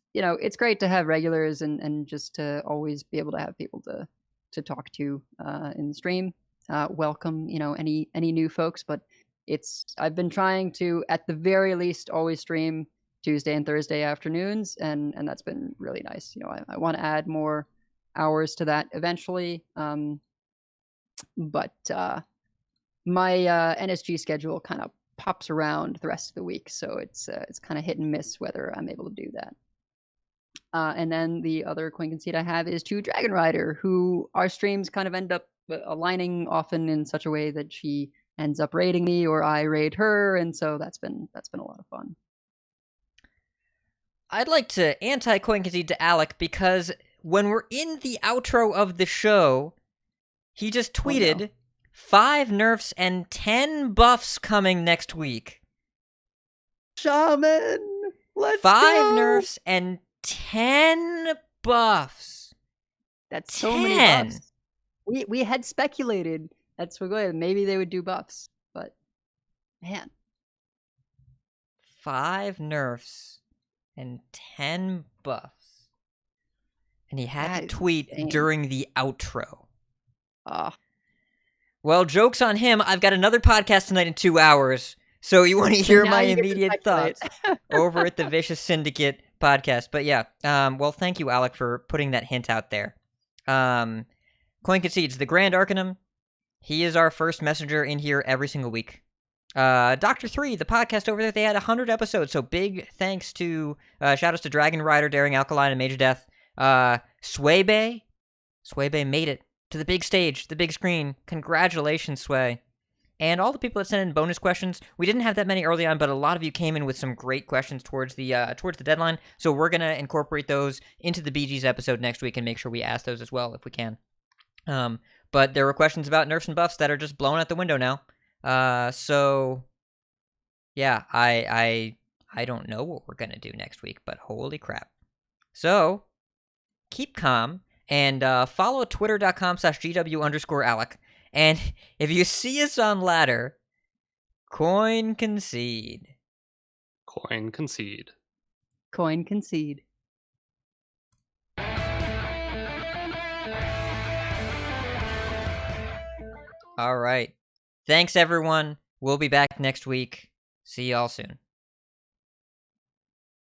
great to have regulars and just to always be able to have people to talk to in the stream. Welcome, any new folks, but I've been trying to, at the very least, always stream Tuesday and Thursday afternoons, and that's been really nice. I want to add more hours to that eventually, but my NSG schedule kind of pops around the rest of the week, so it's kind of hit and miss whether I'm able to do that. And then the other coin concede I have is to Dragon Rider, who our streams kind of end up aligning often in such a way that she ends up raiding me or I raid her, and so that's been a lot of fun. I'd like to anti-coin concede to Alec because when we're in the outro of the show, he just tweeted, Oh, no. 5 nerfs and 10 buffs coming next week. Shaman! Let's 5 go! nerfs and 10 buffs. That's so many 10. buffs. We had speculated that's good. Maybe they would do buffs, but man. 5 nerfs and 10 buffs. And he had That to is tweet insane. during the outro. Ah, Well, joke's on him. I've got another podcast tonight in 2 hours. So you want to hear now my you get to immediate speculate. thoughts over at the Vicious Syndicate podcast. But yeah, well, thank you, Alec, for putting that hint out there. Coin Concedes, the Grand Arcanum. He is our first messenger in here every single week. Dr. 3, the podcast over there, they had 100 episodes, so big thanks to, shout-outs to Dragon Rider, Daring Alkaline, and Major Death. Sway made it to the big stage, the big screen. Congratulations, Sway. And all the people that sent in bonus questions, we didn't have that many early on, but a lot of you came in with some great questions towards the deadline, so we're going to incorporate those into the BGs episode next week and make sure we ask those as well if we can. But there were questions about nerfs and buffs that are just blown out the window now. So yeah, I don't know what we're gonna do next week, but holy crap. So keep calm and follow twitter.com/GW_Alec. And if you see us on ladder, coin concede. Coin concede. coin concede. All right. Thanks, everyone. We'll be back next week. See y'all soon.